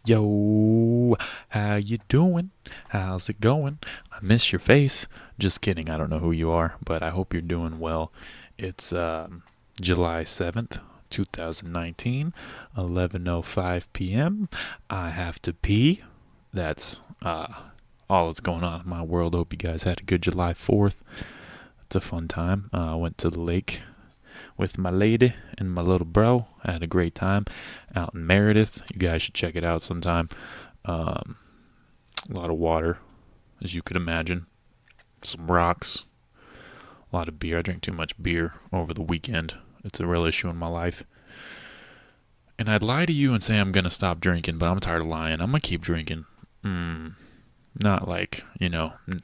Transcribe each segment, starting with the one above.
Yo, how you doing? How's it going? I miss your face. Just kidding. I don't know who you are, but I hope you're doing well. It's July 7th, 2019, 11:05 p.m. I have to pee. That's all that's going on in my world. Hope you guys had a good July 4th. It's a fun time. I went to the lake with my lady and my little bro. I had a great time out in Meredith. You guys should check it out sometime. A lot of water, as you could imagine. Some rocks. A lot of beer. I drank too much beer over the weekend. It's a real issue in my life. And I'd lie to you and say I'm going to stop drinking, but I'm tired of lying. I'm going to keep drinking. Not like,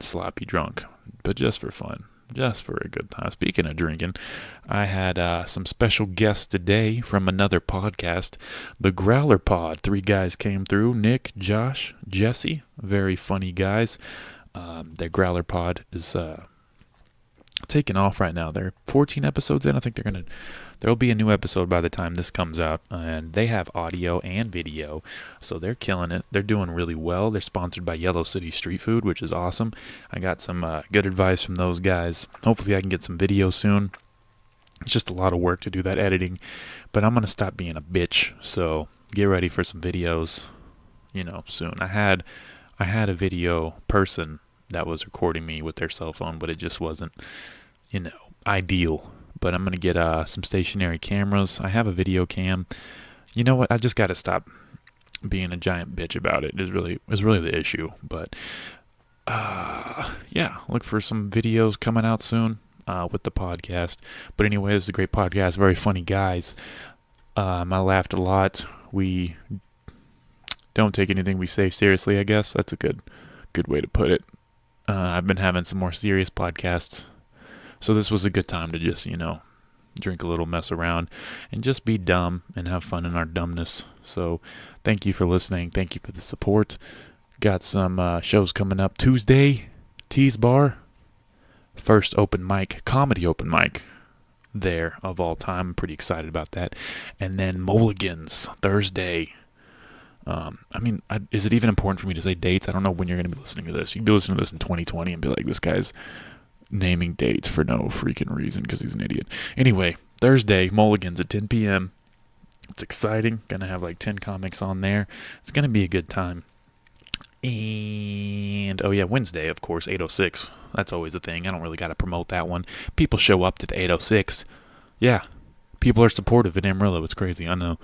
sloppy drunk, but just for fun. Just for a good time. Speaking of drinking, I had some special guests today from another podcast, the Growler Pod. 3 guys came through, Nick, Josh, Jesse, very funny guys. Their Growler Pod is taking off right now. They're 14 episodes in. I think there'll be a new episode by the time this comes out, and they have audio and video, so they're killing it. They're doing really well. They're sponsored by Yellow City Street Food, which is awesome. I got some good advice from those guys. Hopefully I can get some video soon. It's just a lot of work to do that editing, but I'm going to stop being a bitch, so get ready for some videos, soon. I had a video person that was recording me with their cell phone, but it just wasn't, ideal. But I'm going to get some stationary cameras. I have a video cam. You know what? I just got to stop being a giant bitch about it. Is really the issue. But yeah, look for some videos coming out soon with the podcast. But anyway, this is a great podcast. Very funny guys. I laughed a lot. We don't take anything we say seriously, I guess. That's a good way to put it. I've been having some more serious podcasts. So this was a good time to just, drink a little, mess around, and just be dumb and have fun in our dumbness. So thank you for listening. Thank you for the support. Got some shows coming up Tuesday, Tease Bar. First comedy open mic there of all time. I'm pretty excited about that. And then Mulligan's Thursday. Is it even important for me to say dates? I don't know when you're going to be listening to this. You can be listening to this in 2020 and be like, this guy's naming dates for no freaking reason because he's an idiot. Anyway, Thursday, Mulligan's at 10 p.m. It's exciting. Gonna have like 10 comics on there. It's gonna be a good time. And, Wednesday, of course, 806. That's always a thing. I don't really got to promote that one. People show up to the 806. Yeah, people are supportive in Amarillo. It's crazy, I know.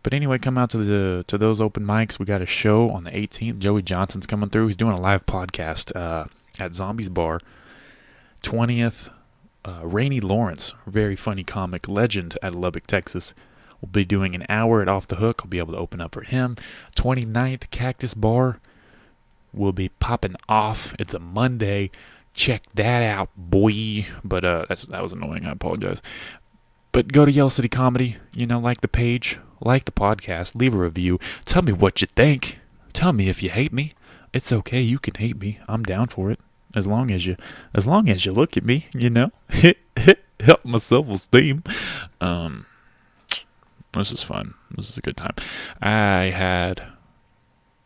But anyway, come out to those open mics. We got a show on the 18th. Joey Johnson's coming through. He's doing a live podcast at Zombies Bar. 20th, Rainey Lawrence, very funny comic legend at Lubbock, Texas. We'll be doing an hour at Off the Hook. I'll be able to open up for him. 29th, Cactus Bar will be popping off. It's a Monday. Check that out, boy. But that was annoying. I apologize. But go to Yellow City Comedy. Like the page, like the podcast, leave a review. Tell me what you think. Tell me if you hate me. It's okay. You can hate me. I'm down for it. As long as you look at me, help my self-esteem. This is fun. This is a good time. I had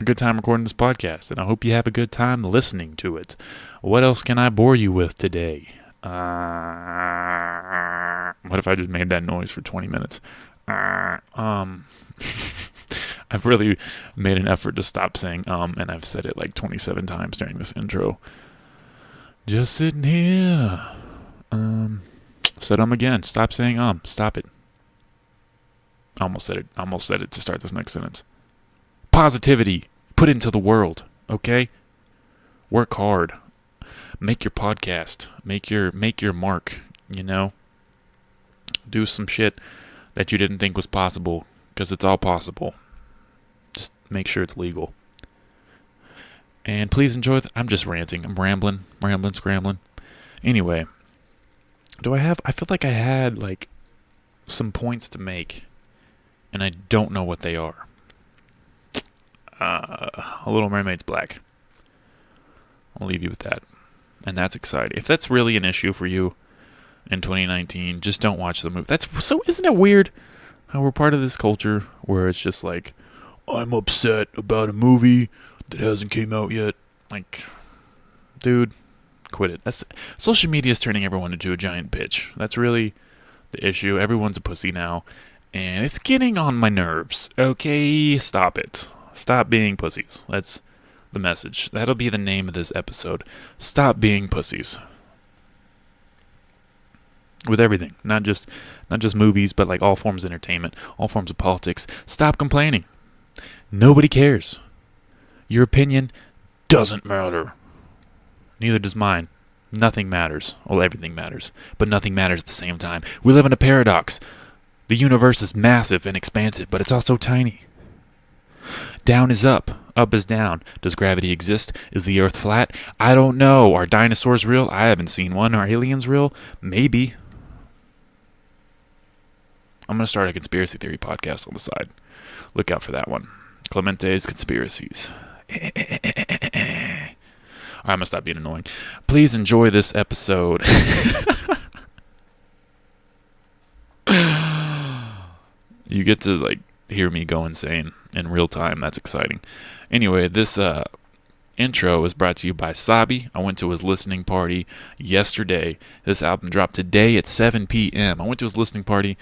a good time recording this podcast, and I hope you have a good time listening to it. What else can I bore you with today? What if I just made that noise for 20 minutes? I've really made an effort to stop saying and I've said it like 27 times during this intro. Just sitting here. Said again. Stop saying Stop it. I almost said it to start this next sentence. Positivity. Put it into the world. Okay? Work hard. Make your podcast. Make your mark. Do some shit that you didn't think was possible, because it's all possible. Just make sure it's legal. And please enjoy I'm just ranting. I'm rambling, scrambling. Anyway, I feel like I had like some points to make, and I don't know what they are. A Little Mermaid's black. I'll leave you with that. And that's exciting. If that's really an issue for you in 2019, just don't watch the movie. Isn't it weird how we're part of this culture where it's just like, I'm upset about a movie that hasn't came out yet. Like, dude, quit it. Social media is turning everyone into a giant bitch. That's really the issue. Everyone's a pussy now, and it's getting on my nerves. Okay, stop it. Stop being pussies. That's the message. That'll be the name of this episode. Stop being pussies. With everything, not just movies, but like all forms of entertainment, all forms of politics. Stop complaining. Nobody cares. Your opinion doesn't matter. Neither does mine. Nothing matters. Well, everything matters, but nothing matters at the same time. We live in a paradox. The universe is massive and expansive, but it's also tiny. Down is up. Up is down. Does gravity exist? Is the earth flat? I don't know. Are dinosaurs real? I haven't seen one. Are aliens real? Maybe. I'm going to start a conspiracy theory podcast on the side. Look out for that one. Clemente's Conspiracies. Alright, I'm going to stop being annoying. Please enjoy this episode. You get to like hear me go insane in real time. That's exciting. Anyway, this intro is brought to you by Sabi. I went to his listening party yesterday. This album dropped today at 7 p.m. I went to his listening party.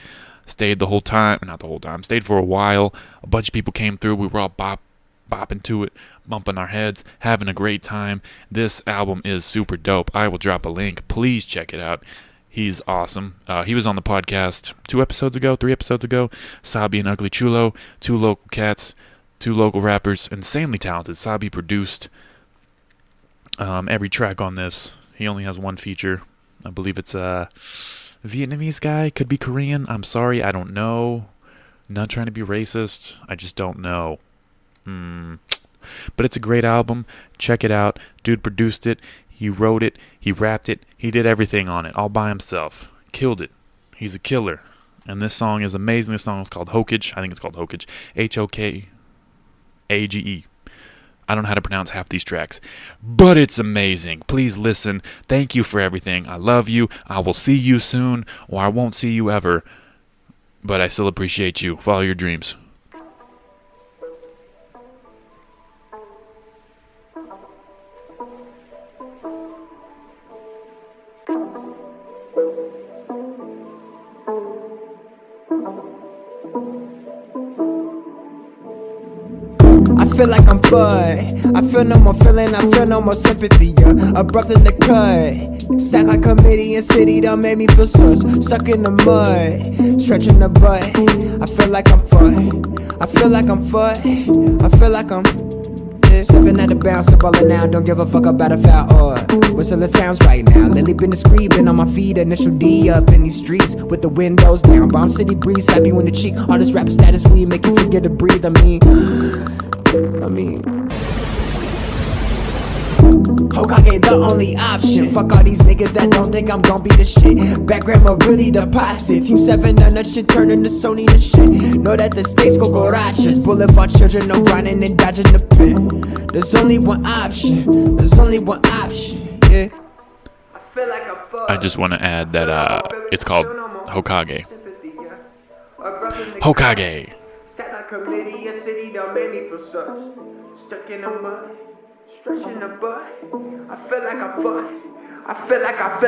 Stayed the whole time, not the whole time, stayed for a while. A bunch of people came through. We were all bopping to it, bumping our heads, having a great time. This album is super dope. I will drop a link. Please check it out. He's awesome. He was on the podcast 3 episodes ago. Sabi and Ugly Chulo, 2 local cats, 2 local rappers, insanely talented. Sabi produced every track on this. He only has 1 feature. I believe it's Vietnamese guy, could be Korean. I'm sorry, I don't know. Not trying to be racist. I just don't know. But it's a great album. Check it out. Dude produced it. He wrote it. He rapped it. He did everything on it all by himself. Killed it. He's a killer. And this song is amazing. This song is called Hokage. I think it's called Hokage. Hokage. I don't know how to pronounce half these tracks, but it's amazing. Please listen. Thank you for everything. I love you. I will see you soon, or I won't see you ever, but I still appreciate you. Follow your dreams. I feel like I'm fucked. I feel no more feeling, I feel no more sympathy. Abrupt in the cut. Sack like committee and city done made me feel sus. Stuck in the mud, stretching the butt. I feel like I'm fucked. I feel like I'm fucked. I feel like I'm stepping at the bounce, the ballin' now. Don't give a fuck about a foul or whistle. It sounds right now. Lately been discreet, been on my feet. Initial D up in these streets with the windows down. Bomb city breeze, slap you in the cheek. All this rapper status we make you forget to breathe. I mean Hokage the only option. Fuck all these niggas that don't think I'm gon' be the shit. Back grandma really deposit. Team 7 done that shit, turning to Sony the shit. Know that the stakes go gorachas. Boulevard children, no grinding and dodging the pin. There's only one option. There's only one option, yeah. I just want to add that it's called Hokage. Hokage. Committee, a city done made me feel such. Stuck in the mud, stretching the butt. I feel like I'm fucked. I feel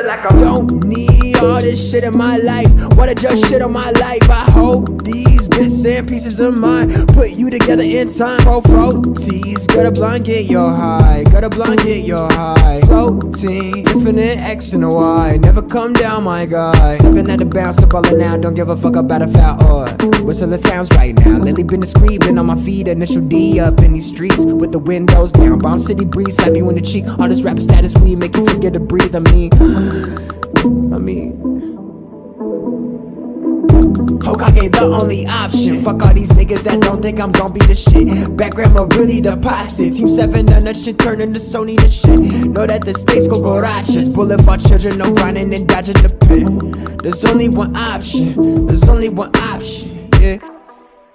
like I don't need all this shit in my life. Wanna just shit on my life. I hope these bits and pieces of mine put you together in time. Floaties, got a blunt, get your high. Got a blunt, get your high. Floating, infinite X and a Y. Never come down, my guy. Stepping at the bounce, the ballin' now. Don't give a fuck about a foul or whistle. It sounds right now. Lately been discreet, been on my feet. Initial D up in these streets with the windows down. Bomb city breeze, slap you in the cheek. All this rapper status we make you forget to breathe. I mean Hokage the only option. Fuck all these niggas that don't think I'm gon' be the shit. Back grandma really deposit. Team 7 done that shit, turning to Sony the shit. Know that the stakes go gorachas. Boulevard children, no grinding and dodging the pin. There's only one option. There's only one option, yeah.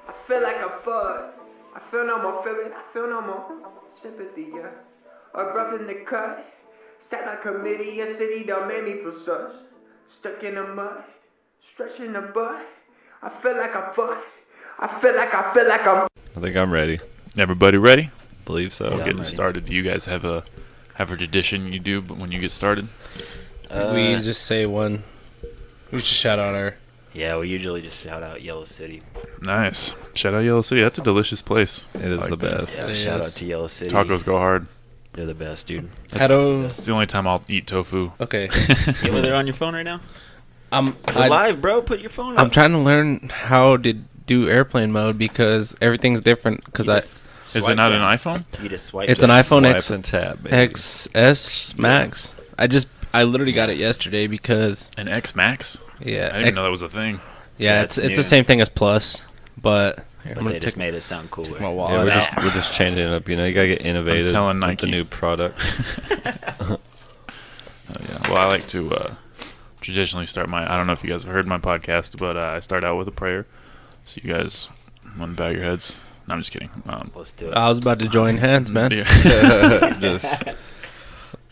I feel like I'm fucked. I feel no more feeling. I feel no more sympathy, yeah. Abrupt in the cut. Sat like committee, a city done made me feel such. Stuck in the mud, stretching the butt. I feel like I'm fucked. I feel like I'm I think I'm ready. Everybody ready? Believe so. We're Yeah, getting I'm ready. started. Do you guys have a tradition you do when you get started? We just say one. We just shout out our. Yeah, we usually just shout out Yellow City. Nice. Shout out Yellow City. That's a delicious place. It is Like the that. best. Yeah, It shout is. out to Yellow City. Tacos go hard. They're the best, dude. How That's the do- It's best. the only time I'll eat tofu. Okay. You over there on your phone right now? I'm We're live, bro. Put your phone up. I'm trying to learn how to do airplane mode because everything's different. Because You I just Is swipe it not down. an iPhone? You just swipe It's down. an iPhone Swipe X and tap, baby. XS Max. I literally got it yesterday because An X Max? yeah I didn't even know that was a thing. yeah Yeah, it's it's the new. same thing as Plus, but here, But I'm they gonna just take made it sound cooler. my Yeah, wallet we're out. just changing it up. You know, you gotta get innovative telling with Nike. the new product. Oh, yeah. Well, I like to traditionally start I don't know if you guys have heard my podcast, but I start out with a prayer. So you guys want to bow your heads? No, I'm just kidding. Let's do it. I was about to join hands, man. Yeah. Just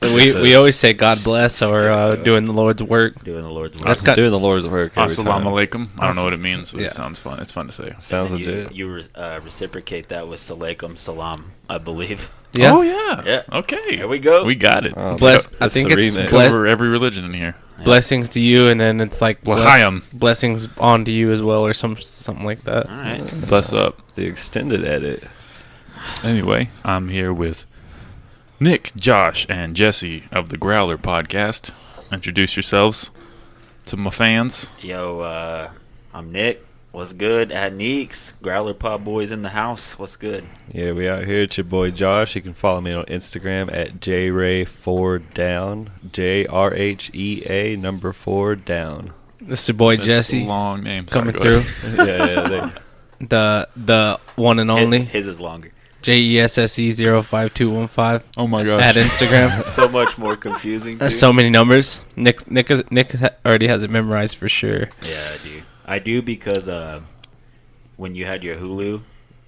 We always say God bless or doing the Lord's work. Doing the Lord's work. That's got- doing the Lord's work every Assalamu time. alaikum. I don't know what it means, but Yeah. it sounds fun. It's fun to say. Sounds And legit. you reciprocate that with Salaikum Salam, I believe. Yeah. Oh, yeah. Yeah. Okay. Here we go. We got it. Oh, Bless. I that's think the it's remix. Cover every religion in here. blessings to you, and then it's like L'chaim. blessings on to you as well, or something like that. All right. Bless up. The extended edit. Anyway, I'm here with Nick, Josh, and Jesse of the Growler Podcast. Introduce yourselves to my fans. Yo, I'm Nick. What's good? At Neeks. Growler Pod boys in the house. What's good? Yeah, we out here. It's your boy Josh. You can follow me on Instagram at jray4down. JRHEA number 4 down. This is your boy That's Jesse a long name. Sorry, coming go through. ahead. The one and only His is longer. JESSE05215 Oh my gosh. at Instagram. So much more confusing. That's too. so many numbers. Nick already has it memorized for sure. Yeah, I do. I do because when you had your Hulu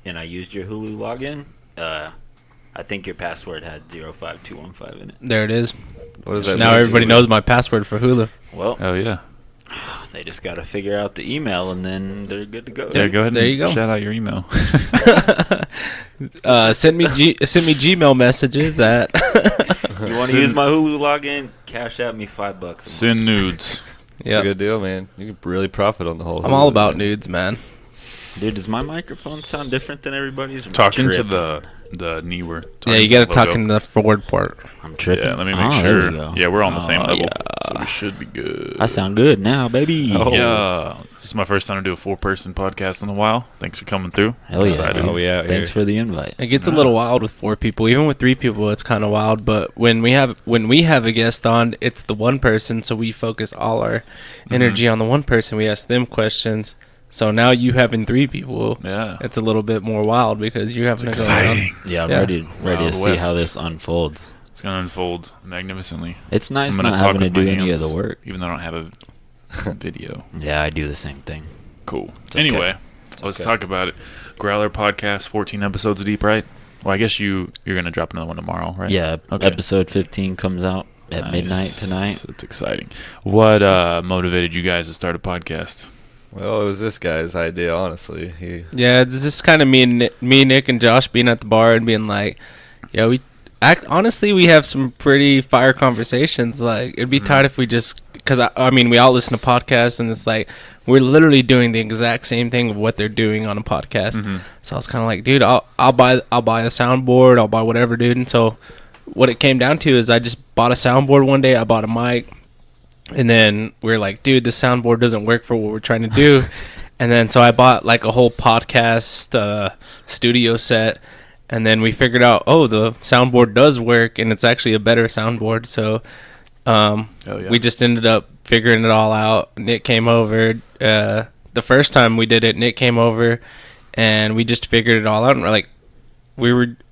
and I used your Hulu login, I think your password had 05215 in it. There it is. What does that Now mean? everybody knows my password for Hulu. Well, Oh, yeah. they just got to figure out the email and then they're good to go. Yeah, go ahead There and you go. shout out your email. Send me Gmail messages at. You want to use my Hulu login? Cash at me $5 a month. Send nudes. It's a Yeah, good deal, man. You can really profit on the whole. I'm all Hulu, about man. nudes, man. Dude, does my microphone sound different than everybody's? I'm Talking to tripping. the newer. Yeah, you got to tuck in the forward part. I'm tripping. Yeah, let me make Oh, sure. there we go. Yeah, we're on the same Oh, level, yeah. so we should be good. I sound good now, baby. Oh. Yeah, this is my first time to do a 4-person podcast in a while. Thanks for coming through. Hell yeah. Excited. dude. Oh, we out here. Thanks for the invite. It gets a little wild with 4 people. Even with 3 people, it's kind of wild. But when we have a guest on, it's the one person, so we focus all our energy on the one person. We ask them questions. So now you having 3 people, Yeah. it's a little bit more wild because you're having to go around. Exciting. Yeah, I'm Yeah. ready to Wild see how West. this unfolds. It's gonna unfold magnificently. It's nice I'm gonna not talk having to with do my any of hands, the work. even though I don't have a video. Yeah, I do the same thing. Cool. okay. Anyway, let's okay. talk about it. Growler Podcast, 14 episodes deep, right? Well, I guess you're gonna drop another one tomorrow, right? Yeah, Okay. episode 15 comes out at Nice. midnight tonight. It's exciting. What motivated you guys to start a podcast? Well, it was this guy's idea, honestly. He Yeah, it's just kind of me, Nick, and Josh being at the bar and being like, "Yeah, honestly, we have some pretty fire conversations. Like, it'd be tight if we just, because I mean, we all listen to podcasts, and it's like we're literally doing the exact same thing of what they're doing on a podcast. So I was kind of like, dude, I'll buy a soundboard, I'll buy whatever, dude. And so what it came down to is I just bought a soundboard one day, I bought a mic. And then we were like, dude, this soundboard doesn't work for what we're trying to do. And then so I bought like a whole podcast studio set. And then we figured out, oh, the soundboard does work, and it's actually a better soundboard. So Yeah. we just ended up figuring it all out. Nick came over. The first time we did it, Nick came over, and we just figured it all out. And we're like,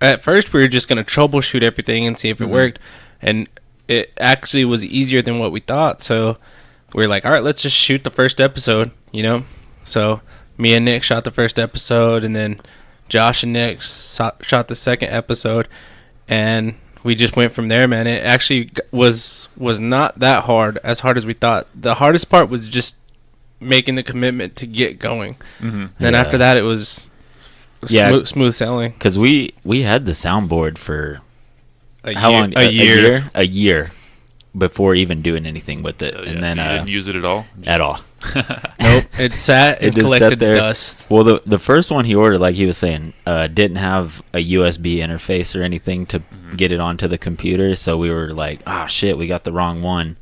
at first we were just gonna troubleshoot everything and see if it worked, and it actually was easier than what we thought. So we were like, all right, let's just shoot the first episode, you know? So me and Nick shot the first episode, and then Josh and Nick shot the second episode, and we just went from there, man. It actually was not that hard as we thought. The hardest part was just making the commitment to get going. Mm-hmm. Then Yeah. after that, it was Yeah. smooth sailing. Because we had the soundboard for how long? A year. A year before even doing anything with it, Yeah, and so then you didn't use it at all. at all. Nope. It sat and It just sat collected there. dust. Well, the first one he ordered, like he was saying, didn't have a USB interface or anything to get it onto the computer. So we were like, "Oh shit, we got the wrong one."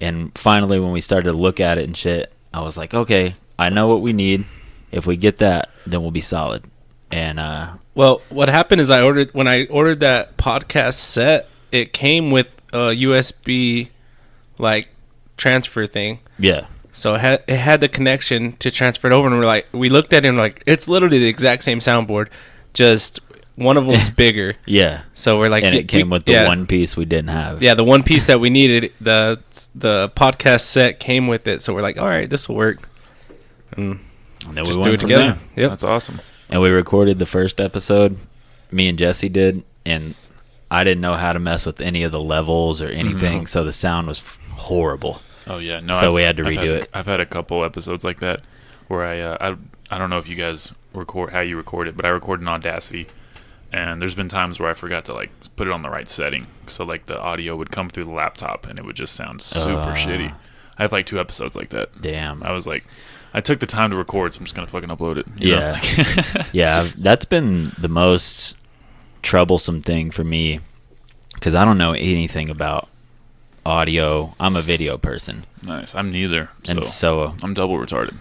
And finally, when we started to look at it and shit, I was like, "Okay, I know what we need. If we get that, then we'll be solid." And Well, what happened is when I ordered that podcast set, it came with a USB like transfer thing. yeah, So it had the connection to transfer it over, and we looked at it and we're like, it's literally the exact same soundboard, just one of them's bigger. yeah. So we're like, And it came with the yeah. one piece we didn't have. Yeah, the one piece that we needed, the podcast set came with it. So we're like, all right, this will work. And And then just we do went it from together. there. Yep. That's awesome. And we recorded the first episode. Me and Jesse did, and I didn't know how to mess with any of the levels or anything, so the sound was horrible. Oh yeah, no. So we had to redo it. I've had a couple episodes like that where I don't know if you guys record how you record it, but I record in Audacity, and there's been times where I forgot to like put it on the right setting, so like the audio would come through the laptop and it would just sound super shitty. I have like 2 episodes like that. Damn. I was like, I took the time to record, so I'm just gonna fucking upload it. you know? Yeah. Yeah, that's been the most troublesome thing for me because I don't know anything about audio. I'm a video person, Nice. I'm neither. and so I'm double retarded.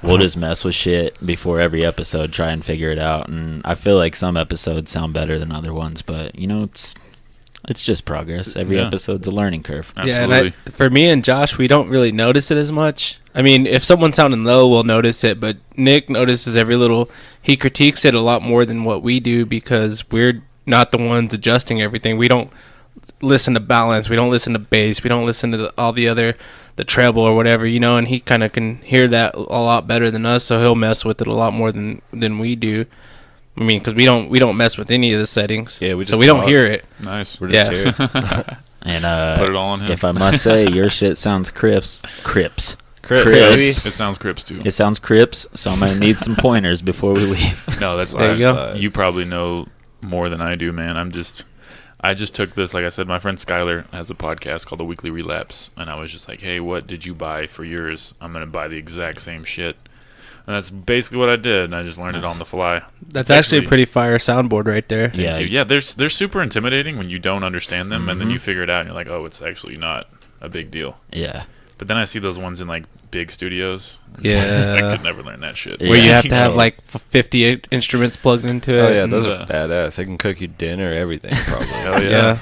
we'll just mess with shit before every episode, try and figure it out. And I feel like some episodes sound better than other ones, but you know, it's just progress. Every Yeah. episode's a learning curve. Yeah, Absolutely. and for me and Josh, we don't really notice it as much. I mean, if someone's sounding low, we'll notice it, but Nick notices every little. He critiques it a lot more than what we do because we're not the ones adjusting everything. We don't listen to balance. We don't listen to bass. We don't listen to all the other, the treble or whatever, you know. And he kind of can hear that a lot better than us, so he'll mess with it a lot more than we do. I mean, because we don't mess with any of the settings. Yeah, we so just we don't talk. hear it. Nice. We're just Yeah. here. And Put it all on him. if I must say, your shit sounds crips. Crips, Crips. It sounds Crips too. It sounds crips, so I'm gonna need some pointers before we leave. No, that's There you go. You probably know more than I do, man. I just took this. Like I said, my friend Skylar has a podcast called The Weekly Relapse, and I was just like, "Hey, what did you buy for yours? I'm gonna buy the exact same shit." And that's basically what I did. And I just learned it on the fly. That's actually a pretty fire soundboard right there. Yeah. Thank you. Yeah. They're super intimidating when you don't understand them, and then you figure it out, and you're like, "Oh, it's actually not a big deal." Yeah. But then I see those ones in like big studios. Yeah. I could never learn that shit. Where you Yeah. have to have like 58 instruments plugged into it. Oh yeah, and- those uh, are badass. They can cook you dinner, everything probably. Hell yeah. yeah.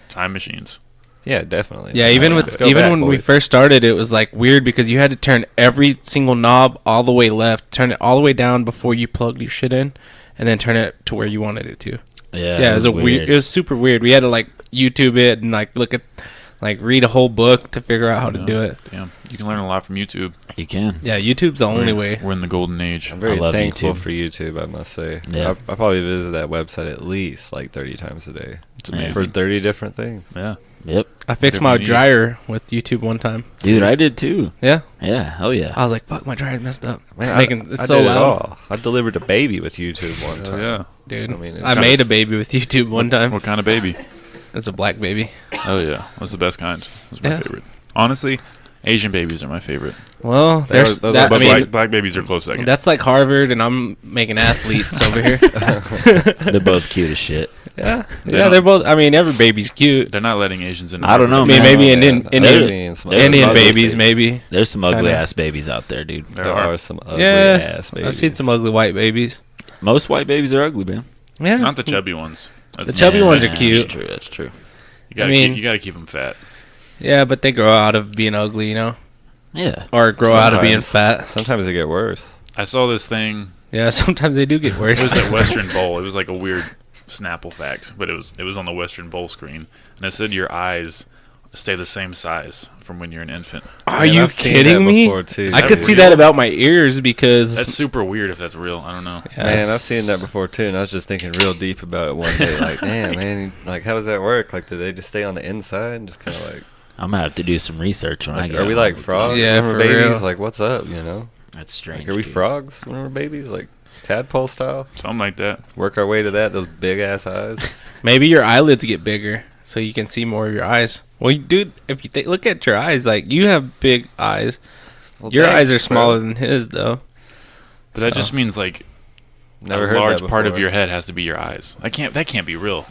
Time machines. Yeah, definitely. Yeah, even Let's with go even back, when we boys. first started, it was like weird because you had to turn every single knob all the way left, turn it all the way down before you plugged your shit in, and then turn it to where you wanted it to. Yeah. It was a weird. It was super weird. We had to like YouTube it and like look at, like read a whole book to figure out how to Yeah. do it. Damn. You can learn a lot from YouTube. You can. Yeah, YouTube's the only way. We're in the golden age. I'm very I love thankful YouTube. for YouTube, I must say. Yeah. I probably visit that website at least like 30 times a day. It's Yeah. amazing. For 30 different things. Yeah. Yep. I fixed Whatever my you need. dryer with YouTube one time. Dude, I did too. Yeah, Yeah. Hell yeah. I was like, "Fuck, my dryer's messed up." Man, Making it's I so did it loud, all. I delivered a baby with YouTube one Oh time. yeah. dude. I mean, it's I kind made a of- baby with YouTube one time. What kind of baby? It's a black baby. Oh yeah. That's the best kind. That's my Yeah. favorite. Honestly, Asian babies are my favorite. Well, there's those that. are I But mean, black babies are close second. that's like Harvard, and I'm making athletes over here. They're both cute as shit. Yeah, They yeah, don't- they're both. I mean, every baby's cute. They're not letting Asians in. I don't know, I mean, man. maybe Oh, Indian man. I've Indian, seen some Indian ugly babies, maybe. There's some ugly Kinda. ass babies out there, dude. There There are. are some ugly Yeah, ass babies. I've seen some ugly white babies. Most white babies are ugly, man. Yeah, Not the chubby ones. That's The chubby ones are That's cute. true. That's true. You gotta I mean- keep, you gotta keep them fat. Yeah, but they grow out of being ugly, you know, Yeah. or grow out of being Sometimes. fat. Sometimes they get worse. I saw this thing. Yeah, sometimes they do get It was worse. at Western Bowl. It was like a weird Snapple fact, but it was on the Western Bowl screen, and it said your eyes stay the same size from when you're an infant. Are Man, you I've seen kidding that me? before, too. Is I that could see real? that about my ears because That's super weird if that's real. I don't know. Yeah, Man, it's- I've seen that before too, and I was just thinking real deep about it one day. Like, damn, man, like, how does that work? Like, do they just stay on the inside and just kind of like, I'm gonna have to do some research when I like get are we home like with frogs Yeah, when we're for babies? real. Like, what's up, you know? that. That's strange. Like, are we dude. frogs when we're babies? Like, Tadpole style. Something like that. Work our way to that. Those big ass eyes. Maybe your eyelids get bigger so you can see more of your eyes. Well, dude, if you look at your eyes, like, you have big eyes. Well, Your thanks, eyes are smaller bro. than his, though. But that So. just means like Never a heard large that part of before. your head has to be your eyes. That can't be real.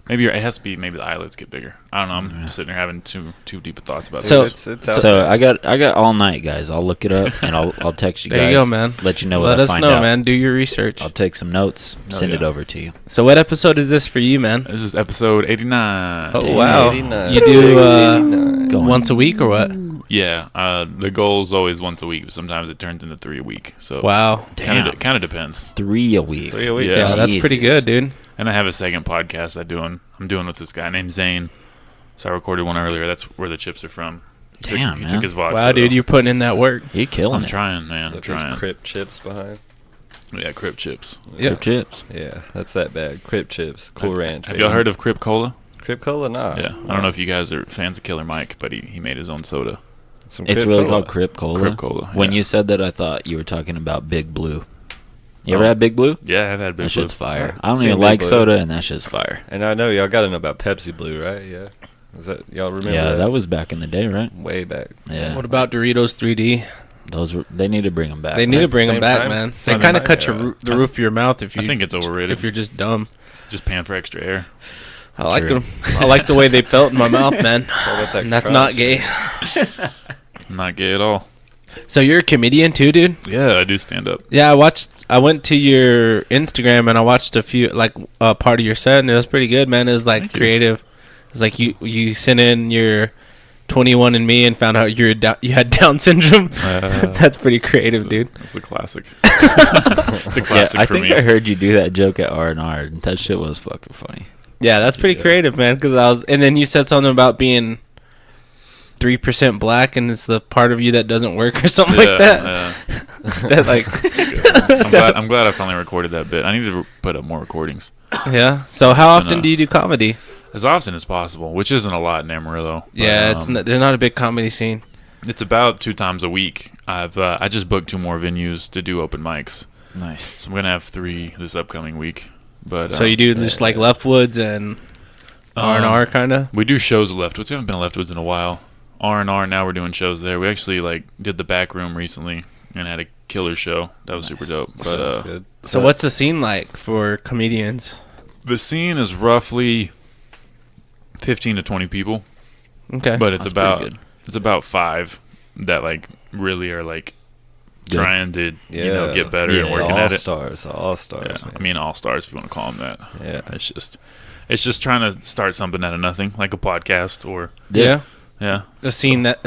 Maybe it has to be. Maybe the eyelids get bigger. I don't know. I'm just sitting there having too deep of thoughts about So- it. It's out So there. I got all night, guys. I'll look it up and I'll text you guys. There you go, man. Let you know what Let I us find know, out. man. Do your research. I'll take some notes, Oh, send it yeah. over to you. So what episode is this for you, man? This is episode 89. Oh, Damn. wow. 89. You do Go on. once a week or what? Yeah. The goal is always once a week, but sometimes it turns into 3 a week. So Wow. Damn. kind of depends. 3 a week. 3 a week. Yeah. Yeah, that's pretty Jesus. good, dude. And I have a second podcast I'm doing with this guy named Zane. So I recorded one earlier. That's where the chips are from. Damn, he man. took his vodka. Wow, dude, though. you're putting in that work. You're killing I'm it. trying, man. I'm Got these trying. Crip chips behind. Yeah, Crip chips. Yeah. Crip chips. Yeah, that's that bad. Crip chips. Cool Ranch. Have y'all heard of Crip Cola? Crip Cola? Nah. Yeah. I don't know if you guys are fans of Killer Mike, but he made his own soda. Some It's Crip really Cola. called Crip Cola. Crip Cola. When yeah. you said that, I thought you were talking about Big Blue. You Oh. ever had Big Blue? Yeah, I've had Big That Blue. shit's fire. I've I don't seen even Big like Blue. soda, and that shit's fire. And I know y'all got to know about Pepsi Blue, right? Yeah. Is that y'all remember? Yeah, that was back in the day, right? way back. Yeah. What about Doritos 3D? They need to bring them back. They need man. to bring them Same back, time? man. Same They kind of time, cut yeah. the roof of your mouth if you. I think it's overrated. if you're just dumb. Just paying for extra air. I like True. them. I like the way they felt in my mouth, man. It's all about that And that's crunch. not gay. I'm not gay at all. So you're a comedian too, dude? Yeah, I do stand up. Yeah, I went to your Instagram and I watched a few, like, part of your set, and it was pretty good, man. It was like Thank you. creative. It's like you sent in your 21andMe and found out you had Down syndrome. That's pretty creative, dude. It's a classic. It's a Yeah, classic I for think me. I heard you do that joke at R&R, and that shit was fucking funny. Yeah, that's pretty Yeah. creative, man. And then you said something about being 3% black, and it's the part of you that doesn't work or something like that. Yeah. That like, I'm glad I finally recorded that bit. I need to put up more recordings yeah. So how And, often do you do comedy? as often as possible, which isn't a lot in Amarillo. but, Yeah, there's not a big comedy scene. it's about 2 times a week. I just booked 2 more venues to do open mics, Nice. so I'm gonna have 3 this upcoming week. But So you do just like Leftwoods and R&R kind of. We do shows at Leftwoods. We haven't been at Leftwoods in a while. R&R, now we're doing shows there. We actually like did the back room recently and had a killer show. That was super dope. But Sounds good. So what's the scene like for comedians? the scene is roughly 15 to 20 people, Okay. but it's That's pretty about good. it's about 5 that like really are like Good. trying to Yeah. get better and Yeah. working all at it. stars, all stars. Yeah, I mean all stars if you want to call them that. Yeah. It's just trying to start something out of nothing, like a podcast or yeah. yeah. A scene that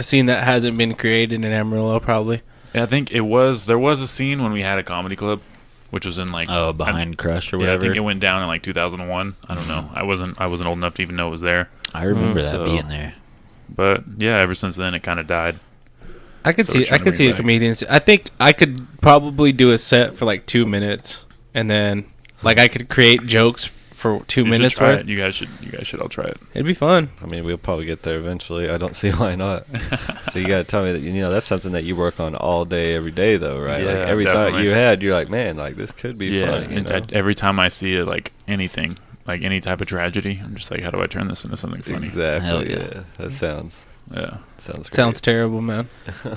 hasn't been created in Amarillo, probably. Yeah, I think there was a scene when we had a comedy club, which was in like Oh, behind Crush or yeah, I whatever. think it went down in like 2001. I don't know. I wasn't old enough to even know it was there. I remember that So- being there. But yeah, ever since then it kind of died. I could So we're see. I trying to could see bring a back. comedian. I think I could probably do a set for like 2 minutes, and then like I could create jokes for 2 You should minutes try worth. it. You guys should all try it. It'd be fun. I mean, we'll probably get there eventually. I don't see why not. So you got to tell me that that's something that you work on all day, every day, though, right? Yeah, like every thought definitely. you had, you're like, man, like this could be Yeah, funny. You and know? every time I see it, like anything, like any type of tragedy, I'm just like, how do I turn this into something funny? Exactly. Hell yeah. Yeah. That sounds Yeah, great. Sounds terrible, man.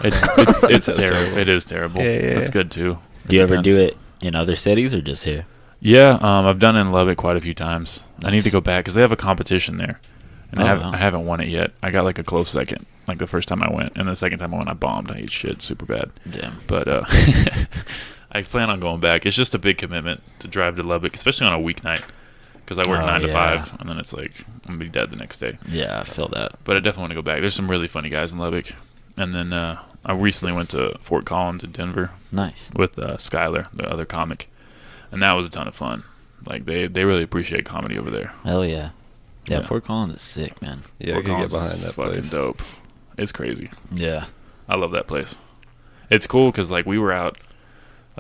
it's Sounds terrible. terrible. It is terrible. Yeah, yeah, That's yeah. good too. Do you ever depends. do it in other cities or just here? Yeah, I've done it in Lubbock quite a few times. I need Nice. to go back because they have a competition there, and Oh, I wow. haven't won it yet. I got like a close second, like the first time I went, and the second time I went, I bombed. I ate shit super bad. Damn. But I plan on going back. It's just a big commitment to drive to Lubbock, especially on a weeknight, because I work Oh, 9 to yeah. 5, and then it's like I'm gonna be dead the next day. Yeah, I feel that. But I definitely want to go back. There's some really funny guys in Lubbock, and then I recently went to Fort Collins in Denver Nice. with Skylar, the other comic, and that was a ton of fun. Like they really appreciate comedy over there. Hell yeah. Yeah, Yeah. Fort Collins is sick, man. Yeah, I Fort could get Collins behind is that fucking place. dope. It's crazy. Yeah. I love that place. It's cool because like we were out,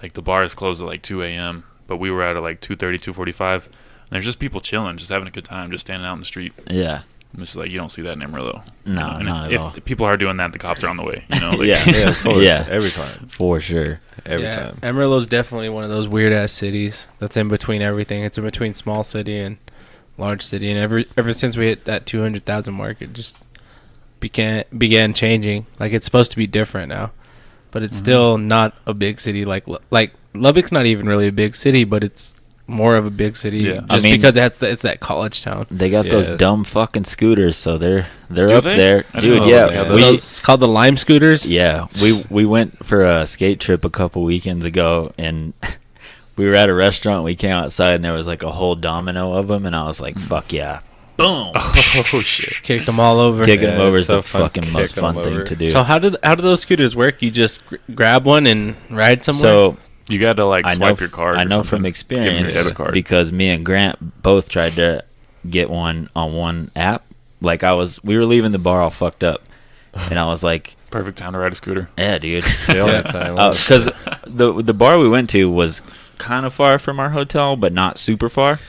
like the bars closed at like 2 a.m., but we were out at like 2:30, 2:45. And there's just people chilling, just having a good time, just standing out in the street. Yeah. It's just like you don't see that in Amarillo. No, And not at all. if people are doing that, the cops are on the way. You know, like, Yeah. Yeah, of course. Yeah. Every time. For sure. Every Yeah, time. Amarillo's definitely one of those weird ass cities that's in between everything. It's in between small city and large city, and ever since we hit that 200,000 mark, it just began changing. Like it's supposed to be different now, but it's still not a big city. Like Lubbock's not even really a big city, but it's more of a big city Yeah. just I mean, because it's that college town. They got Yeah. those dumb fucking scooters, so they're Do up they? there, I didn't dude. know Yeah, they had we Those called the Lime scooters. yeah we went for a skate trip a couple weekends ago, and we were at a restaurant. We came outside, and there was like a whole domino of them, and I was like, "Fuck yeah!" Boom, oh shit. Kicked them all over. kicking them Yeah, over it's is so the fun fucking most kicking 'em fun thing over. to do. So how do those scooters work? You just grab one and ride somewhere. So You got to like I swipe know your card. I or know something. from Give 'em experience your debit card. because me and Grant both tried to get one on one app. Like we were leaving the bar all fucked up, and I was like, Perfect time to ride a scooter. "Yeah, dude." The only time. Because the bar we went to was kind of far from our hotel, but not super far.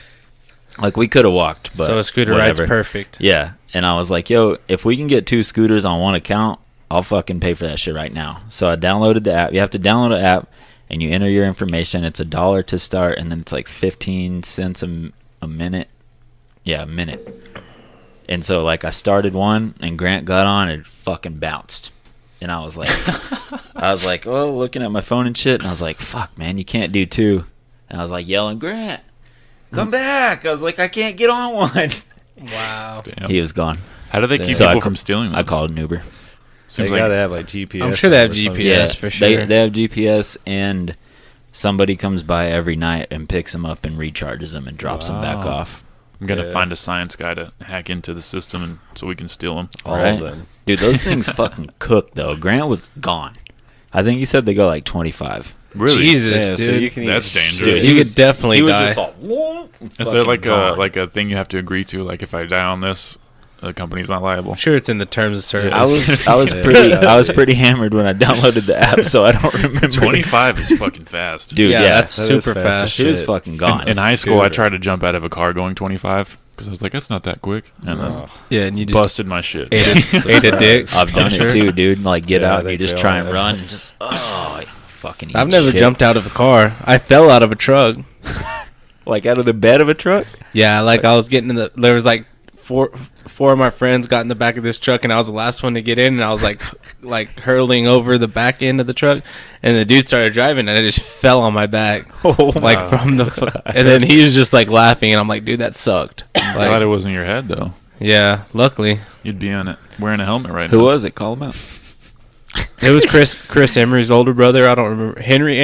Like we could have walked, but so a scooter whatever. ride's perfect. Yeah, and I was like, "Yo, if we can get 2 scooters on one account, I'll fucking pay for that shit right now." So I downloaded the app. You have to download an app, and you enter your information. It's $1 to start, and then it's like 15 cents a minute. Yeah, a minute. And so like I started one, and Grant got on, and it fucking bounced. And I was like, oh, looking at my phone and shit, and I was like, fuck, man, you can't do 2. And I was like yelling, Grant, come back. I was like, I can't get on one. Wow. Damn. He was gone. How do they keep So people from stealing those? I called an Uber. They Seems gotta like have like GPS. I'm sure they have or something. GPS. for sure. They have GPS, and somebody comes by every night and picks them up and recharges them and drops them back Wow. off. I'm gonna Yeah. find a science guy to hack into the system and so we can steal them. All Right. of them. Dude, those things fucking cook, though. Grant was gone. I think he said they go like 25. Really? Jesus, Yeah, so dude. you can That's even dangerous. shoot. You could definitely He was die. just all, "Whoop," Is there fucking gone. like a thing you have to agree to? Like if I die on this, the company's not liable. I'm sure it's in the terms of service. I was pretty hammered when I downloaded the app, so I don't remember. 25 is fucking fast. Dude, yeah, yeah, that's that is super fast as fast. she was shit. fucking gone. In high school, I Scooter. tried to jump out of a car going 25 because I was like, that's not that quick, and then Oh. Yeah, and you just busted my shit. ate a dick. I've done I'm it too, dude. Like get Yeah, I out and you think just we try all and have. run and just fucking. Eat I've never shit. jumped out of a car. I fell out of a truck. like out of the bed of a truck. Yeah, like I was getting in the. There was like four of my friends got in the back of this truck, and I was the last one to get in, and I was like hurling over the back end of the truck, and the dude started driving, and I just fell on my back, like from the. And then he was just like laughing, and I'm like, dude, that sucked. I'm glad it Like, wasn't your head though. yeah, luckily You'd be on it wearing a helmet right Who now. was it? Call him out. it was Chris Emery's older brother. I don't remember Henry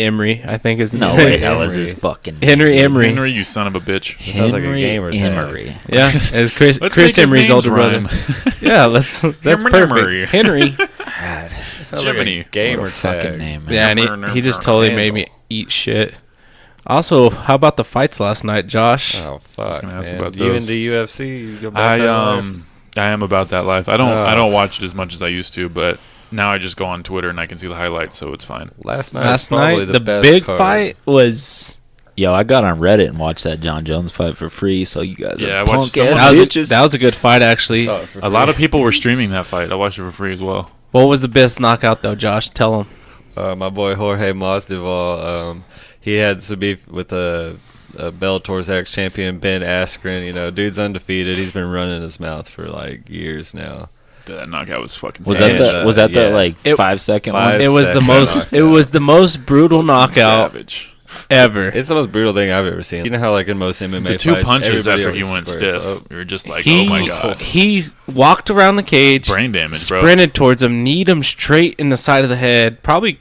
Emery. I think is his No name. way, that was his fucking Henry Emery. Henry, you son of a bitch. Sounds like a gamer's name. Emery. Yeah, it was Chris Let's make his Emery's names older rhyme. brother. Yeah, that's Henry. perfect. Henry. Sounds Jiminy. like a gamer What a fucking tag. name, man. Yeah, and he just totally made me eat shit. Also, how about the fights last night, Josh? Oh fuck, gonna ask man. about You those. into UFC? You go about I that life? I am about that life. I don't Oh. watch it as much as I used to, but now I just go on Twitter and I can see the highlights, so it's fine. Last night, Last was probably night, the, the best big card. fight was Yo, I got on Reddit and watched that John Jones fight for free. So you guys Yeah, I are watched punk someone- ass that bitches. was a good fight actually. Saw it for A lot free. of people were streaming that fight. I watched it for free as well. What was the best knockout though, Josh? Tell him. My boy Jorge Masvidal, he had some beef with Bellator's ex-champion Ben Askren. You know, dude's undefeated. He's been running his mouth for like years now. That knockout was fucking Was savage. that the Yeah. like It- 5 second Five one? It was the second most. knockout. It was the most brutal knockout Savage. ever. It's the most brutal thing I've ever seen. You know how like in most MMA The two fights, punches everybody after he always went squares stiff, up. we were just like, He, oh my god, he walked around the cage, brain damage, bro. sprinted towards him, kneed him straight in the side of the head, probably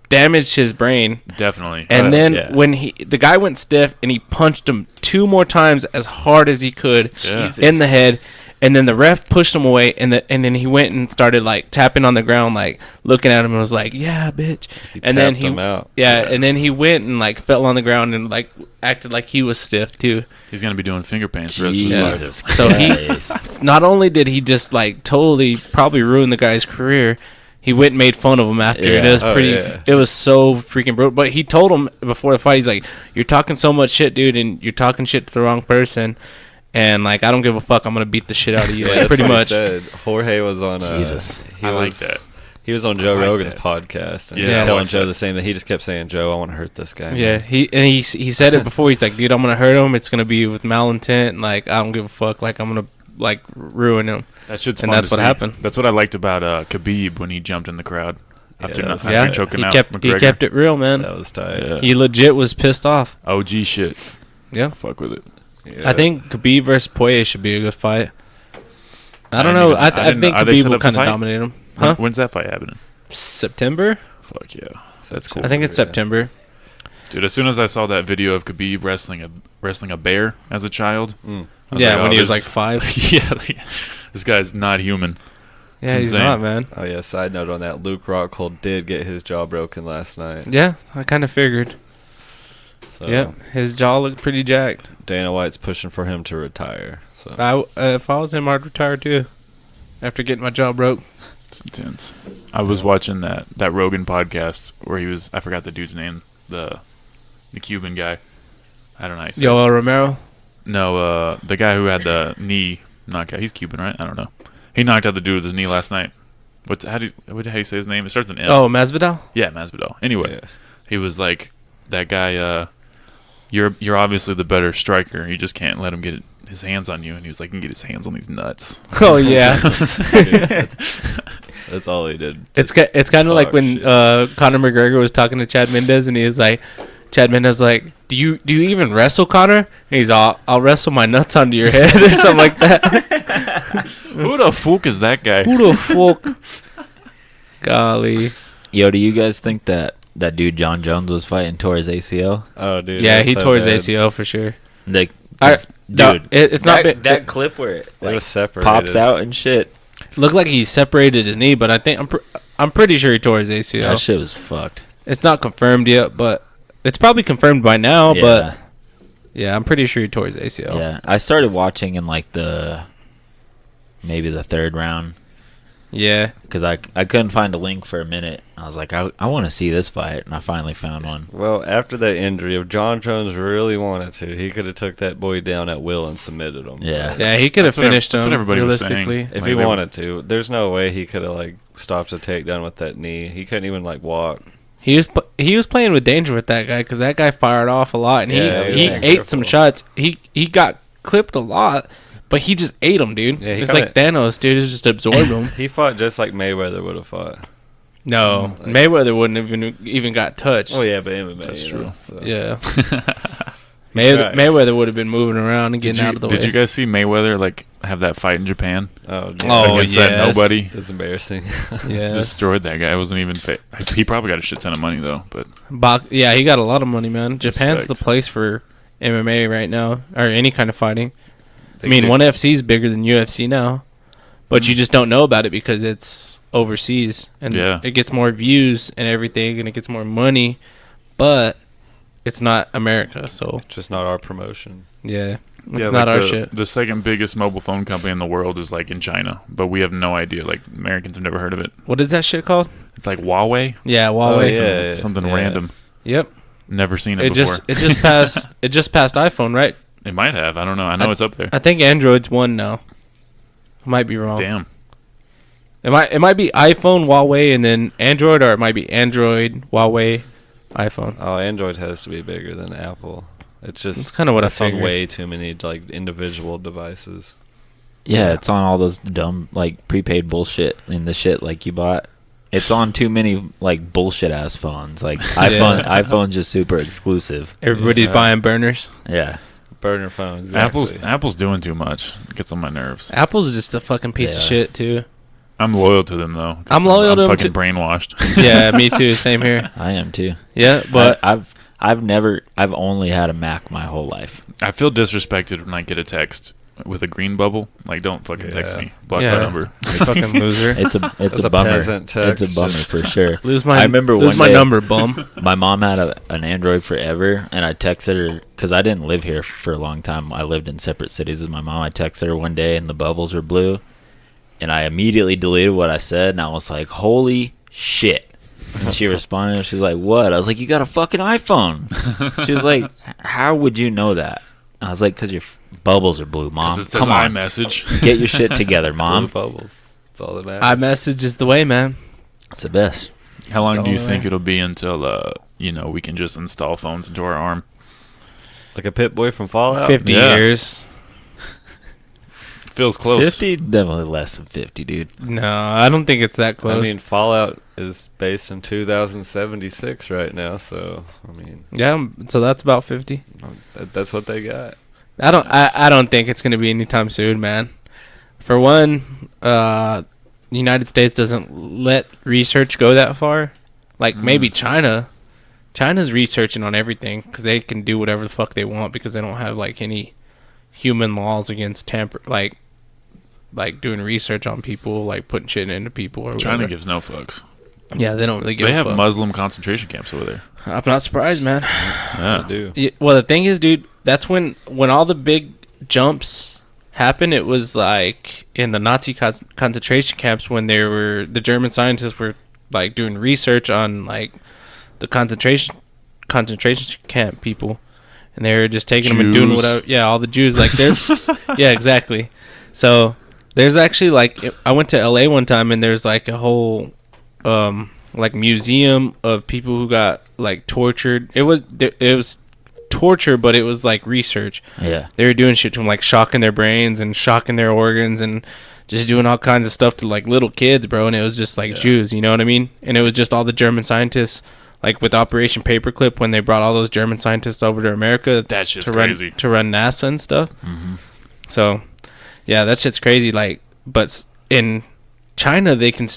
damaged his brain. Definitely. And then yeah. when the guy went stiff and he punched him 2 more times as hard as he could Yeah. in the head, and then the ref pushed him away, and then he went and started like tapping on the ground, like looking at him and was like, "Yeah, bitch." He and then tapped him out. yeah, and then he went and like fell on the ground and like acted like he was stiff too. He's gonna be doing finger paints the rest of his life. Jesus So he Christ. not only did he just like totally probably ruin the guy's career, he went and made fun of him after. And it Yeah. was Oh, pretty. yeah. It was so freaking brutal. But he told him before the fight, he's like, "You're talking so much shit, dude, and you're talking shit to the wrong person." and like I don't give a fuck. I'm gonna beat the shit out of you. Yeah, Like, that's pretty what he much. said. Jorge was on. Jesus. I like that. He was on Joe like Rogan's that. podcast, and he Yeah, was I telling watched Joe that. the same thing. He just kept saying, "Joe, I want to hurt this guy." Yeah, man." he said it before. He's like, dude, I'm gonna hurt him. It's gonna be with malintent. Like I don't give a fuck. Like I'm gonna like ruin him. That shit's And fun that's to what see. happened. That's what I liked about Khabib when he jumped in the crowd after, Yeah, after Yeah, choking he out kept McGregor. it real, man. That was tight. Yeah. He legit was pissed off. OG shit. Yeah. Fuck with it. Yeah. I think Khabib versus Poirier should be a good fight. I don't didn't know. even- I didn't think know. Are they Khabib set will up to kind of fight? dominate him. Huh? When's that fight happening? September? Fuck yeah. That's cool. I think it's Yeah. September. Dude, as soon as I saw that video of Khabib wrestling a bear as a child, Mm. I was Yeah, like, when oh, he was this- like 5. yeah, like, this guy's not human. Yeah, he's insane. not, man. Oh yeah. Side note on that, Luke Rockhold did get his jaw broken last night. Yeah, I kind of figured. So Yeah, his jaw looked pretty jacked. Dana White's pushing for him to retire. So If I was him, I'd retire too. After getting my jaw broke. It's intense. I was watching that Rogan podcast where he was, I forgot the dude's name, the Cuban guy. I don't know how you say it. Yoel Romero. No, the guy who had the knee knockout. He's Cuban, right? I don't know. He knocked out the dude with his knee last night. How do you say his name? It starts with an M. Oh, Masvidal. Yeah, Masvidal. Anyway, yeah. he was like, that guy, you're obviously the better striker. You just can't let him get his hands on you. And he was like, he can get his hands on these nuts. Oh yeah. That's all he did. It's kind of like talk when shit. Conor McGregor was talking to Chad Mendez, and he was like, Chad Mendez was like, do you even wrestle, Conor? And he's all, I'll wrestle my nuts onto your head or something like that. Who the fuck is that guy? Who the fuck? Golly. Yo, do you guys think that dude John Jones was fighting tore his ACL? Oh, dude. Yeah, that's he so tore his bad. ACL for sure. Like, No, it's not been, that clip where it They was separated. pops out and shit. looked like he separated his knee, but I think I'm pretty sure he tore his ACL. That shit was fucked. It's not confirmed yet, but it's probably confirmed by now. Yeah. But yeah, I'm pretty sure he tore his ACL. Yeah, I started watching in like maybe the third round Yeah. because I couldn't find a link for a minute. I was like, I want to see this fight, and I finally found one. Well, after that injury, if John Jones really wanted to, he could have took that boy down at will and submitted him. Yeah. Yeah, he could have That's what finished that's him what everybody was saying. realistically. If Like, he they- wanted to, there's no way he could have like stopped a takedown with that knee. He couldn't even like walk. He was playing with danger with that guy because that guy fired off a lot, and Yeah, he yeah, ate careful. some shots. He got clipped a lot, but he just ate them, dude. Yeah, he it's kinda- like Thanos, dude. It's just absorbed them. He fought just like Mayweather would have fought. No, Like- Mayweather wouldn't have even got touched. Oh yeah, but MMA. That's you true. know, so. Yeah. tried. Mayweather would have been moving around and getting out of the way. Did you guys see Mayweather like have that fight in Japan Oh, Oh, against yes. that nobody? It's embarrassing. Yeah. Destroyed that guy. It wasn't even. He probably got a shit ton of money though. But Yeah, he got a lot of money, man. Japan's Respect. the place for MMA right now, or any kind of fighting. I They mean, could- ONE FC is bigger than UFC now, but you just don't know about it because it's overseas and Yeah. it gets more views and everything, and it gets more money, but it's not America, so just not our promotion. yeah, it's yeah, not like our the, shit. The second biggest mobile phone company in the world is like in China, but we have no idea. Like Americans have never heard of it. What is that shit called? It's like Huawei. Yeah, Huawei. Oh, yeah. Something yeah. random. Yep. Never seen it It before. just passed iPhone, right? It might have. I don't know. I know it's up there. I think Android's one now. Might be wrong. Damn. It might be iPhone, Huawei, and then Android, or it might be Android, Huawei, iPhone. Oh, Android has to be bigger than Apple. It's just That's kinda what I it's on figured. way too many like individual devices. Yeah, it's on all those dumb like prepaid bullshit in the shit like you bought. It's on too many like bullshit ass phones. Like iPhone's just super exclusive. Everybody's Yeah. buying burners. Yeah. Burner phones. Exactly. Apple's doing too much. It gets on my nerves. Apple's just a fucking piece of Yeah. shit too. I'm loyal to them though. 'cause I'm loyal to them, fucking too. brainwashed. Yeah, me too. Same here. I am too. Yeah, but I've only had a Mac my whole life. I feel disrespected when I get a text with a green bubble. Like, don't fucking text Yeah. me. Block Yeah. my number. fucking loser. It's That's a a bummer. peasant text, It's a bummer just- for sure. Lose my. I remember lose one my day- number, bum. My mom had an Android forever, and I texted her because I didn't live here for a long time. I lived in separate cities with my mom. I texted her one day, and the bubbles were blue, and I immediately deleted what I said, and I was like, "Holy shit!" And she responded, and she's like, "What?" I was like, "You got a fucking iPhone." She was like, "How would you know that?" I was like, because your bubbles are blue, Mom. Because it says Come on. iMessage. Get your shit together, Blue Mom. bubbles. That's all that matters. iMessage is the way, man. It's the best. How long do you Don't think worry. it'll be until we can just install phones into our arm? Like a Pit Boy from Fallout. 50 Yeah. years. Feels close. 50? Definitely less than 50, dude. No, I don't think it's that close. I mean, Fallout is based in 2076 right now, so I mean, yeah, so that's about 50. that's what they got. I don't think it's going to be anytime soon, man. For one, the United States doesn't let research go that far. Like maybe China. China's researching on everything because they can do whatever the fuck they want because they don't have like any human laws against like doing research on people, like putting shit into people or China whatever. gives no fucks. Yeah, they don't really give They a have fuck. Muslim concentration camps over there. I'm not surprised, man. Yeah. They do. Yeah, well, the thing is, dude, that's when all the big jumps happened. It was like in the Nazi concentration camps when the German scientists were like doing research on like the concentration camp people, and they were just taking them and doing Jews. whatever. Yeah, all the Jews, like they're yeah, exactly. So there's actually like I went to LA one time and there's like a whole like museum of people who got like tortured. It was torture, but it was like research. Yeah. They were doing shit to them, like shocking their brains and shocking their organs and just doing all kinds of stuff to like little kids, bro. And it was just like Jews, you know what I mean? And it was just all the German scientists, like with Operation Paperclip, when they brought all those German scientists over to America That shit's to crazy. run NASA and stuff. So, yeah, that shit's crazy. Like, but in China, they can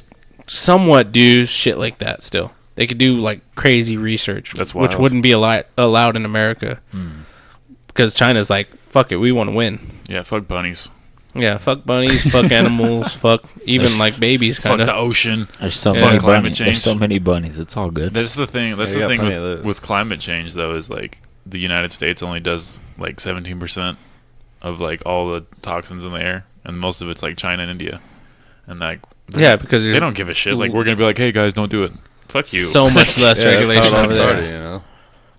somewhat do shit like that. Still, they could do like crazy research, That's which wild. wouldn't be allowed in America because China's like, fuck it, we want to win. Yeah, fuck bunnies. Yeah, fuck bunnies, fuck animals, fuck even like babies, Fuck kind the of. ocean. There's so Yeah. many Climate bunnies. change. There's so many bunnies. It's all good. That's the thing. That's Yeah, you the got thing plenty of those. with climate change, though, is like the United States only does like 17% of like all the toxins in the air, and most of it's like China and India, and like Yeah, because they there's don't give a shit. Like we're gonna be like, hey guys, don't do it. Fuck you. so much less Yeah, that's how regulation it all over started, there. you know.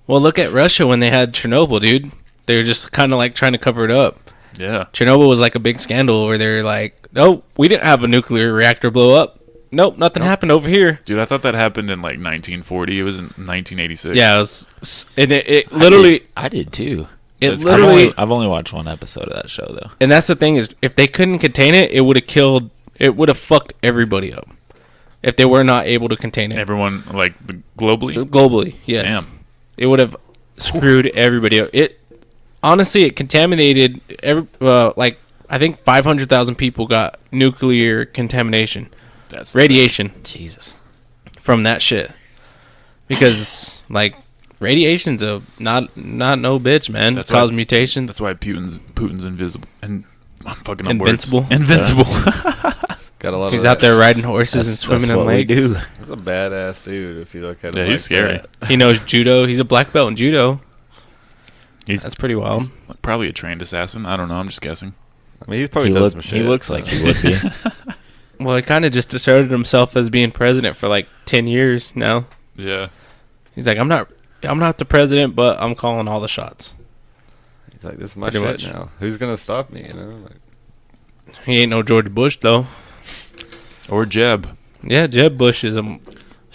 Well, look at Russia when they had Chernobyl, dude. They were just kind of like trying to cover it up. Yeah. Chernobyl was like a big scandal where they're like, "Nope, we didn't have a nuclear reactor blow up. Nope, nothing happened over here." Dude, I thought that happened in like 1940. It was in 1986. Yeah, it literally, I did too. it That's literally, I've only watched one episode of that show though. and that's the thing is, if they couldn't contain it, it would have fucked everybody up. If they were not able to contain it Everyone like globally. globally, yes, Damn. it would have screwed everybody up. It honestly, it contaminated like I think 500,000 people got nuclear contamination, That's radiation Jesus. from that shit. Because like radiation's a not no bitch, man. That's Cause why- mutations. That's why Putin's invisible and I'm fucking up Invincible. Words. Invincible. Got a lot He's of out there riding horses and swimming in what we lakes. do. That's a badass dude if you look at him. Yeah, he's like scary. that. He knows judo. He's a black belt in judo. He's That's pretty wild. probably a trained assassin. I don't know. I'm just guessing. I mean, he's probably He, done look, some he shit. looks like he would be. Well, he kind of just asserted himself as being president for like 10 years now. Yeah. He's like, I'm not the president, but I'm calling all the shots. He's like, this is my Pretty shit much. now. Who's gonna stop me? You know, like, He ain't no George Bush though. Or Jeb. Yeah, Jeb Bush is a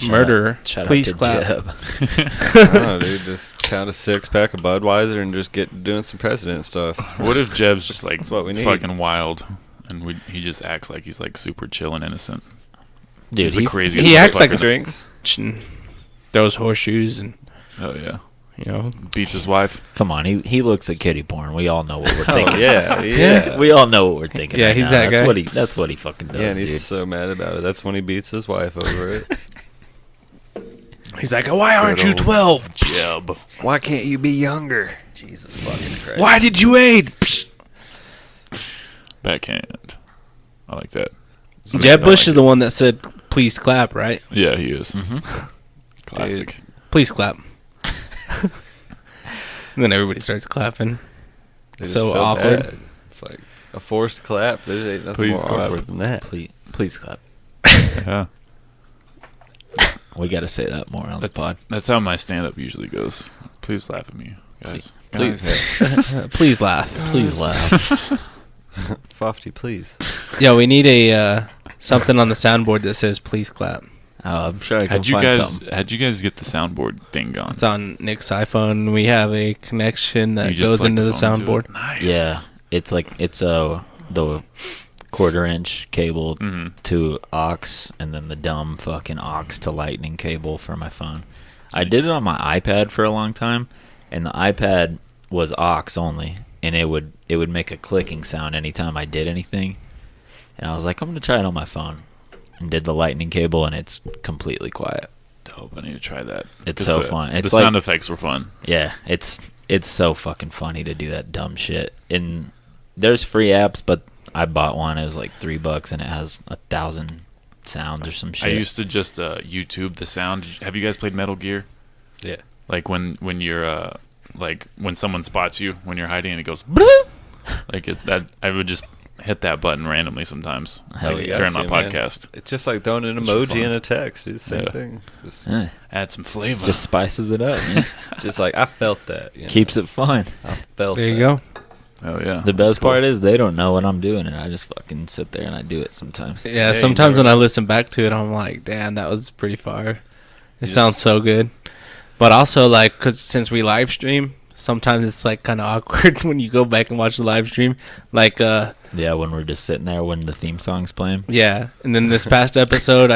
murderer. Shout Please out to clap. Jeb. I don't know, dude. Just count a 6-pack of Budweiser and just get doing some president stuff. What if Jeb's just like That's what we need. fucking wild, and he just acts like he's like super chill and innocent? Dude, He's the craziest. he acts like motherfucker. Drinks. Throws horseshoes and Oh yeah. you know. Beats his wife. come on, he looks at kitty porn. We all know what we're Oh thinking. yeah, Yeah. yeah. We all know what we're thinking. Yeah, right he's now. that guy. That's what he fucking does, Yeah, and he's dude. so mad about it. That's when he beats his wife over it. He's like, why aren't you old 12? Jeb. Why can't you be younger? Jesus fucking Christ. Why did you age? Backhand. I like that. Jeb Bush is the one that said, please clap, right? Yeah, he is. Classic. Please clap. And then everybody starts clapping. They just So felt awkward. bad. It's like a forced clap. There's ain't nothing Please more clap. awkward than that. Please clap. Yeah. We got to say that more on the pod. That's how my stand up usually goes. Please laugh at me. Guys. Please laugh. Please laugh. Fofty, please. Yeah, we need a something on the soundboard that says "Please clap." Oh, I'm sure I can How'd you find guys something. how'd you guys get the soundboard thing going? It's on Nick's iPhone. We have a connection that You just goes plug into the phone to it? soundboard. Nice. Yeah, it's the 1/4-inch cable to aux, and then the dumb fucking aux to lightning cable for my phone. I did it on my iPad for a long time, and the iPad was aux only, and it would make a clicking sound anytime I did anything. And I was like, I'm gonna try it on my phone, and did the lightning cable, and it's completely quiet. Dope. I need to try that. It's 'Cause so the, fun. The It's sound like, effects were fun. yeah, it's so fucking funny to do that dumb shit. And there's free apps, but I bought one. It was like $3, and it has 1,000 sounds or some shit. I used to just YouTube the sound. Have you guys played Metal Gear? Yeah. Like when you're like when someone spots you when you're hiding and it goes like that. I would just hit that button randomly sometimes. Hell like, yeah. during my Gotcha, man. podcast. It's just like throwing an It's emoji fun. in a text. It's the same Yeah. thing. Just, Add some flavor. just spices it up. Man. just like, I felt that. You know? Keeps it fun. I felt There you that. go. Oh yeah. The best part is they don't know what I'm doing, and I just fucking sit there and I do it sometimes. Yeah, Hey, sometimes enjoy when it. I listen back to it, I'm like, damn, that was pretty fire. It Yes. sounds so good. But also, like, cause since we live stream, sometimes it's like kind of awkward when you go back and watch the live stream. Like, Yeah, when we're just sitting there when the theme song's playing. yeah. And then this past episode,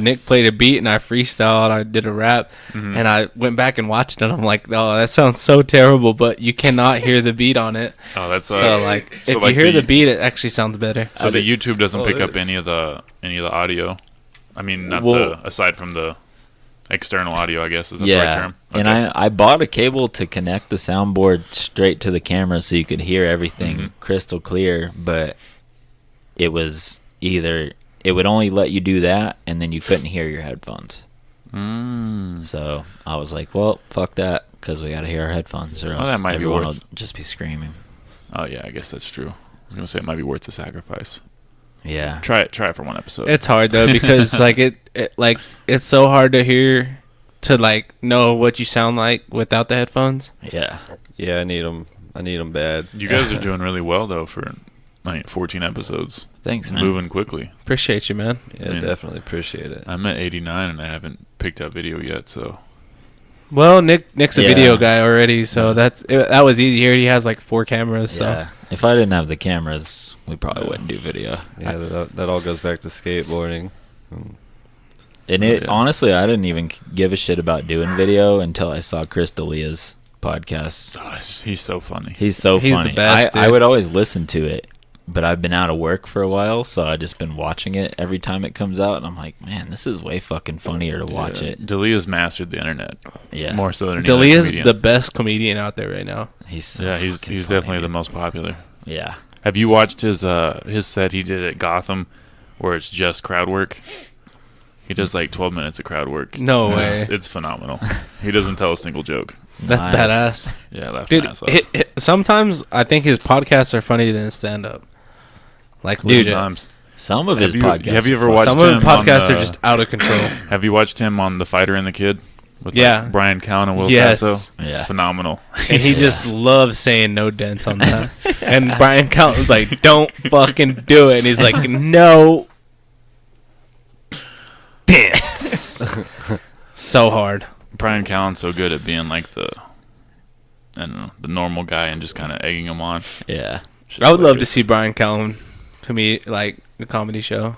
Nick played a beat and I freestyled. I did a rap, Mhm. and I went back and watched it. And I'm like, oh, that sounds so terrible, but you cannot hear the beat on it. Oh, that's So like, if you hear the beat, it actually sounds better. So the YouTube doesn't Oh, pick it up is. any of the audio. I mean, not Well- aside from the external audio, I guess is that Yeah, the right term. and Okay. I bought a cable to connect the soundboard straight to the camera so you could hear everything Mhm. crystal clear, but it was either it would only let you do that, and then you couldn't hear your headphones. So I was like, well, fuck that, because we got to hear our headphones, or else that might be everyone worth- will just be screaming. Oh yeah, I guess that's true. I was gonna say it might be worth the sacrifice. Yeah. Try it for one episode. It's hard though because like it's so hard to hear, to like know what you sound like without the headphones. Yeah. Yeah, I need them. I need them bad. You guys are doing really well though for 14 episodes. Thanks, man. Moving quickly. Appreciate you, man. Yeah, I mean, definitely appreciate it. I'm at 89 and I haven't picked up video yet, so Well, Nick's a Yeah. video guy already, so that was easy here. He has like 4 cameras, so Yeah. If I didn't have the cameras, we probably Yeah. wouldn't do video. Yeah, that all goes back to skateboarding. And it Yeah. honestly, I didn't even give a shit about doing video until I saw Chris D'Elia's podcast. he's so funny. He's so He's the funny. best, I dude. would always listen to it, but I've been out of work for a while, so I just been watching it every time it comes out, and I'm like, man, this is way fucking funnier to watch it. D'Elia's mastered the internet. Yeah, More so than any other D'Elia's comedian. the best comedian out there right now. he's so Yeah, he's fucking definitely funny, the dude. most popular. Yeah, Have you watched his set he did at Gotham, where it's just crowd work? He does like 12 minutes of crowd work. No And way. It's phenomenal. He doesn't tell a single joke. That's Nice. badass. Yeah, I laughed Dude, my ass off. sometimes I think his podcasts are funnier than his stand-up. Like, Dude, legit. times. some of Have his you- podcasts. have you ever are fun. watched Some of the him on podcasts the- are just out of control. Have you watched him on The Fighter and the Kid? With Yeah. like Brian Cowan and Will Yes. Sasso? Yeah. Phenomenal. And he just loves saying no dents on that. And Brian Calton's like, don't fucking do it. And he's like, no dents. So hard. Brian Cowan's so good at being like the normal guy and just kind of egging him on. Yeah, It's I would love to hilarious. see Brian Calton like the comedy show.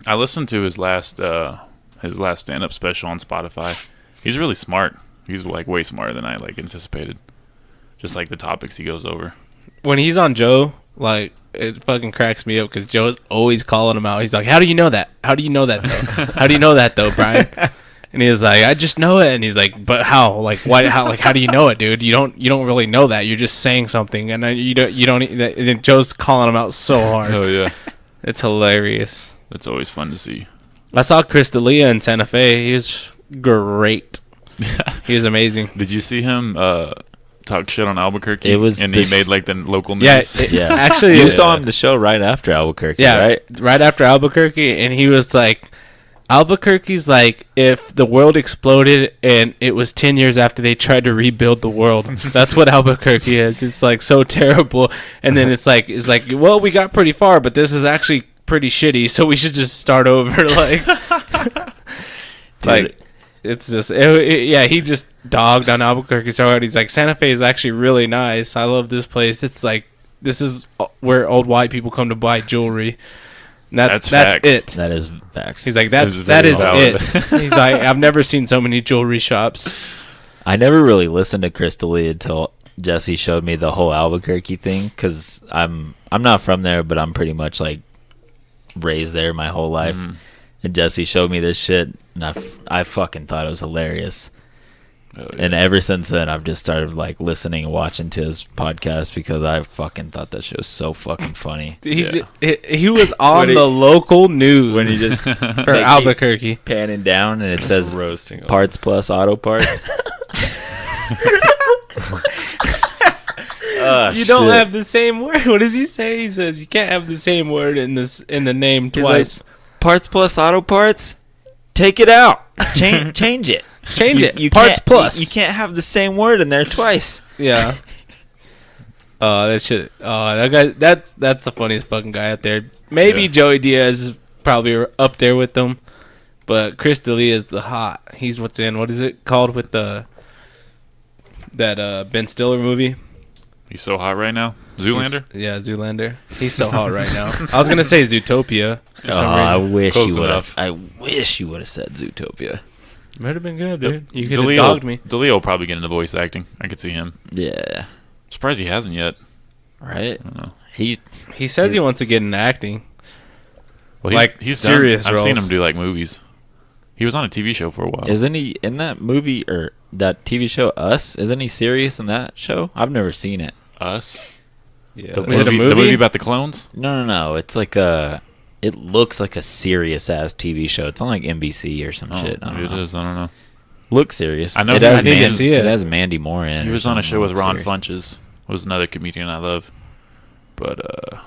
I listened to his last stand-up special on Spotify. He's really smart. He's like way smarter than I like anticipated. Just like the topics he goes over. When he's on Joe, like, it fucking cracks me up because Joe's always calling him out. He's like, how do you know that? How do you know that, though? How do you know that, though, Brian? And he's like, I just know it. And he's like, but how? Like, why? How? Like, how do you know it, dude? You don't really know that. You're just saying something, and then you don't. And then Joe's calling him out so hard. Oh yeah, It's hilarious. that's always fun to see. I saw Chris D'Elia in Santa Fe. He was great. He was amazing. Did you see him talk shit on Albuquerque? It was and the he made like the local Yeah, news. yeah. Actually, you saw him the show right after Albuquerque, yeah, right? right after Albuquerque, and he was like, Albuquerque's like if the world exploded and it was 10 years after they tried to rebuild the world. That's what Albuquerque is. It's like so terrible. And then it's like, well, we got pretty far, but this is actually pretty shitty, so we should just start over. Like, like it's just, yeah, he just dogged on Albuquerque so hard. He's like, Santa Fe is actually really nice. I love this place. It's like, this is where old white people come to buy jewelry. And that's it. That is facts. He's like, that is valid. it. He's like, I've never seen so many jewelry shops. I never really listened to Crystal Lee until Jesse showed me the whole Albuquerque thing, because I'm not from there, but I'm pretty much like raised there my whole life. And Jesse showed me this shit, and I fucking thought it was hilarious. Oh, yeah. And ever since then, I've just started like listening and watching to his podcast because I fucking thought that shit was so fucking funny. He was on the local news When he just for Albuquerque. panning down and it says roasting parts plus auto parts. You don't have the same word. What does he say? He says you can't have the same word in the name twice. Like, parts plus auto parts. Take it out. Change it. Change it. You Parts can't, plus. You can't have the same word in there twice. Yeah. That shit. That guy. That's the funniest fucking guy out there. Maybe Joey Diaz is probably up there with them, but Chris D'Elia is the hot. He's what's in. What is it called with that Ben Stiller movie? He's so hot right now. Zoolander? Yeah, Zoolander. He's so hot right now. I was gonna say Zootopia. I wish Close you would have. enough. I wish you would have said Zootopia. Might have been good, dude. You could have dogged me. DeLeo will probably get into voice acting. I could see him. Yeah. Surprised he hasn't yet. Right. I don't know. He says he wants to get into acting. Well, Like, he's serious I've seen roles. him do like movies. He was on a TV show for a while. Isn't he in that movie or that TV show Us? Isn't he serious in that show? I've never seen it. Us? Yeah. The Was it a The movie? movie about the clones? No. It's like it looks like a serious ass TV show. It's on like NBC or some shit. I don't maybe it know. is. I don't know. Looks serious. I know it he has was in- I need to see It it. has Mandy Moore in it. He or was on a something. show with Looks Ron serious. Funches. Was another comedian I love. But I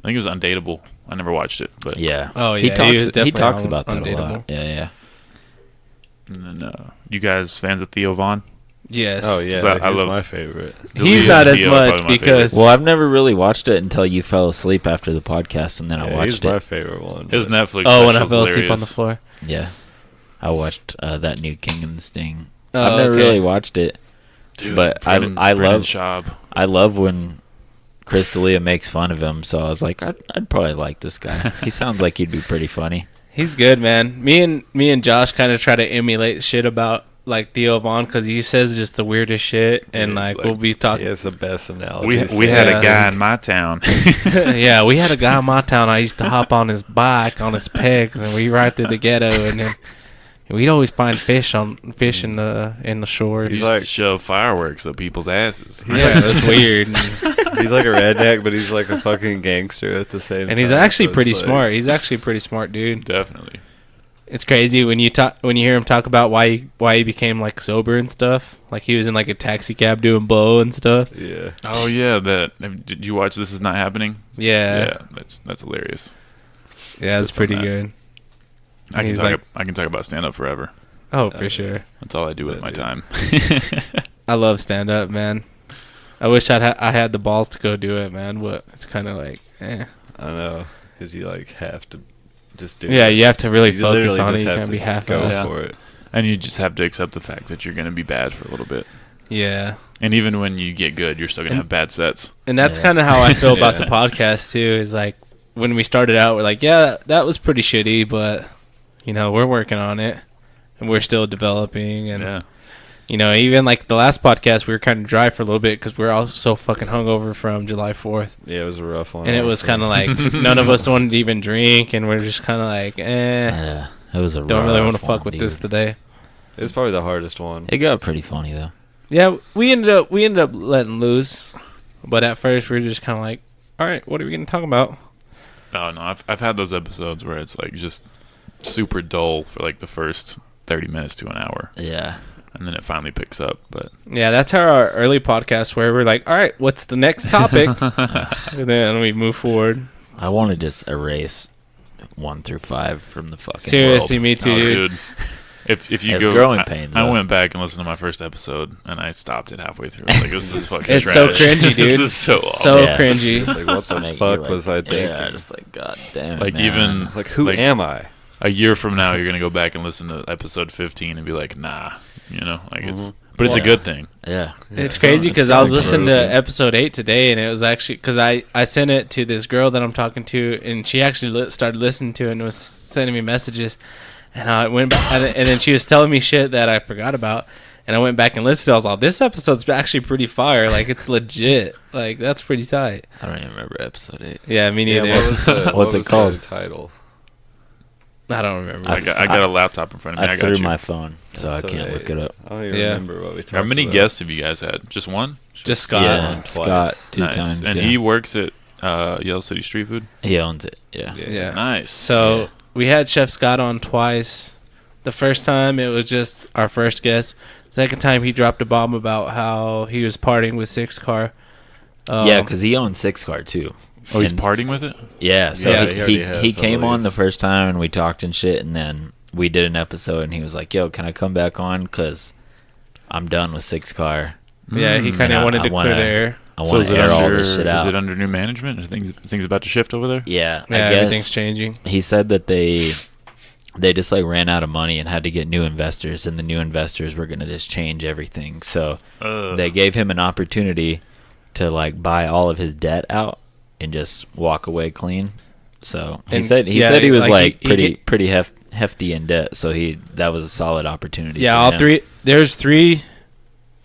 think it was Undateable. I never watched it. But Yeah. Oh, He yeah, talks. he was definitely talks on about that a Undateable. lot. Yeah. And then, you guys fans of Theo Vaughn? Yes. Oh yeah, I he's love- my favorite. He's DeLeo not and as Theo are much probably my because- favorites. Well, I've never really watched it until you fell asleep after the podcast, and then I Yeah, watched he's my it. favorite one. His but- Netflix Oh, when I special's fell asleep on the hilarious. floor. Yeah. I watched that new King and the Sting. Oh, I've never okay. really watched it. Dude, But Brendan I love- Schaub. I love when Chris D'Elia makes fun of him, so I was like, I'd probably like this guy. He sounds like he'd be pretty funny. He's good, man. Me and Josh kind of try to emulate shit about like Theo Vaughn because he says just the weirdest shit, and He's like like- we'll be talking. He has the best analogy. We had Yeah. a guy in my town. Yeah, we had a guy in my town. I used to hop on his bike on his pegs, and we ride through the ghetto, and then we'd always find fish in the shore. He He's used like- to shove fireworks at people's asses. Yeah, that's weird. He's like a redneck, but he's like a fucking gangster at the same time. And he's actually so it's pretty like- smart. He's actually a pretty smart dude. Definitely. It's crazy when you hear him talk about why he became like sober and stuff. Like he was in like a taxi cab doing blow and stuff. Yeah. Oh yeah, did you watch This Is Not Happening? Yeah, That's hilarious. yeah, it's Spits on pretty that. good. I He's can talk about stand up forever. Oh, for sure. That's all I do with Yeah, my dude. time. I love stand up, man. I wish I had the balls to go do it, man. But it's kind of like, I know, because you like have to just do. yeah, it. you have to really You focus literally on it. just You have can't to be half go assed. for it. And you just have to accept the fact that you're going to be bad for a little bit. Yeah. And even when you get good, you're still going to have bad sets. And that's Yeah. kind of how I feel about the Yeah. podcast too. Is like when we started out, we're like, yeah, that was pretty shitty, but we're working on it, and we're still developing. And Yeah. even like the last podcast, we were kind of dry for a little bit because we were all so fucking hungover from July 4th, Yeah, it was a rough one. and it was honestly. kind of like none of us wanted to even drink, and we're just kind of like, Yeah, it was a don't really want to rough fuck one, with this dude. today. It's probably the hardest one. It got pretty funny though. Yeah, we ended up letting loose, but at first we were just kind of like, all right, what are we gonna talk about? Oh no, I've had those episodes where it's like just super dull for like the first 30 minutes to an hour, Yeah. and then it finally picks up. But Yeah, that's how our early podcast where we're like, all right, what's the next topic? And then we move forward. I want to just erase 1 through 5 from the fucking Seriously, world. me too, Oh, dude. If you It's go, growing pains, I though. went back and listened to my first episode, and I stopped it halfway through. I was like, this is fucking It's trash. so cringy, dude. This is so So awful. Yeah. cringy. It's like, what the Make you, fuck like- was I thinking? Yeah, just like, god damn it, Like, man. even Like, who like, am I? a year from now, you're gonna go back and listen to episode 15 and be like, nah, like it's. But it's a Yeah. good thing. Yeah. It's crazy It's because I was kinda listening gross, to episode 8 today, and it was actually because I sent it to this girl that I'm talking to, and she actually started listening to it and was sending me messages. And I went back, and then she was telling me shit that I forgot about. And I went back and listened to it. I was like, this episode's actually pretty fire. Like, it's legit. Like, that's pretty tight. I don't even remember episode 8. Yeah, me neither. Yeah, what was the, What's what it was called? The title? I don't remember. I got a laptop in front of me. I I got threw you. my phone, so I can't look it up. I don't even Yeah. remember what we talked How many about. guests have you guys had? Just one? Just Scott. Yeah, Twice. Scott 2 Nice. times. And yeah. he works at Yellow City Street Food. He owns it. Yeah. Yeah. Nice. So Yeah. we had Chef Scott on twice. The first time it was just our first guest. Second time he dropped a bomb about how he was partying with Six Car. Yeah, because he owns 6 Car too. oh, he's and- partying with it. Yeah, so Yeah, he he already has, he I came on believe. the first time and we talked and shit, and then we did an episode and he was like, "Yo, can I come back on? Cause I'm done with 6 Car. Yeah, he kind I- of wanted I to wanna- clear the air. I So want is to it air all under this shit out." is it under new management? Are things about to shift over there? Yeah, Yeah, I everything's guess changing. he said that they just like ran out of money and had to get new investors, and the new investors were gonna just change everything. So they gave him an opportunity to like buy all of his debt out and just walk away clean. So he And, said he yeah, said he was like, like he pretty get- pretty hefty in debt. So that was a solid opportunity. Yeah, for all him. three. There's three.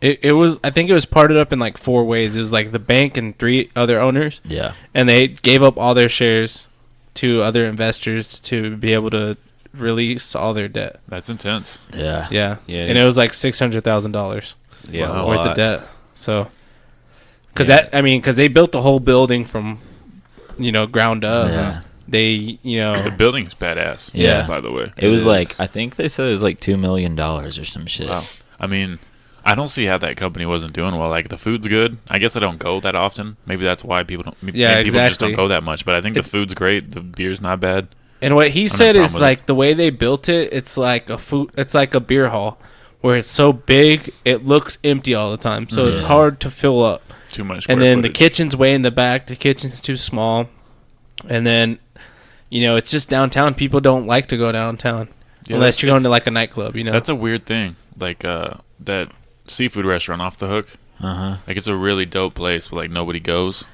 It was. I think it was parted up in like 4 ways. It was like the bank and 3 other owners, Yeah, and they gave up all their shares to other investors to be able to release all their debt. That's intense. yeah, Yeah, Yeah, and it was like $600,000 Yeah, Wow. a worth lot. of debt. So, because Yeah. because they built the whole building from, ground up. Yeah. They, The building's badass. Yeah. By the way. It was is. like I think they said it was like $2 million or some shit. Wow. I mean, I don't see how that company wasn't doing well. Like, the food's good. I guess I don't go that often. Maybe that's why people don't. Maybe Yeah, people just exactly. don't go that much. But I think the food's great. The beer's not bad. And what he have said a is problem with like the way they built it, it's like a beer hall where it's so big it looks empty all the time. So it's Yeah. hard to fill up. Too much. Square And then the footage. kitchen's way in the back. The kitchen's too small. And then it's just downtown. People don't like to go downtown Yeah, unless you're going it's- to like a nightclub, That's a weird thing. Like that seafood restaurant Off the Hook. Like, it's a really dope place, but like nobody goes.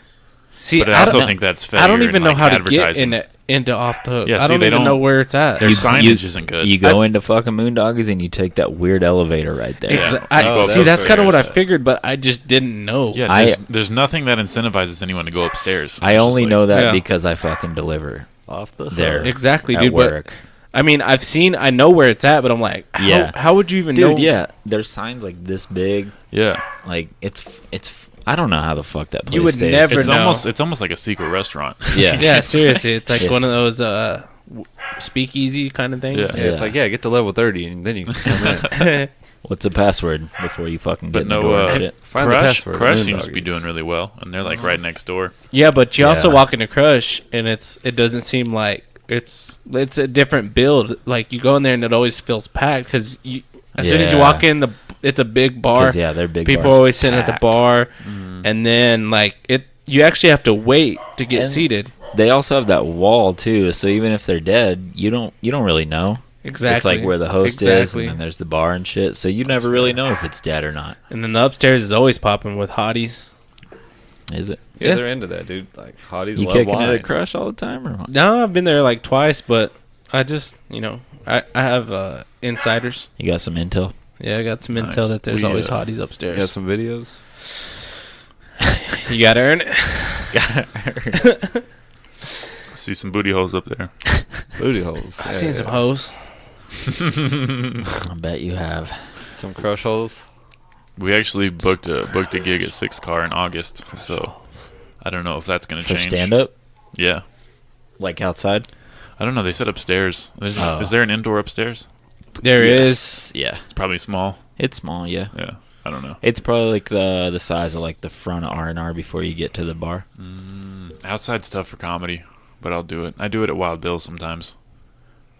See, But I also don't- think that's failure I don't even in, know like, how to get advertising. into Off the Hook. Yeah, I see, don't they even don't- know where it's at. Their You- signage you- isn't good. You go into fucking Moondoggies and you take that weird elevator right there. Yeah. Oh, See, that's that's kind of what I fair. figured, but I just didn't know. Yeah, there's nothing that incentivizes anyone to go upstairs. I It's just only like- know that Yeah. because I fucking deliver Off the there. hook. Exactly, at dude. work. But I mean, I know where it's at, but I'm like, Yeah. how would you even Dude, know? yeah, there's signs like this big. Yeah, Like it's I don't know how the fuck that place You would stays. never it's know. almost like a secret restaurant. Yeah. Yeah, seriously, it's like Yeah. one of those speakeasy kind of things. Yeah. Yeah, it's like, get to level 30 and then you can come in. What's the password before you fucking get But in the no, door and shit? Find the Crush password. Crush Moondoggies. seems to be doing really well, and they're like right next door. Yeah, but you also Yeah. walk into Crush, and it doesn't seem like it's a different build. Like you go in there, and it always feels packed because as soon as you Yeah. walk in, it's a big bar. 'Cause, yeah, they're big. People bars. are always sitting at the Packed. bar, and then like you actually have to wait to get And- seated. They also have that wall too, so even if they're dead, you don't really know. Exactly. It's like where the host is, Exactly. and then there's the bar and shit. So you never really know if it's dead or not. And then the upstairs is always popping with hotties. Is it? Yeah, Yeah. they're into that, dude. Like, hotties You love kicking wine. it at Crush all the time or what? No, I've been there like twice, but I just I have insiders. You got some intel? Yeah, I got some Nice. intel that there's We, always hotties You got upstairs. some videos? You gotta earn it. See some booty holes up there. Booty holes. I've seen some hoes. I bet you have. Some crush holes. We actually booked a gig at 6 Car in August, so I don't know if that's gonna For change. stand up? Yeah, Like outside? I don't know. They said upstairs. Oh. Is there an indoor upstairs? There is. Yeah. It's probably small. It's small, yeah. Yeah, I don't know. It's probably like the size of like the front of R&R before you get to the bar. Outside stuff for comedy, but I'll do it. I do it at Wild Bill's sometimes.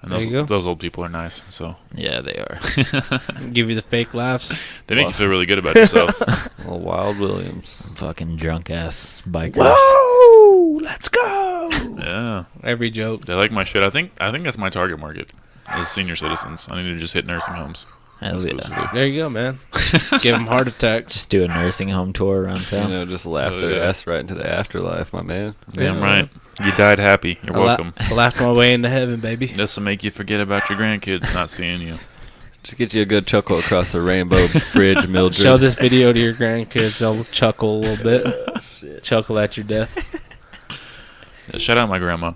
And There you go. those old people are nice, so Yeah, they are. Give you the fake laughs. they make you feel really good about yourself. Well, Wild Williams. Fucking drunk ass bikers. Whoa, let's go. Yeah, Every joke. they like my shit. I think that's my target market is senior citizens. I need to just hit nursing homes. Hell yeah. exclusively. There you go, man. Give them heart attacks. Just do a nursing home tour around You town. know, just laugh Oh, their yeah. ass right into the afterlife, my man. Damn Yeah. right. You died happy. You're welcome. I laughed my way into heaven, baby. This will make you forget about your grandkids not seeing you. Just get you a good chuckle across the rainbow bridge, Mildred. Show this video to your grandkids. They'll chuckle a little bit. Chuckle at your death. Yeah, shout out my grandma.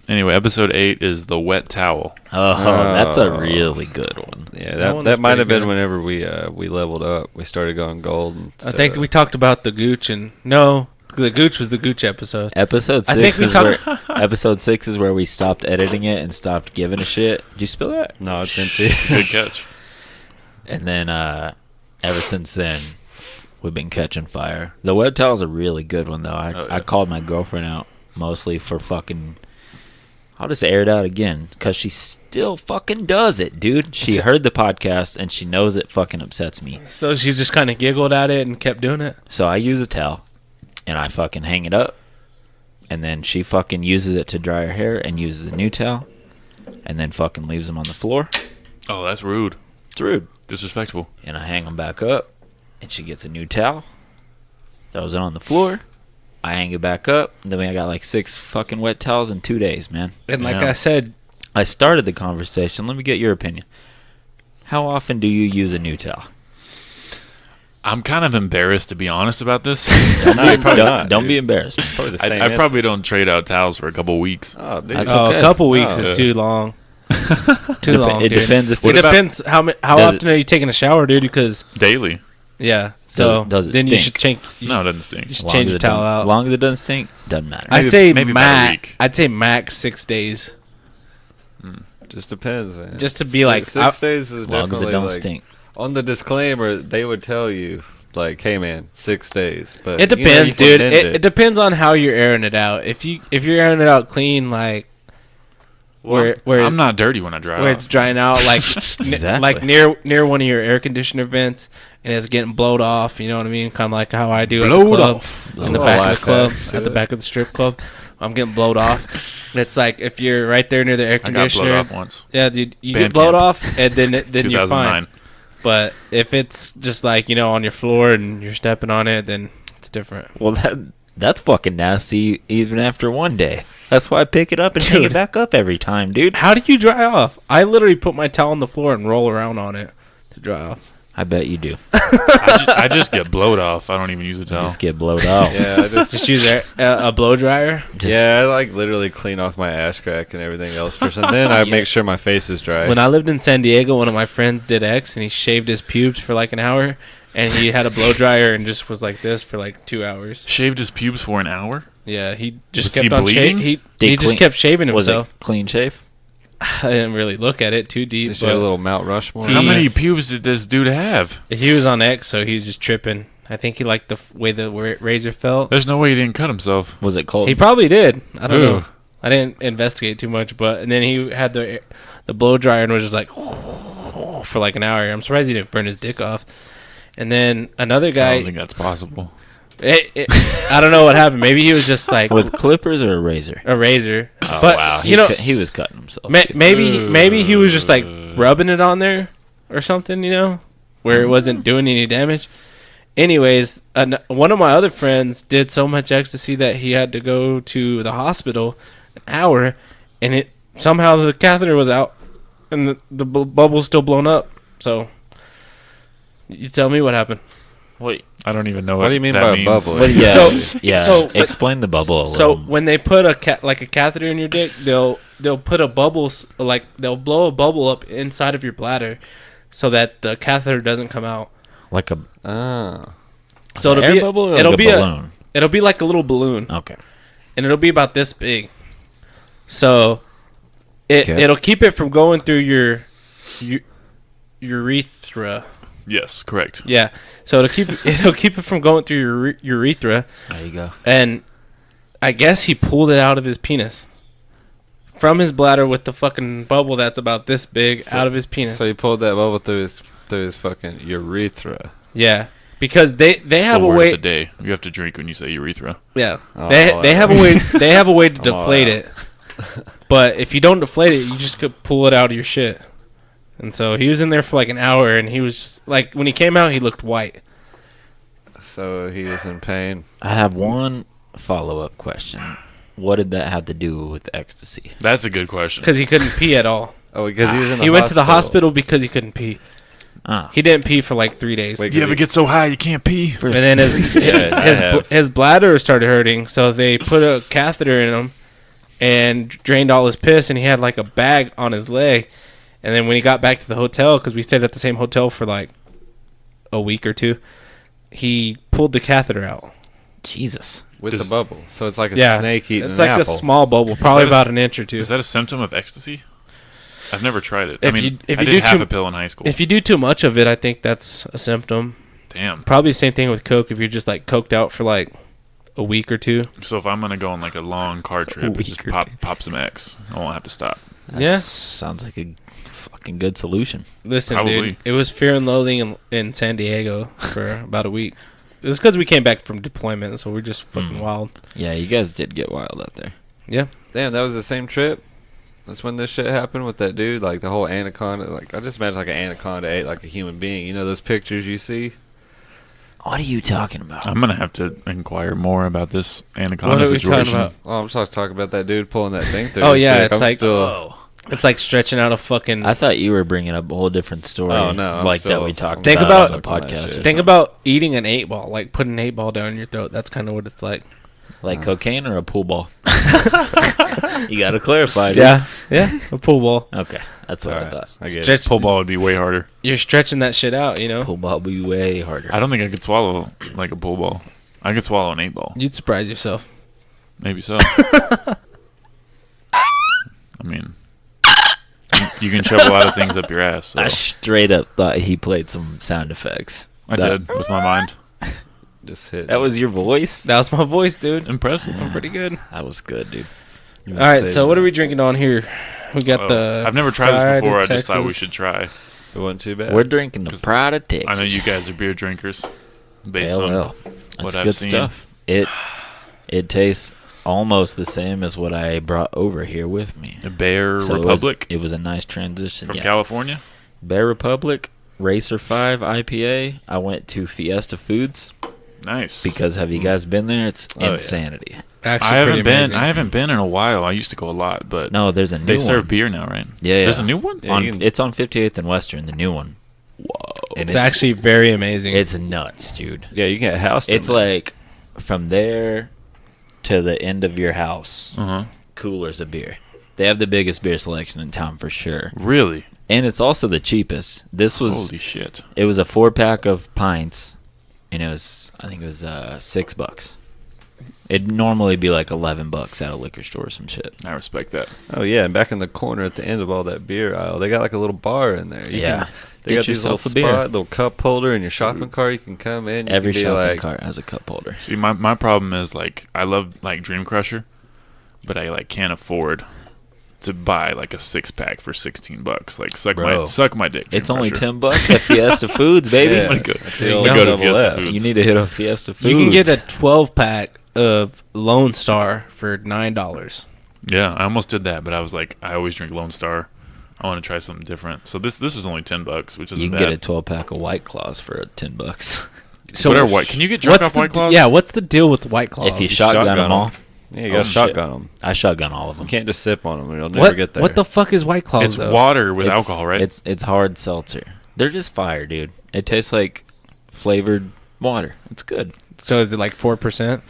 Anyway, episode 8 is the wet towel. Oh, that's a really good one. Yeah, That one that was might have pretty been good. whenever we leveled up. We started going gold. And I think we talked about the gooch and no, the gooch was the gooch episode. Episode I 6 think we is talked- where episode 6 is where we stopped editing it and stopped giving a shit. Did you spill that? No, it's empty. Good catch. And then ever since then, we've been catching fire. The wet towel's a really good one though. I Oh, yeah. I called my girlfriend out mostly for fucking. I'll just air it out again because she still fucking does it, dude. She heard the podcast and she knows it fucking upsets me. So she just kind of giggled at it and kept doing it. So I use a towel and I fucking hang it up, and then she fucking uses it to dry her hair and uses a new towel, and then fucking leaves them on the floor. Oh, that's rude. It's rude. Disrespectful. And I hang them back up, and she gets a new towel, throws it on the floor. I hang it back up, and then I got like 6 fucking wet towels in 2 days, man. And like Yeah. I said, I started the conversation. Let me get your opinion. How often do you use a new towel? I'm kind of embarrassed to be honest about this. Don't be embarrassed. Probably the same I answer. probably don't trade out towels for a couple weeks. Oh, dude. That's a okay. couple weeks Oh, is yeah. too long. Too long. It dude. depends if It it's depends how Does often are you taking a shower, dude? Because Daily. yeah, so does it then you stink? should change. No, it doesn't stink. You should long change as your it towel doesn't- out. Long as it doesn't stink, doesn't matter. I'd Maybe- say maybe about a max. week. I'd say max 6 days, Just depends, man. just to be like. 6 days is As long as definitely it don't like, stink. on the disclaimer, they would tell you, like, hey, man, 6 days. But It you know, depends, you can dude. bend It depends on how you're airing it out. If you're airing it out clean, like where I'm not dirty when I dry where off. it's drying out, like Exactly. like near one of your air conditioner vents, and it's getting blowed off. You know what I mean? Kind of like how I do at the Blowed club, off. in the Oh, back of life the club, hacks, at the yeah. back of the strip club. I'm getting blowed off. And it's like if you're right there near the air I got blowed conditioner. off once. Yeah, dude, you Band get blowed camp. off, and then you're 2009. fine. But if it's just like on your floor and you're stepping on it, then it's different. Well, that's fucking nasty even after one day. That's why I pick it up and hang Dude. it back up every time, dude. How do you dry off? I literally put my towel on the floor and roll around on it to dry off. I bet you do. I just get blowed off. I don't even use a towel. Just get blowed out. Yeah, I just, Just use a blow dryer. Just- yeah, I like literally clean off my ass crack and everything else first, and then I make sure my face is dry. When I lived in San Diego, one of my friends did X, and he shaved his pubes for like an hour, and he had a blow dryer and just was like this for like 2 hours. Shaved his pubes for an hour. Yeah, he just Was kept he on bleeding? shaving. Did He just clean- kept shaving Was himself. it clean shave? I didn't really look at it too deep, They should have a but little Mount Rushmore. How He- many pubes did this dude have? he was on X, so he was just tripping. I think he liked the way the razor felt. There's no way he didn't cut himself. Was it cold? He probably did. I don't Ooh. know. I didn't investigate too much, but and then he had the blow dryer and was just like for like an hour. I'm surprised he didn't burn his dick off. And then another I guy, don't think that's possible. I don't know what happened. Maybe he was just like With clippers or a razor? a razor. Oh, but wow. he He was cutting himself. maybe he was just like rubbing it on there or something, where it wasn't doing any damage. Anyways, one of my other friends did so much ecstasy that he had to go to the hospital an hour, and it somehow the catheter was out, and the bubble's still blown up. So, you tell me what happened. Wait, I don't even know What do you mean that by a means. bubble? Well, yeah. So- yeah. so- Explain the bubble a So little. when they put a catheter in your dick, they'll put a bubble they'll blow a bubble up inside of your bladder, so that the catheter doesn't come out. Like a So it'll air be bubble or it'll like be a balloon? it'll be like a little balloon, Okay. and it'll be about this big. So Okay. it'll keep it from going through your urethra. Yes, correct. Yeah. So it'll keep it from going through your urethra, There you go. and I guess he pulled it out of his penis. From his bladder with the fucking bubble that's about this big out of his penis. So he pulled that bubble through his fucking urethra. Yeah. Because they have a Word way. of the day. You have to drink when you say urethra. Yeah. Oh, They have a way. They have a way to I'm all deflate out. it. But if you don't deflate it, you just could pull it out of your shit. And so he was in there for like an hour, and he was just, like, when he came out, he looked white. So he was in pain. I have one follow-up question. What did that have to do with ecstasy? That's a good question. Because he couldn't pee at all. Oh, because he was in the He went to the hospital because he couldn't pee. Ah, He didn't pee for like 3 days. Wait, You ever get so high you can't pee? And then Yeah, I have. his bladder started hurting, so they put a catheter in him and drained all his piss, and he had like a bag on his leg. And then when he got back to the hotel, because we stayed at the same hotel for like a week or two, he pulled the catheter out. Jesus. with Does- the bubble. So it's like a Yeah, snake eating it's an like apple. a small bubble, probably that a- about an inch or two. Is that a symptom of ecstasy? I've never tried it. If I mean, you- if I you did do half too- a pill in high school. If you do too much of it, I think that's a symptom. Damn. Probably the same thing with coke. If you're just like coked out for like a week or two. So if I'm gonna go on like a long car trip and week just or pop some X, I won't have to stop. Yeah. Sounds like a fucking good solution. Listen, Probably. dude, it was Fear and Loathing in San Diego for about a week. It was because we came back from deployment, so we're just fucking wild. Yeah, you guys did get wild out there. Yeah. Damn, that was the same trip. That's when this shit happened with that dude. Like the whole anaconda. Like I just imagine like an anaconda ate like a human being. You know those pictures you see? What are you talking about? I'm gonna have to inquire more about this What anaconda are we talking situation. about? Oh, I'm just talking about that dude pulling that thing through. Oh, his yeah, dick. it's I'm like- still, It's like stretching out a fucking. I thought you were bringing up a whole different story. Oh, no, I'm like still- that we talked Think about, about- on the podcast. Or Think about eating an 8-ball, like putting an 8-ball down your throat. That's kind of what it's like. like cocaine or a pool ball. You got to clarify. Dude. Yeah, a pool ball. Okay, that's what I Alright, thought. I get it. Stretch. Pull ball would be way harder. You're stretching that shit out, you know. Pool ball would be way harder. I don't think I could swallow like a pull ball. I could swallow an 8-ball. You'd surprise yourself. Maybe so. I mean, you can shove a lot of things up your ass. So I straight up thought he played some sound effects. I that- did with my mind. Just hit. That was your voice. That was my voice, dude. Impressive. I'm pretty good. That was good, dude. All right, so what are we drinking on here? We got Well, the. I've never tried this Pride of before. I just thought we Texas. should try. It wasn't too bad. We're drinking the 'Cause Pride of Texas. I know you guys are beer drinkers. Based Hell on well. That's what I've good seen. stuff. It tastes almost the same as what I brought over here with me. the Bear So Republic It was a nice transition. from Yeah. California. Bear Republic, Racer 5 IPA. I went to Fiesta Foods Nice. because have you guys been there? It's Oh, yeah. insanity. Actually I pretty haven't been. amazing. I haven't been in a while. I used to go a lot, but No, there's a new they one. serve beer now, right? Yeah, There's yeah. a new one. Yeah, you can- It's on 58th and Western, the new one. Whoa. And It's actually very amazing. it's nuts, dude. Yeah, you can get housed. It's in there. like from there to the end of your house, Uh-huh. coolers of beer. They have the biggest beer selection in town for sure. Really? And it's also the cheapest. This was Holy shit. it was a 4-pack of pints, and I think it was $6. It'd normally be like $11 at a liquor store or some shit. I respect that. Oh yeah, and back in the corner at the end of all that beer aisle, they got like a little bar in there. You Yeah. can- they Get got these little yourself a beer. little cup holder in your shopping cart. You can come in. You Every can be shopping like, cart has a cup holder. See, my problem is like I love like Dream Crusher, but I like can't afford to buy like a 6-pack for $16. Like suck Bro. my dick. Dream It's only Crusher. $10 at Fiesta Foods, baby. Yeah. I'm gonna go, The old I'm gonna go to double Fiesta F. Foods. You need to hit up Fiesta Foods. you can get a 12-pack of Lone Star for $9. Yeah, I almost did that, but I was like, I always drink Lone Star. I want to try something different. So this was only $10, which isn't You can bad. get a 12-pack of White Claws for $10. So what are white? Can you get drunk off White Claws? Yeah, what's the deal with White Claws? If you shotgun them all, Yeah, you got to Oh, shotgun them. I shotgun all of You them. can't just sip on them. You'll never what get there. what the fuck is White Claws? It's though? water with It's- alcohol, right? It's hard seltzer. They're just fire, dude. It tastes like flavored water. It's good. So is it like 4%,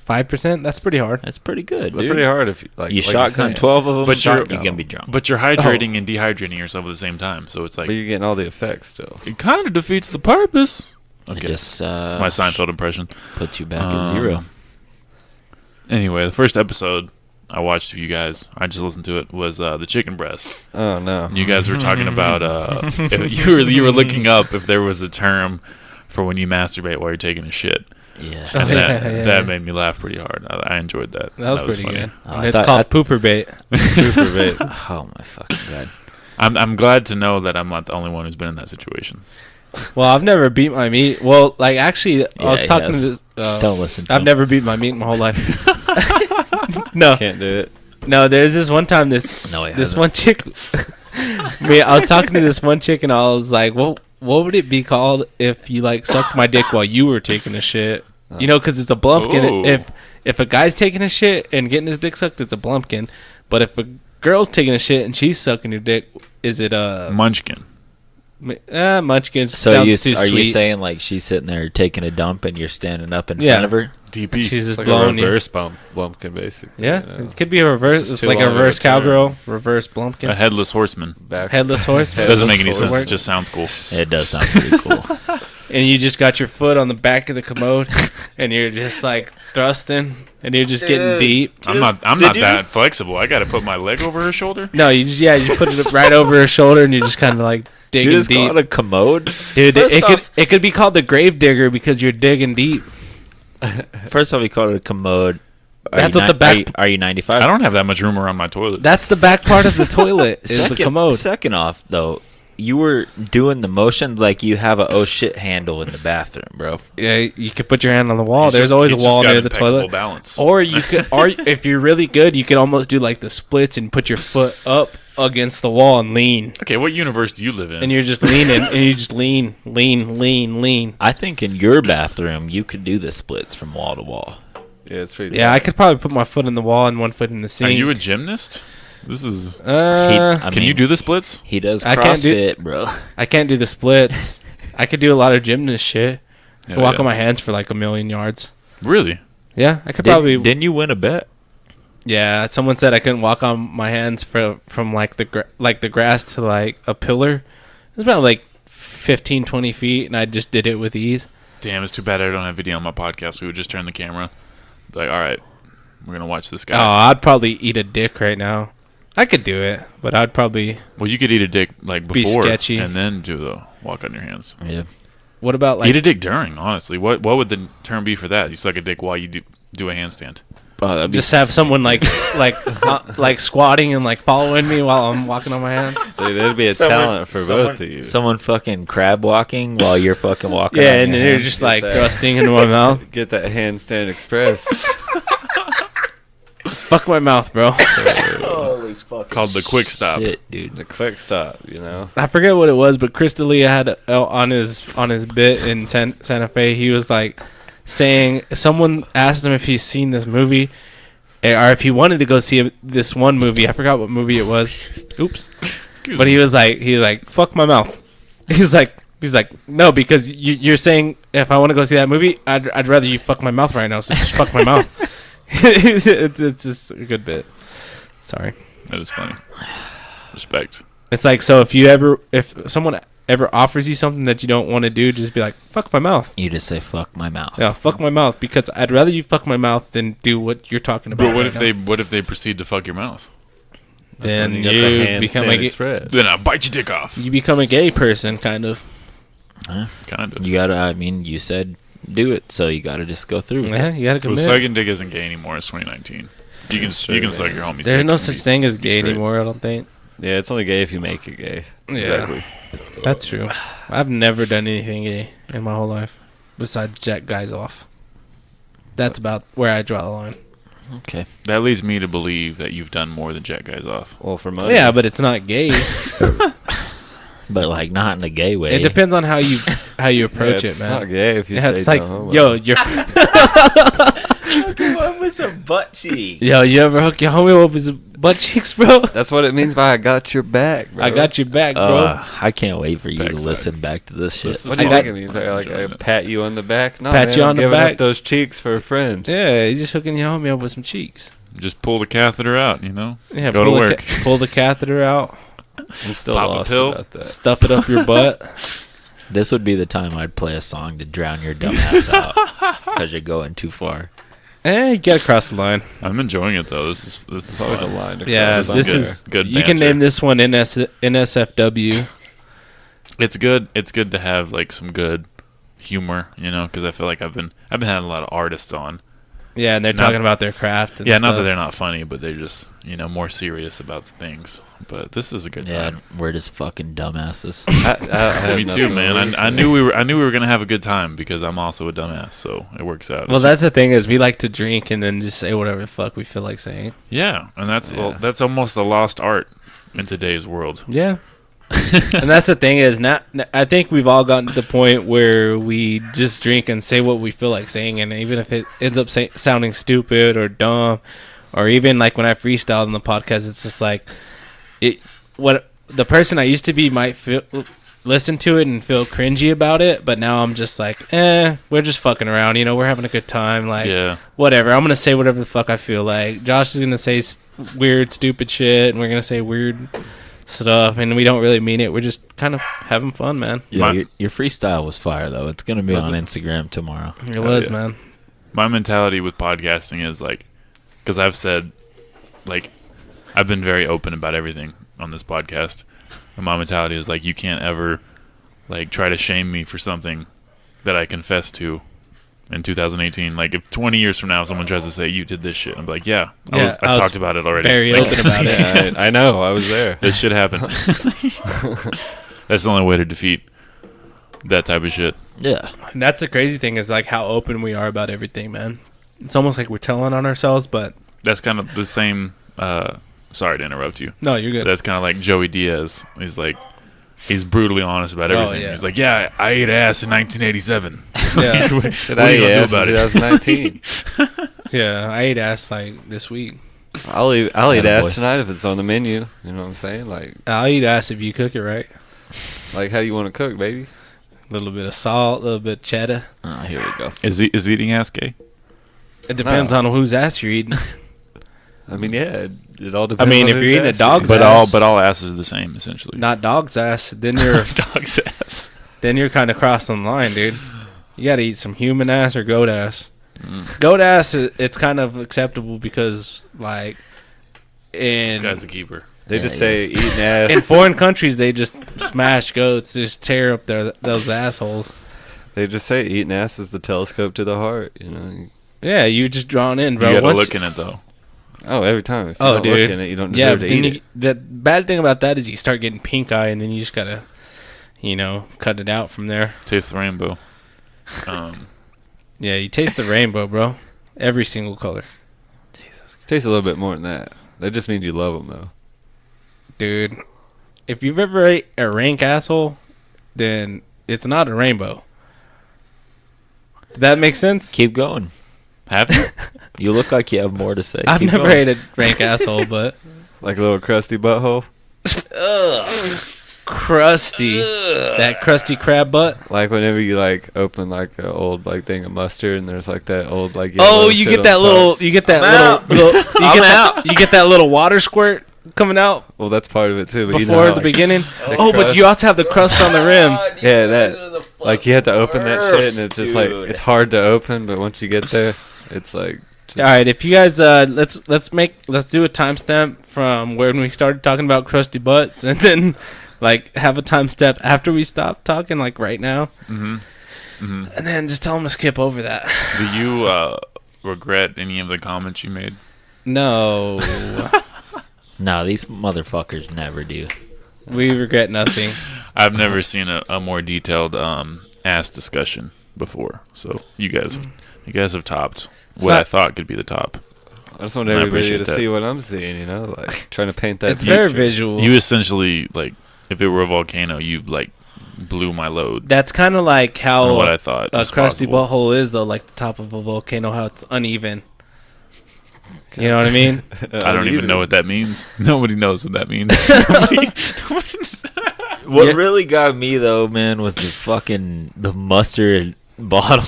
5%? That's pretty hard. That's pretty good, They're dude. pretty hard if you like. You like shotgun said. 12 of them, But you're you're- gonna be drunk. But you're hydrating and dehydrating yourself at the same time, so it's like But you're getting all the effects still. it kind of defeats the purpose. It Okay, just it's my Seinfeld impression. puts you back at zero. Anyway, the first episode I watched of you guys, I just listened to it, was the chicken breast. Oh no. You guys were talking about if you were looking up if there was a term for when you masturbate while you're taking a shit. Yes. Oh, That made me laugh pretty hard. I enjoyed that. That was pretty funny. good. Oh, And I it's thought- called pooper bait. Super bait. Oh my fucking god. I'm glad to know that I'm not the only one who's been in that situation. Well, I've never beat my meat. Well, like actually, I was he talking has. to this. Don't listen to I've him. never beat my meat in my whole life. No, Can't do it. no. There's this one time this No, he this hasn't. one chick. I was talking to this one chick and I was like, "Well, what would it be called if you like sucked my dick while you were taking a shit?" You know, because it's a blumpkin. Ooh. If a guy's taking a shit and getting his dick sucked, it's a blumpkin. But if a girl's taking a shit and she's sucking your dick, is it a Munchkin. munchkin? So Sounds too are you sweet. saying like she's sitting there taking a dump and you're standing up in Yeah. front of her? DP. She's just It's like blowing a you. reverse blumpkin, basically. Yeah, you know? it could be a reverse. It's It's too like a long of a reverse term. cowgirl, reverse blumpkin, A headless horseman. Back- headless horse. Doesn't make any Headless sense. horse. It just sounds cool. It does sound pretty cool. And you just got your foot on the back of the commode, and you're just like thrusting, and you're just getting deep. I'm not that flexible. I got to put my leg over her shoulder. No, you just put it right over her shoulder, and you're just kind of like Did digging you just deep. call it a commode? Dude, First off- it could be called the grave digger because you're digging deep. First off, you called it a commode. That's what the back- Are you 95? I don't have that much room around my toilet. That's the back part of the toilet is the commode. Second off, though, you were doing the motions like you have a oh shit handle in the bathroom, bro. Yeah, you could put your hand on the wall. He's There's just- always a he's just wall got near the impeccable toilet. balance. Or you could, or if you're really good, you could almost do like the splits and put your foot up against the wall and lean. Okay, what universe do you live in? And you're just leaning, and you just lean. I think in your bathroom you could do the splits from wall to wall. Yeah, it's pretty. Yeah, I could probably put my foot in the wall and one foot in the Are sink. you a gymnast? This is. I Can you do the splits? He does I can't do- CrossFit, bro. I can't do the splits. I could do a lot of gymnast shit. I could Yeah, walk yeah. on my hands for like 1,000,000 yards. Really? Yeah, I could probably. Didn't you win a bet? Yeah, someone said I couldn't walk on my hands from like the grass to like a pillar. It was about like 15, 20 feet, and I just did it with ease. Damn, it's too bad I don't have video on my podcast. We would just turn the camera. Be like, all right, we're gonna watch this Oh, guy. I'd probably eat a dick right now. I could do it, but I'd probably. Well, you could eat a dick like Be before, sketchy. and then do the walk on your hands. Yeah. What about like? Eat a dick during. Honestly, what would the term be for that? You suck a dick while you do a handstand. Oh, Just have someone like like squatting and like following me while I'm walking on my hands. Dude, that'd be a talent for both of you. Someone fucking crab walking while you're fucking walking. Yeah, on and your they're hands. just Get like that. thrusting into my mouth. Get that handstand express. Fuck my mouth, bro. Holy fucking Called the quick stop. shit, dude. The quick stop, you know. I forget what it was, but Chris D'Elia had on his bit in Santa Fe. He was like saying someone asked him if he's seen this movie, or if he wanted to go see this one movie. I forgot what movie it was. Oops. Excuse But me. he was like, fuck my mouth. He's like, no, because you're saying if I want to go see that movie, I'd rather you fuck my mouth right now. So just fuck my mouth. it's just a good bit. Sorry. That is funny. Respect. It's like, so if someone ever offers you something that you don't want to do, just be like, fuck my mouth. You just say fuck my mouth. Yeah, fuck my mouth, because I'd rather you fuck my mouth than do what you're talking about. But what right if now. they proceed to fuck your mouth? Then when got the you become handstand a express. Then I bite your dick off. you become a gay person, kind of. Kind of. You gotta. I mean, you said do it, so you gotta just go through with Yeah, it. you gotta Well, commit. sucking dick isn't gay anymore. It's 2019. You can true, you can man. suck your homie's dick. There's no and such be- thing as be gay straight. anymore, I don't think. Yeah, it's only gay if you make it gay. Yeah, Exactly. that's true. I've never done anything gay in my whole life besides jack guys off. That's about where I draw the line. Okay. That leads me to believe that you've done more than jack guys off. Well, for money. Yeah, but it's not gay. But like not in a gay way. It depends on how you approach it's it, man. not gay if you Yeah, say it's like, no homo. yo, you're What was a butt cheek? yo, you ever hook your homie up with his butt cheeks, bro? That's what it means by I got your back, bro. I got your back, bro. I can't wait for you to Backside. listen back to this shit. This is What do you fun. think it means? I Enjoying it. pat you on the back? No, Pat man, you I'm on the giving back. up those cheeks for a friend. Yeah, you just hooking your homie up with some cheeks. Just pull the catheter out, you know? Yeah, Go to pull the work. pull the catheter out, I'm still Pop a lost pill. about that. stuff it up your butt. This would be the time I'd play a song to drown your dumb ass out because you're going too far. You get across the line. I'm enjoying it though. This is It's always a fun. line. to Yeah, cross. this good- is good You can banter. name this one NSFW. It's good. It's good to have like some good humor, you know, because I feel like I've been having a lot of artists on. Yeah, and they're Not- talking about their craft. And Yeah, not that stuff. they're not funny, but they're just, you know, more serious about things. But this is a good Yeah, time. we're just fucking dumbasses. I Me too, man. I knew we were gonna have a good time because I'm also a dumbass, so it works out. Well, that's the thing is we like to drink and then just say whatever the fuck we feel like saying. yeah, and that's Yeah. that's almost a lost art in today's world. Yeah. And that's the thing is I think we've all gotten to the point where we just drink and say what we feel like saying, and even if it ends up sounding stupid or dumb, or even like when I freestyled on the podcast, it's just like what the person I used to be might listen to it and feel cringy about it, but now I'm just like, we're just fucking around, you know, we're having a good time, like Yeah, whatever. I'm gonna say whatever the fuck I feel like. Josh is gonna say weird, stupid shit, and we're gonna say weird stuff, and we don't really mean it. We're just kind of having fun, man. Yeah, your freestyle was fire though. It's gonna be Was on it? Instagram tomorrow. It was, yeah. man. my mentality with podcasting is like, because I've said, like, I've been very open about everything on this podcast, and my mentality is like, you can't ever like try to shame me for something that I confess to in 2018. Like, if 20 years from now someone tries to say you did this shit, I'm like, I I was talked about it already. Very Like, open about it. Yeah, I know. I was there. this shit happened. That's the only way to defeat that type of shit. Yeah, And that's the crazy thing is like how open we are about everything, man. It's almost like we're telling on ourselves, but That's kind of the same. Sorry to interrupt you. no, you're good. That's kind of like Joey Diaz. He's like, he's brutally honest about everything. yeah. He's like, yeah, I ate ass in 1987. Yeah, what Should are I you gonna ass do about in it? 2019? yeah. I ate ass like this week. I'll eat Attaboy. ass tonight if it's on the menu. You know what I'm saying? I'll eat ass if you cook it right. Like how you want to cook, baby. A little bit of salt, a little bit of cheddar. here we go. Is eating ass gay? It depends on whose ass you're eating. I mean, yeah, it all I depends. mean, on if whose you're eating a ass dog's you eat. ass- But all asses are the same essentially. Not dog's ass. Then you're dog's ass. then you're kind of crossing the line, dude. You gotta eat some human ass or goat ass. Goat ass, it's kind of acceptable because like This in guy's a keeper. They Yeah, just he say is. eating ass. in foreign countries they just smash goats, just tear up those assholes. They just say eating ass is the telescope to the heart. You know. Yeah, you're just drawn in, You bro. gotta Once- look in it though. Oh, every time. If you Oh, don't dude. look in it, you don't Yeah, deserve but to then eat it. the bad thing about that is you start getting pink eye, and then you just gotta, cut it out from there. Taste the rainbow. Yeah, you taste the rainbow, bro. Every single color, Tastes a little bit more than that. That just means you love them, though. dude. If you've ever ate a rank asshole, then it's not a rainbow. Did that make sense? Keep going. Happy? You look like you have more to say. I've Keep never going. ate a rank asshole, but Like a little crusty butthole. crusty, that crusty crab butt. Like whenever you like open like an old like thing of mustard and there's like that old like Oh, yellow you shit get on that top. little, you get that I'm little, you get that little water squirt coming out Well, that's part of it too. But you know before how, the like, beginning. the Oh, but crust- you also have the crust on the rim. Yeah, that like you have to open that shit and it's just like dude. it's hard to open, but once you get there, it's like just, All right, if you guys let's do a timestamp from when we started talking about crusty butts, and then like have a timestamp after we stop talking, like right now, Mm-hmm. Mm-hmm. and then just tell them to skip over that. Do you regret any of the comments you made? No, No, these motherfuckers never do. we regret nothing. I've never seen a more detailed ass discussion before. So you guys have topped what I not- thought could be the top. I just want I everybody appreciate to that. see what I'm seeing, you know, like trying to paint that It's very picture. visual. You essentially, like, if it were a volcano, you like blew my load. That's kind of like For how what I thought a was crusty possible. butthole is, though, like the top of a volcano, how it's uneven. You know what I mean? I don't even know what that means. Nobody knows what that means. What Yeah. really got me though, man, was the mustard bottle.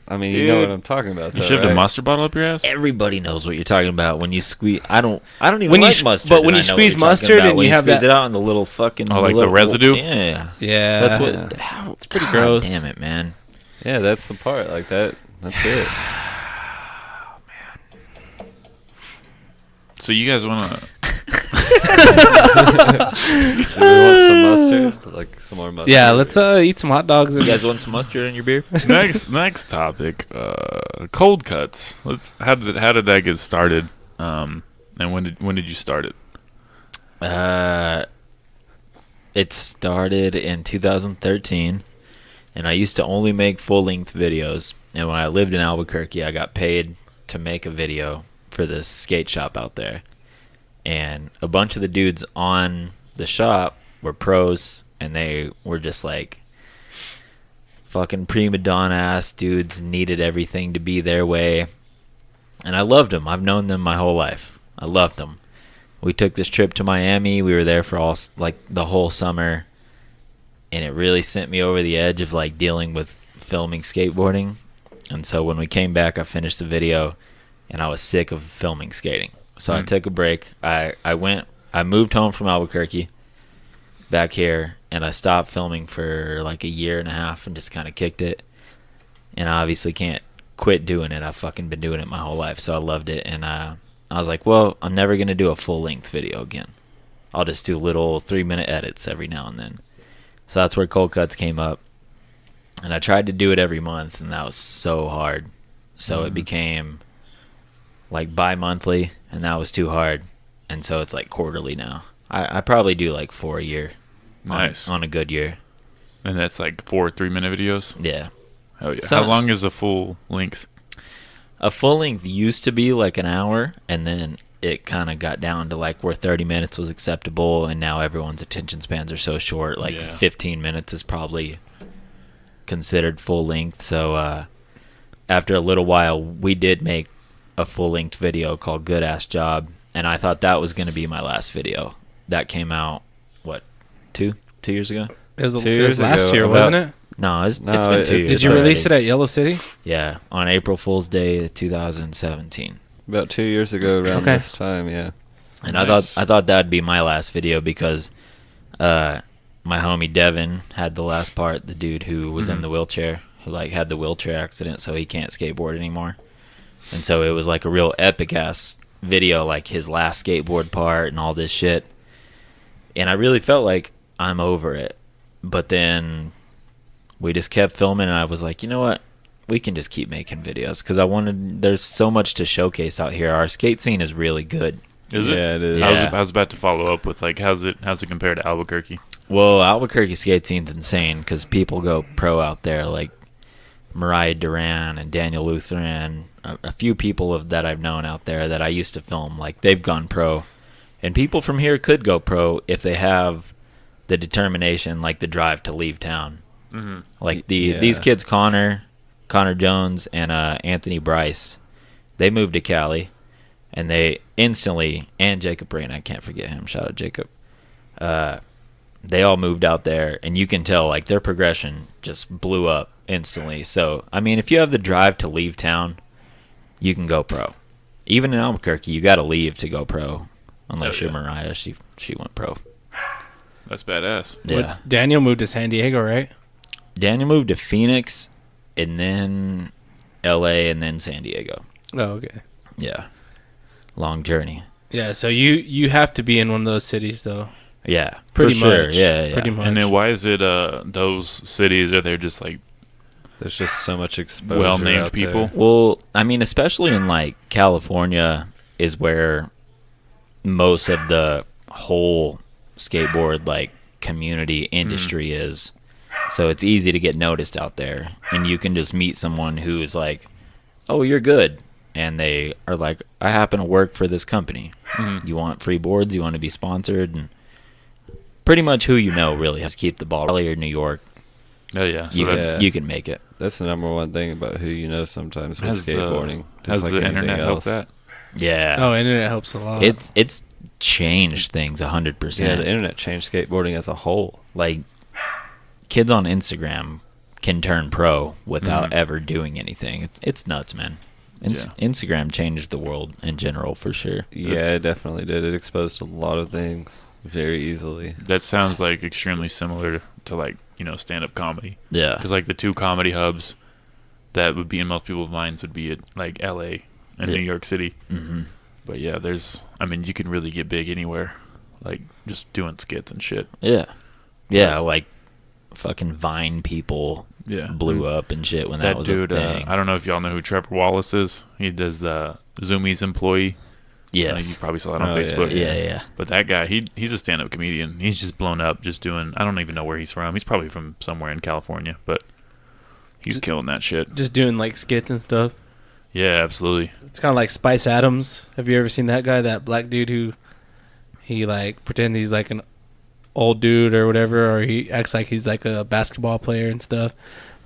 I mean, you know Dude. what I'm talking about. You Though, shoved a right? mustard bottle up your ass? Everybody knows what you're talking about when you squeeze. I don't even When you like s- mustard. but when and you I know what squeeze you're talking mustard about. and when you have squeeze that- it out in the little fucking. Oh, like the little- residue? Yeah, Yeah. that's what. Yeah. It's pretty God gross. Damn it, man. Yeah, that's the part. Like that. That's it. So you guys want to... Do we want some mustard? Like some more mustard? Yeah, let's eat some hot dogs. You guys want some mustard in your beer? Next topic. Cold cuts. How did that get started? And when did you start it? It started in 2013, and I used to only make full-length videos. And when I lived in Albuquerque, I got paid to make a video for this skate shop out there. And a bunch of the dudes on the shop were pros, and they were just like fucking prima donna ass dudes, needed everything to be their way. And I loved them. I've known them my whole life. I loved them. We took this trip to Miami. We were there for the whole summer, and it really sent me over the edge of like dealing with filming skateboarding. And so when we came back, I finished the video, and I was sick of filming skating. So I took a break. I moved home from Albuquerque back here, and I stopped filming for like a year and a half and just kind of kicked it. And I obviously can't quit doing it. I've fucking been doing it my whole life, so I loved it. And I was like, well, I'm never going to do a full-length video again. I'll just do little 3-minute edits every now and then. So that's where Cold Cuts came up. And I tried to do it every month, and that was so hard. So it became like bi-monthly, and that was too hard. And so it's like quarterly now. I probably do like 4 a year. Nice. On a good year. And that's like 4 3-minute videos? Yeah. Hell yeah. So- How long is a full length? A full length used to be like an hour, and then it kind of got down to like where 30 minutes was acceptable, and now everyone's attention spans are so short. Like 15 minutes is probably considered full length. So after a little while, we did make a full length video called Good Ass Job, and I thought that was going to be my last video. That came out, what, 2 years ago? It was 2 years last ago, year, about- wasn't it? No, it's No, been 2 years. Did you release it at Yellow City? Yeah, on April Fool's Day 2017. About 2 years ago around Okay. this time, yeah. And Nice. I thought that'd be my last video because my homie Devin had the last part, the dude who was in the wheelchair, who like had the wheelchair accident, so he can't skateboard anymore. And so it was like a real epic ass video, like his last skateboard part and all this shit. And I really felt like I'm over it. But then we just kept filming, and I was like, you know what? We can just keep making videos because there's so much to showcase out here. Our skate scene is really good. Is it? Yeah, it is. Yeah. I was about to follow up with like how's it compared to Albuquerque? Well, Albuquerque skate scene's insane because people go pro out there, like Mariah Duran and Daniel Lutheran. A few people that I've known out there that I used to film, like they've gone pro. And people from here could go pro if they have the determination, like the drive to leave town. Mm-hmm. Like Yeah. these kids, Connor Jones and Anthony Bryce, they moved to Cali, and they instantly, and Jacob Rain, I can't forget him. Shout out Jacob. They all moved out there, and you can tell like their progression just blew up instantly. So I mean, if you have the drive to leave town, you can go pro. Even in Albuquerque, you got to leave to go pro, unless Oh, you're yeah. Mariah. She went pro. That's badass. Yeah. Daniel moved to San Diego, right? Daniel moved to Phoenix, and then L.A., and then San Diego. Oh, okay. Yeah. Long journey. Yeah, so you have to be in one of those cities, though. Yeah. Pretty for sure. much. Yeah. Pretty much. And then why is it those cities are there just like There's just so much exposure. well-named out there. people? Well, I mean, especially in like California is where most of the whole skateboard like community industry is. So it's easy to get noticed out there, and you can just meet someone who is like, "Oh, you're good," and they are like, "I happen to work for this company. You want free boards? You want to be sponsored?" And pretty much who you know really has to keep the ball. Or New York, Oh yeah. So you that's can you can make it. That's the number one thing about who you know sometimes with has skateboarding. has just like the anything internet helped else. that? Yeah. Oh, internet helps a lot. It's changed things 100%. Yeah, the internet changed skateboarding as a whole. Like kids on Instagram can turn pro without ever doing anything. It's nuts, man. Instagram changed the world in general for sure. Yeah, it definitely did. It exposed a lot of things very easily. That sounds like extremely similar to like, you know, stand-up comedy. Yeah. Because like the two comedy hubs that would be in most people's minds would be at like L.A. and Yeah. New York City. hmm But yeah, you can really get big anywhere. like just doing skits and shit. Yeah, like fucking Vine people Yeah, blew up and shit when that was dude. a thing. I don't know if y'all know who Trevor Wallace is. He does the Zoomies employee. Yes. You probably saw that on Oh, yeah, Facebook. Yeah. But that guy, he's a stand-up comedian. He's just blown up just doing. I don't even know where he's from. He's probably from somewhere in California, but he's killing that shit. Just doing like skits and stuff. Yeah, absolutely. It's kind of like Spice Adams. Have you ever seen that guy, that black dude who he like pretends he's like an old dude or whatever, or he acts like he's like a basketball player and stuff,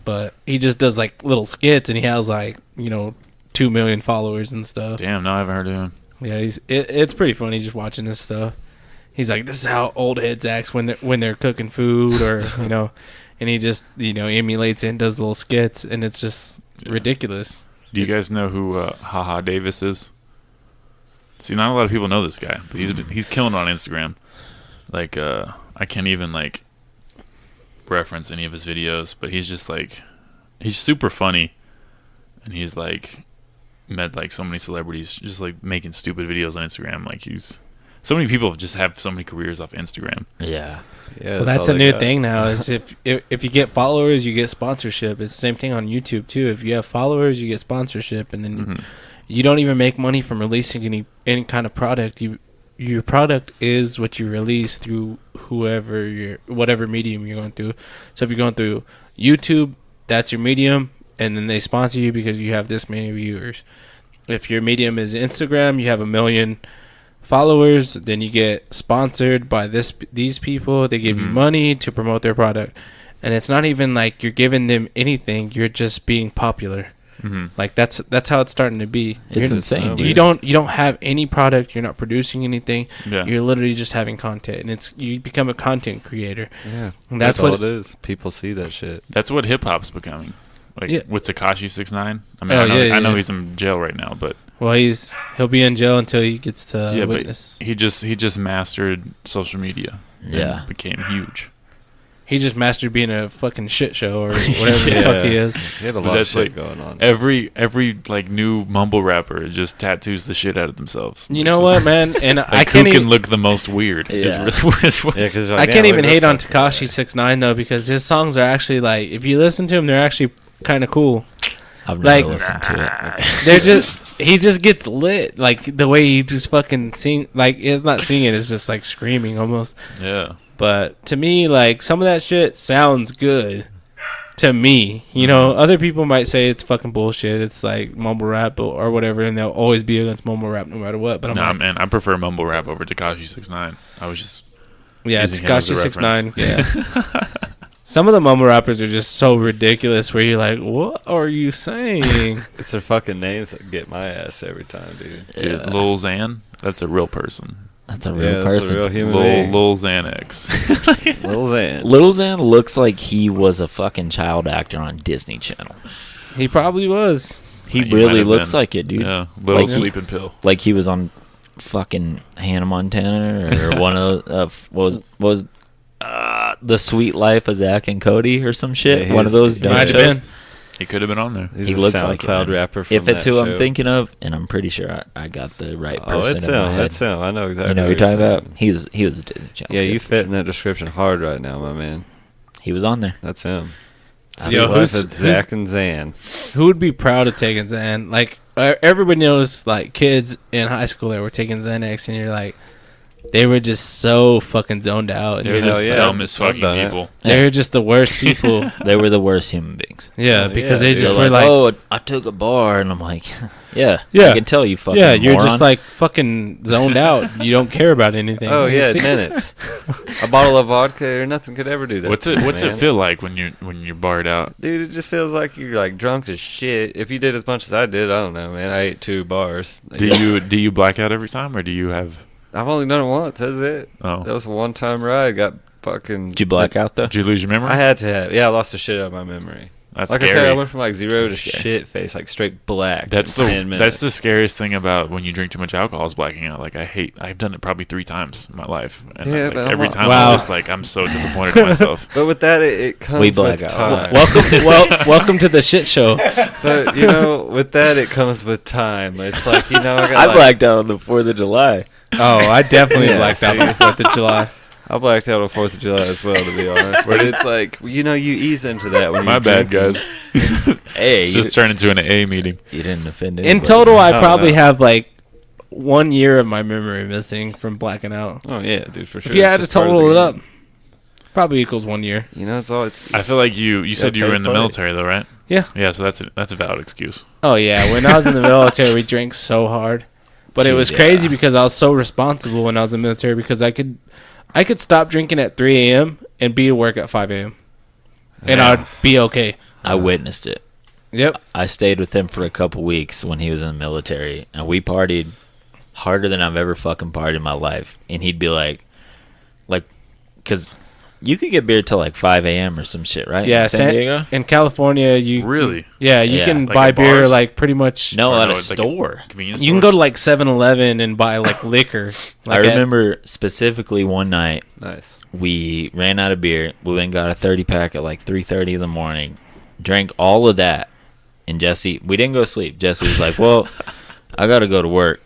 but he just does like little skits and he has like 2 million followers and stuff. Damn, no, I haven't heard of him. Yeah, it's pretty funny just watching this stuff. He's like, this is how old heads act when they're cooking food, or and he just emulates it and does little skits, and it's just ridiculous. Do you guys know who Haha Davis is? See, not a lot of people know this guy, but he's killing it on Instagram. Like, I can't even like reference any of his videos, but he's just like, he's super funny, and he's like met like so many celebrities just like making stupid videos on Instagram. Like so many people just have so many careers off Instagram. Yeah. Well, that's a new thing now. Is if you get followers, you get sponsorship. It's the same thing on YouTube too. If you have followers, you get sponsorship, and then you don't even make money from releasing any kind of product. Your product is what you release through whatever medium you're going through. So if you're going through YouTube, that's your medium, and then they sponsor you because you have this many viewers. If your medium is Instagram, you have 1 million followers, then you get sponsored by these people. They give you money to promote their product, and it's not even like you're giving them anything. You're just being popular. Like that's how it's starting to be. It's insane. You don't have any product. You're not producing anything. Yeah. You're literally just having content, and you become a content creator. Yeah, And that's all what it is. People see that shit. That's what hip hop's becoming. Like with Tekashi 6ix9ine. I mean, I know he's in jail right now, but he'll be in jail until he gets to witness. But he just mastered social media. Yeah. And became huge. He just mastered being a fucking shit show or whatever the fuck he is. He had a lot of shit going on. Every like new mumble rapper just tattoos the shit out of themselves. You know what, man? And like, I can't who even can look the most weird. Yeah. I can't even hate on Tekashi 6ix9ine though, because his songs are actually like, if you listen to them, they're actually kind of cool. I've like, never listened to it. They're just he just gets lit, like the way he just fucking sing. Like it's not singing, it's just like screaming almost. Yeah. But to me, like, some of that shit sounds good to me. Other people might say it's fucking bullshit. It's like mumble rap or whatever, and they'll always be against mumble rap no matter what. But man, I prefer mumble rap over Tekashi 6ix9ine. I was just Tekashi 6ix9ine. Yeah. Some of the mumble rappers are just so ridiculous where you're like, what are you saying? It's their fucking names that get my ass every time, dude. Dude, Lil Xan, that's a real person. That's a real person. That's a real human being. Lil Xanax. Lil Xan. Lil Xan looks like he was a fucking child actor on Disney Channel. He probably was. He really looks like it, dude. Yeah, little like sleeping pill. Like he was on fucking Hannah Montana or one of what was The Sweet Life of Zach and Cody or some shit. Yeah, one of those he dumb might have shows. been. He could have been on there. He looks like SoundCloud rapper. From if it's that who show. I'm thinking of, and I'm pretty sure I got the right person. Oh, it's in my him. head. That's him. I know exactly. You know who what you're talking saying. about? He was a Disney Channel. Yeah, kid you for fit sure. in that description hard right now, my man. He was on there. That's him. Yo, Yo, who's- Zach and Zan? Who would be proud of taking Xan? Like, everybody knows, like, kids in high school that were taking Xanax, and you're like, they were just so fucking zoned out. And They're you're just just dumb as I've fucking done it. people. They're just the worst people. They were the worst human beings. Yeah, Oh, because yeah, they dude. just They're were like, like, oh, I took a bar, and I'm like, yeah, Yeah. I can tell you, fucking yeah, you're moron. just like fucking zoned out. You don't care about anything. Oh yeah, See? minutes. A bottle of vodka or nothing could ever do that. What's to it me, What's man. it feel like when you're barred out? Dude, it just feels like you're like drunk as shit. If you did as much as I did, I don't know, man. I ate 2 bars. Do you black out every time, or do you have? I've only done it once. That's it. Oh, That was a one-time ride. Got fucking. Did you black out though? did you lose your memory? I had to have. Yeah, I lost the shit out of my memory. That's Like scary. I said, I went from like 0 to That's scary. shit face, like straight black. That's in 10 minutes. that's the scariest thing about when you drink too much alcohol is blacking out. Like I've done it probably 3 times in my life, and Yeah, like, but I'm every not- time Wow. I'm just like I'm so disappointed in myself. But with that, it comes We black with out. time. Welcome to the shit show. But with that, it comes with time. It's like I got. I blacked out on the 4th of July. Oh, I definitely Yeah, blacked out on the see. 4th of July. I blacked out on 4th of July as well, to be honest. But it's like you ease into that when My you're bad, drinking. guys. Hey, It's you, just turned into an AA meeting. you didn't offend In anybody. total, I Oh, probably no. have like 1 year of my memory missing from blacking out. Oh yeah, dude, for sure. If you It's had to just part of total the it up, game. probably equals 1 year. It's all. It's. I feel like you said you pay were to in the play. military though, right? Yeah. Yeah, so that's a valid excuse. Oh yeah, when I was in the military, we drank so hard, but it was Dude, crazy yeah. because I was so responsible when I was in the military because I could stop drinking at 3 a.m. and be to work at 5 a.m. and Yeah. I'd be okay. I witnessed it. Yep. I stayed with him for a couple weeks when he was in the military, and we partied harder than I've ever fucking partied in my life. And he'd be like, because you could get beer till like 5 a.m. or some shit, right? Yeah, in San Diego. In California, you Really? Yeah, you Yeah. can Like buy at beer bars? like pretty much. No, Or at a it's like store. Convenience You can go to stores? like 7-Eleven and buy like liquor. Like I at- remember specifically one night Nice. we ran out of beer. We went and got a 30 pack at like 3:30 in the morning. Drank all of that, and Jesse, we didn't go to sleep. Jesse was like, "Well, I gotta go to work,"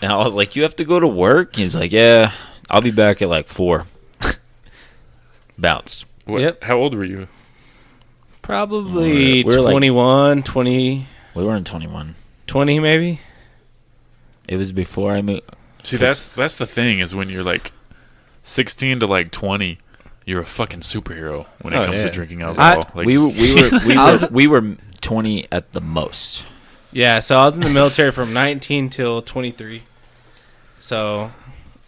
and I was like, "You have to go to work?" He was like, "Yeah, I'll be back at like 4." Bounced. What- Yep. How old were you? probably We're like- 21, 20, We weren't 21. 20 maybe. It was before I moved. See, 'Cause- that's the thing is when you're like 16 to like 20, you're a fucking superhero when it Oh, comes to yeah. drinking alcohol. Like, We were 20 at the most. Yeah, so I was in the military from 19 till 23. So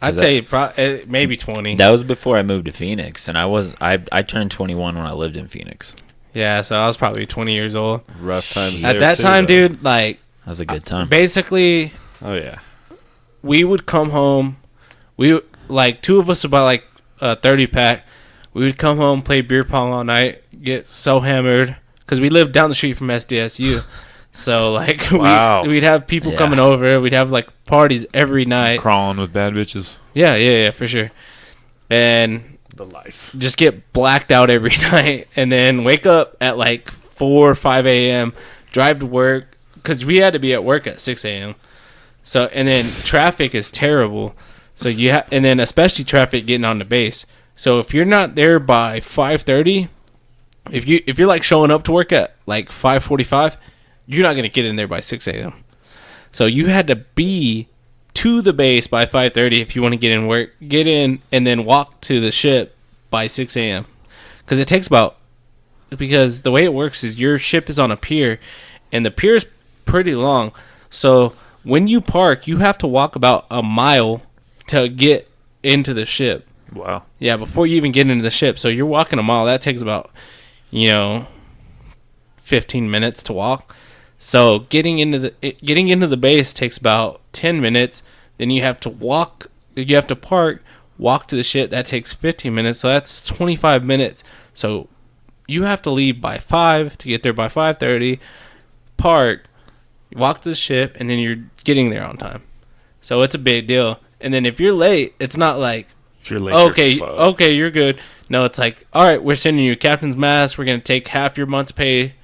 I'd 'Cause say maybe 20. That was before I moved to Phoenix, and I turned 21 when I lived in Phoenix. Yeah, so I was probably 20 years old. Rough times. At there, that too, time, though. dude, like That was a good time. basically Oh yeah. we would come home. We like two of us would buy like a 30 pack. We would come home, play beer pong all night, get so hammered because we lived down the street from SDSU. So like Wow. we'd have people Yeah. coming over. We'd have like parties every night. crawling with bad bitches. Yeah, for sure. And The life. just get blacked out every night and then wake up at like 4 or 5 a.m., drive to work because we had to be at work at 6 a.m. So, and then traffic is terrible. So and then especially traffic getting on the base. So if you're not there by 5:30, if you're like showing up to work at like 5:45, you're not going to get in there by 6 a.m. So you had to be to the base by 5:30 if you want to get in and then walk to the ship by 6 a.m. Because the way it works is your ship is on a pier and the pier is pretty long. So when you park, you have to walk about a mile to get into the ship. Wow. Yeah, before you even get into the ship. So you're walking a mile. That takes about, 15 minutes to walk. So getting into the base takes about 10 minutes. Then you have to park, walk to the ship. That takes 15 minutes. So that's 25 minutes. So you have to leave by 5 to get there by 5:30. Park, walk to the ship, and then you're getting there on time. So it's a big deal. And then if you're late, it's not like, If you're late, okay, you're fucked. okay, you're good. No, it's like, all right, we're sending you a captain's mask. We're gonna take half your month's pay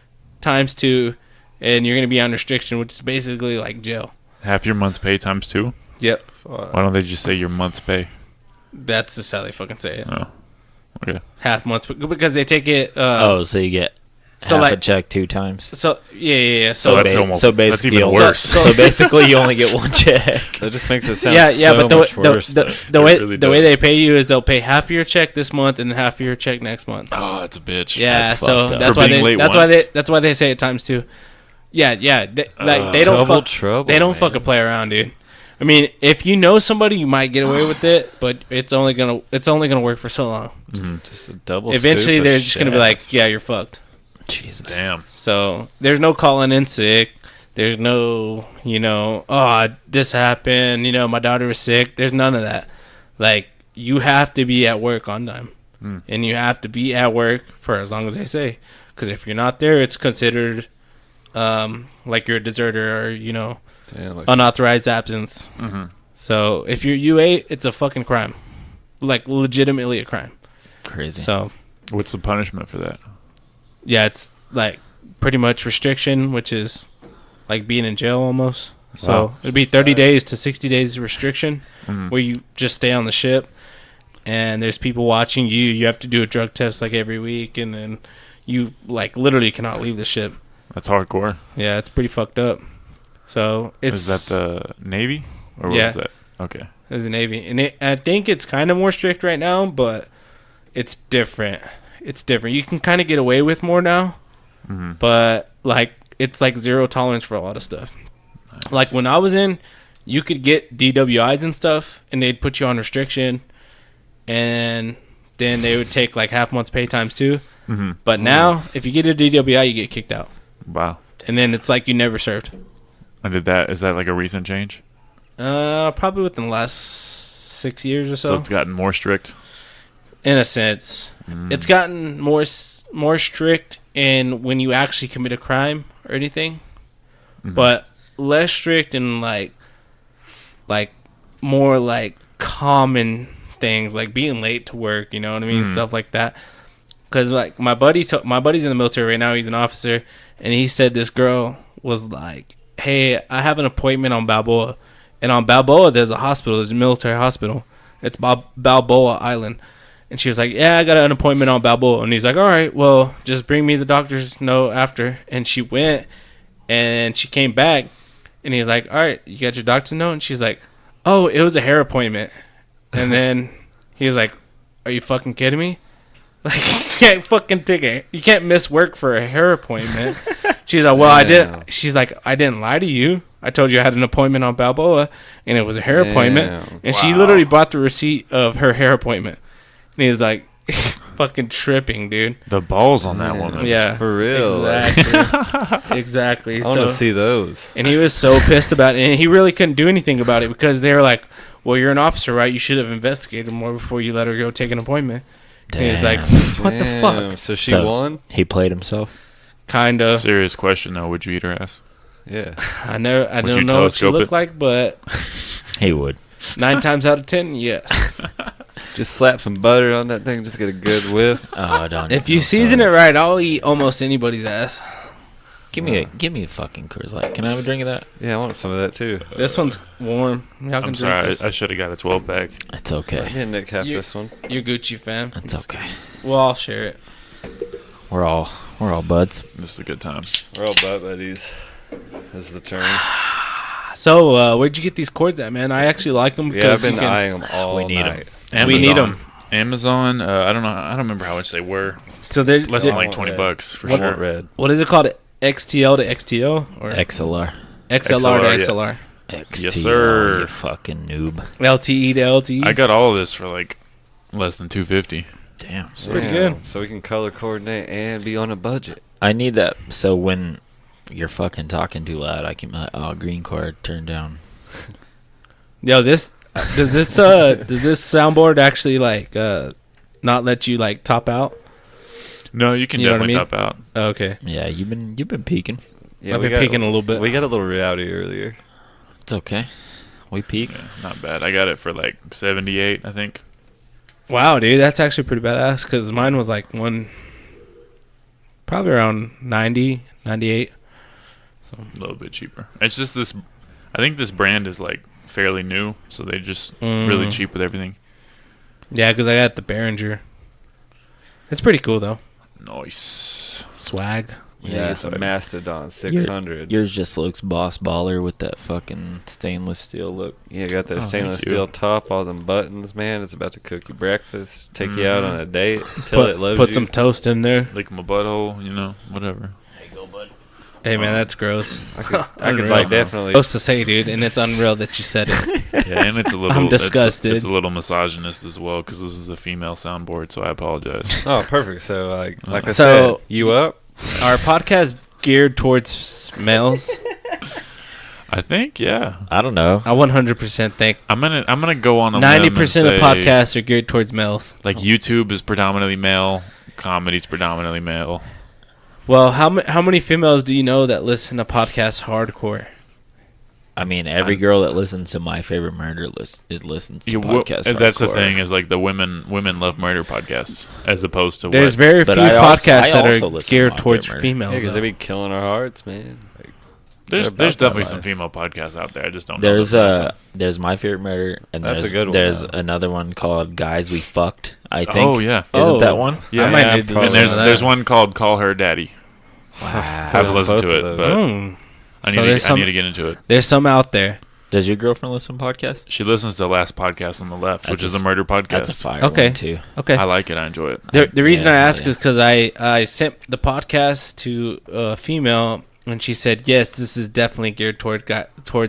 times 2, and you're gonna be on restriction, which is basically like jail. Half your month's pay times 2? Yep, Why don't they just say your month's pay? that's just how they fucking say it. Oh, okay. Half months because they take it. So you get So, half a like- check 2 times. So yeah. So So that's almost- so that's basically, even worse. So basically, you only get 1 check. That just makes it sound yeah, so but much worse. the It way really the way they does. pay you is they'll pay half of your check this month and half of your check next month. Oh, it's a bitch. Yeah, That's so fucked up. that's For why being late that's why they say it times 2. Yeah. They don't Double fuck, trouble, they don't man. fucking play around, dude. I mean, if you know somebody, you might get away with it, but it's only gonna work for so long. Just a double. Eventually, scoop of they're just gonna be shit. like, "Yeah, you're fucked." Jesus. Damn. So there's no calling in sick. There's no, oh, this happened. My daughter was sick. There's none of that. Like, you have to be at work on time, and you have to be at work for as long as they say. Because if you're not there, it's considered like you're a deserter or, Damn, like, unauthorized absence. Mm-hmm. So if you're U8, it's a fucking crime. Like, legitimately a crime. Crazy. So, What's the punishment for that? yeah, it's like pretty much restriction, which is like being in jail almost. So Wow. it'd be 30 days to 60 days restriction Mhm. where you just stay on the ship and there's people watching you. You have to do a drug test like every week, and then you like literally cannot leave the ship. That's hardcore. Yeah, it's pretty fucked up. So it's Is that the Navy? Or what Yeah. was that? Okay. It's the Navy, and I think it's kind of more strict right now, but it's different. It's different. You can kind of get away with more now, Mm-hmm. but like it's like zero tolerance for a lot of stuff. Like when I was in, you could get DWIs and stuff, and they'd put you on restriction, and then they would take like half month's pay times too. Mm-hmm. But now, if you get a DWI, you get kicked out, Wow. and then it's like you never served. And is that like a recent change? Probably within the last 6 years or So so. it's gotten more strict. In a sense, it's gotten more strict in when you actually commit a crime or anything, but less strict in like more like common things like being late to work. You know what I mean? Stuff like that. Because like my buddy's in the military right now. He's an officer, and he said this girl was like, "Hey, I have an appointment on Balboa, and on Balboa there's a hospital. There's a military hospital. It's Balboa Island." And she was like, "Yeah, I got an appointment on Balboa." And he's like, "All right, well, just bring me the doctor's note after." And she went, and she came back, and he's like, "All right, you got your doctor's note?" And she's like, "Oh, it was a hair appointment." And then he was like, "Are you fucking kidding me? Like, you can't fucking take it. You can't miss work for a hair appointment." She's like, "Well, I did." She's like, "I didn't lie to you. I told you I had an appointment on Balboa, and it was a hair appointment." And she literally bought the receipt of her hair appointment. And he was like, fucking tripping, dude. The balls on that woman. Yeah. For real. Exactly. Exactly. I want to see those. And he was so pissed about it. And he really couldn't do anything about it because they were like, "Well, you're an officer, right? You should have investigated more before you let her go take an appointment." Damn. And he's like, "What the fuck?" So she won? He played himself. Kind of. Serious question though. Would you eat her ass? Yeah. I Would don't you know what she telescope looked it? like, but He would. 9 times out of 10, yes. Just slap some butter on that thing. Just get a good whiff. Oh, I don't. If you season it right, I'll eat almost anybody's ass. give me a fucking Coors Light. Can I have a drink of that? Yeah, I want some of that too. This one's warm. Y'all can I'm drink sorry. this. I should have got a 12 pack. It's okay. Yeah, Nick, have You- this one. You're Gucci, fam. It's okay. We'll all share it. We're all buds. This is a good time. We're all butt buddies. This is the term. So, where'd you get these cords at, man? I actually like them Yeah, I've because been eyeing them all We need 'em. night. We need 'em. Amazon. I don't know. I don't remember how much they were. So they're Less they- than like want 20 red. bucks for I want sure. red. what is it called? XTL to XTL or XLR. XLR to XLR, yeah. XLR? XTL, sir. you fucking noob. LTE to LTE. I got all of this for like less than $250. Damn. pretty good. So we can color coordinate and be on a budget. I need that so when you're fucking talking too loud, I can green card turn down. Yo, does this soundboard actually like not let you like top out? No, you can You know what I definitely mean? top out. Oh, okay. Yeah, you've been peeking. Yeah, I've been peeking a little bit. We got a little rowdy earlier. It's okay. We peak. Yeah, not bad. I got it for like 78, I think. Wow, dude, that's actually pretty badass because mine was like probably around 90, 98. So A little bit cheaper. It's just this. I think this brand is like fairly new, so they just really cheap with everything. yeah, because I got the Behringer. It's pretty cool though. Nice. Swag. Yeah. It's a Mastodon 600. Yours just looks boss baller with that fucking stainless steel look. Yeah, got that Oh, stainless thank you. steel top, all them buttons, man. It's about to cook you breakfast, take you out on a date, till it loves Put you. some toast in there. Lick my butthole, whatever. Hey man, that's gross. I could Unreal. like definitely. Gross to say, dude, and it's unreal that you said it. Yeah, and it's a little. I'm disgusted. It's a little misogynist as well because this is a female soundboard, so I apologize. Oh, perfect. So like I So- said, you up? Our podcast geared towards males. I think, yeah. I don't know. I 100% think I'm gonna go on a 90% limb of and say, podcasts are geared towards males. like YouTube is predominantly male, comedy's predominantly male. Well, how many females do you know that listen to podcasts hardcore? I mean, every girl that listens to My Favorite Murder listens to podcasts. And that's the hardcore. thing is like the women love murder podcasts as opposed to There's what very few But I also- podcasts I that also are listen to geared My towards Favorite Murder. Yeah, females. because they though. be killing our hearts, man. Like, there's they're about definitely that some life. female podcasts out there. I just don't know. There's them. there's My Favorite Murder, and That's there's a good one, there's though. another one called Guys We Fucked. I think. Oh yeah. Isn't Oh. that one? Yeah, I might yeah, need to probably. and listen to that. there's one called Call Her Daddy. Wow. I've listened to Both it, of but Mm. I So need there's to some- get into it. There's some out there. Does your girlfriend listen to podcasts? She listens to the last podcast on the left, That's which is a a murder podcast. That's a fire Okay. one too. Okay. I like it. I enjoy it. The reason Yeah, I ask yeah. is because I sent the podcast to a female and she said, "Yes, this is definitely geared towards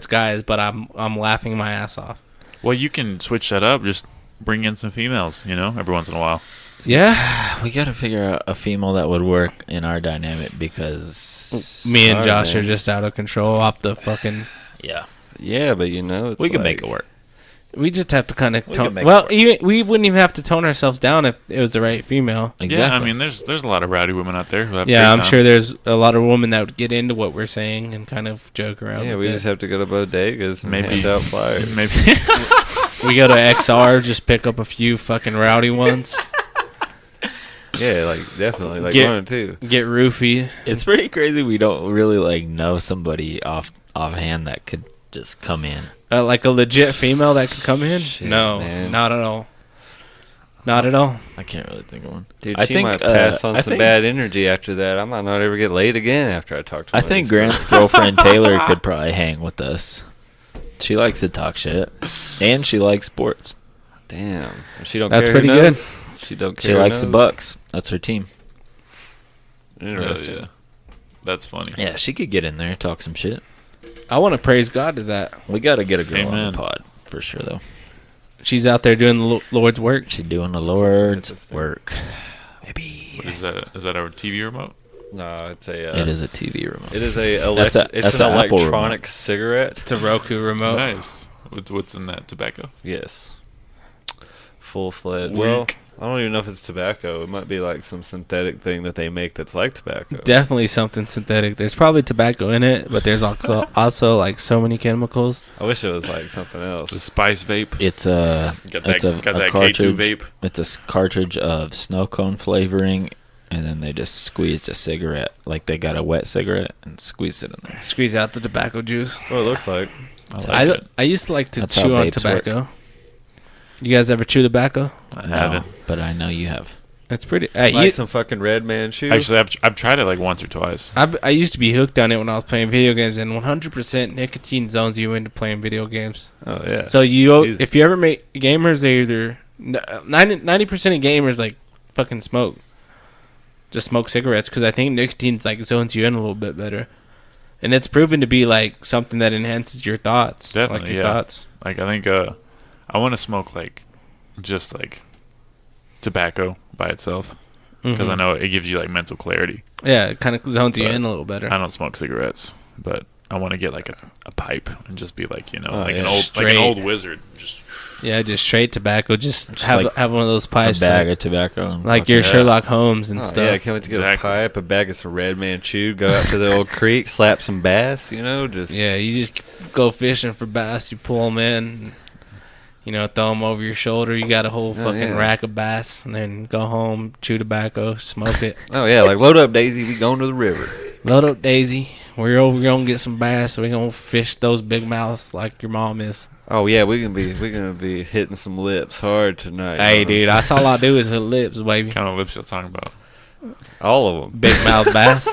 guys," but I'm laughing my ass off. Well, you can switch that up. Just bring in some females, every once in a while. Yeah, We gotta figure out a female that would work in our dynamic because me and Sorry, Josh man. are just out of control off the fucking. yeah, Yeah, but it's we can like, make it work. We just have to kind of We can tone. make Well, it work. we wouldn't even have to tone ourselves down if it was the right female. Exactly. Yeah, I mean, there's a lot of rowdy women out there who have Yeah, great I'm time. sure there's a lot of women that would get into what we're saying and kind of joke around. Yeah, with we it. just have to go to bodegas and Maybe- hand out flyers. Maybe We go to XR, just pick up a few fucking rowdy ones, Yeah, like definitely, like Get- 1 or 2. get roofied. It's pretty crazy. We don't really know somebody offhand that could just come in. Like a legit female that could come in? Shit, No, man. not at all. Not at all. I can't really think of one. Dude, I she think, might pass on I some think- bad energy after that. I might not ever get laid again after I talk to I one of think these girls. Grant's girlfriend Taylor could probably hang with us. She likes to talk shit, and she likes sports. Damn. She don't That's care who pretty good. knows? She don't care She who likes the knows? Bucks. That's her team. Interesting. yeah. That's funny. Yeah, she could get in there, talk some shit. I want to praise God to that. We got to get a girl on Amen. the pod for sure, though. She's out there doing the Lord's work. She's doing the Lord's interesting. work. Maybe What is that? Is that our TV remote? No, it's a. it is a TV remote. It is a. That's a- it's that's an a Apple electronic remote. cigarette. It's a Roku remote. Nice. What's in that tobacco? Yes. Full fledged. Weak. Well, I don't even know if it's tobacco. It might be like some synthetic thing that they make that's like tobacco. Definitely something synthetic. There's probably tobacco in it, but there's also like so many chemicals. I wish it was like something It's a else. spice vape. It's a Got that, it's a, got a that K2 cartridge. vape. It's a cartridge of snow cone flavoring, and then they just squeezed a cigarette, like they got a wet cigarette and squeezed it in there. Squeeze out the tobacco juice. What it looks like. I like it. I used to like to That's how chew on vapes work. tobacco. You guys ever chew tobacco? I No, haven't. but I know you have. It's pretty. Like some fucking Red Man shoe. Actually, I've tried it like once or twice. I used to be hooked on it when I was playing video games, and 100% nicotine zones you into playing video games. Oh yeah. So Easy. if you ever make gamers, they either 90% of gamers like fucking smoke, just smoke cigarettes because I think nicotine like zones you in a little bit better, and it's proven to be like something that enhances your thoughts. Definitely, like your yeah. thoughts. Like I think I want to smoke like just like tobacco by itself because I Mhm. know it gives you like mental clarity. Yeah, it kind of zones you But in a little better. I don't smoke cigarettes, but I want to get like a pipe and just be like Oh, like yeah. an Straight. old wizard. Just Yeah, just straight tobacco. Just Just have like have one of those A pipes, bag like, of tobacco. And like fucking- your yeah. Sherlock Holmes and Oh, stuff. yeah, I can't wait to get Exactly. a pipe, a bag of some Red Man chew, go out to the old creek, slap some bass, just Yeah, you just go fishing for bass. You pull them in, throw them over your shoulder. You got a whole Oh, fucking yeah. rack of bass, and then go home, chew tobacco, smoke it. Oh yeah, like load up Daisy, we going to the river. Load up Daisy. We're over gonna get some bass. We're gonna fish those big mouths like your mom is. Oh yeah, we're gonna be hitting some lips hard tonight. Hey, you know dude, what that's all I do is hit lips, baby. kind of lips you're talking about. I'm saying? All of them. Big mouth bass.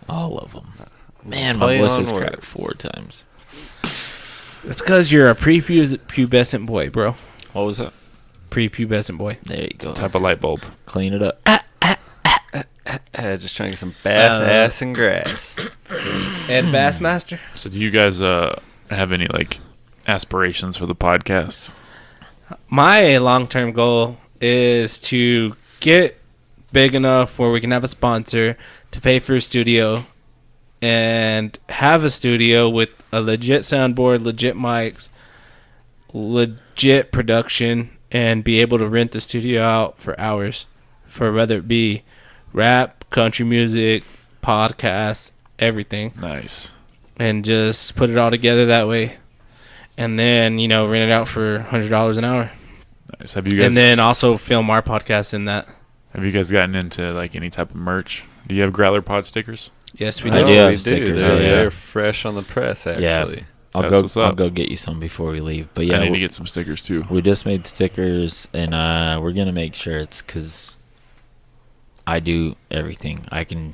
all of them. Man, my Play voice on is words. cracked 4 times. It's because you're a prepubescent boy, bro. What was that? Prepubescent boy. There you go. Type of light bulb. Clean it up. Just trying to get some bass, ass, and grass. Ed Bassmaster. So do you guys have any like aspirations for the podcast? My long-term goal is to get big enough where we can have a sponsor to pay for a studio and have a studio with a legit soundboard, legit mics, legit production, and be able to rent the studio out for hours for whether it be rap, country music, podcasts, everything, Nice. and just put it all together that way. And then, rent it out for $100 an hour. Nice. Have you guys? And then also film our podcast in that. Have you guys gotten into like any type of merch? Do you have Growler Pod stickers? Yes, we I do. do have we stickers, do. They're, yeah. they're fresh on the press, actually. Yeah. That's what's I'll up. go get you some before we leave. But I yeah, need to get some stickers too. we just made stickers, and we're gonna make shirts because I do everything. I can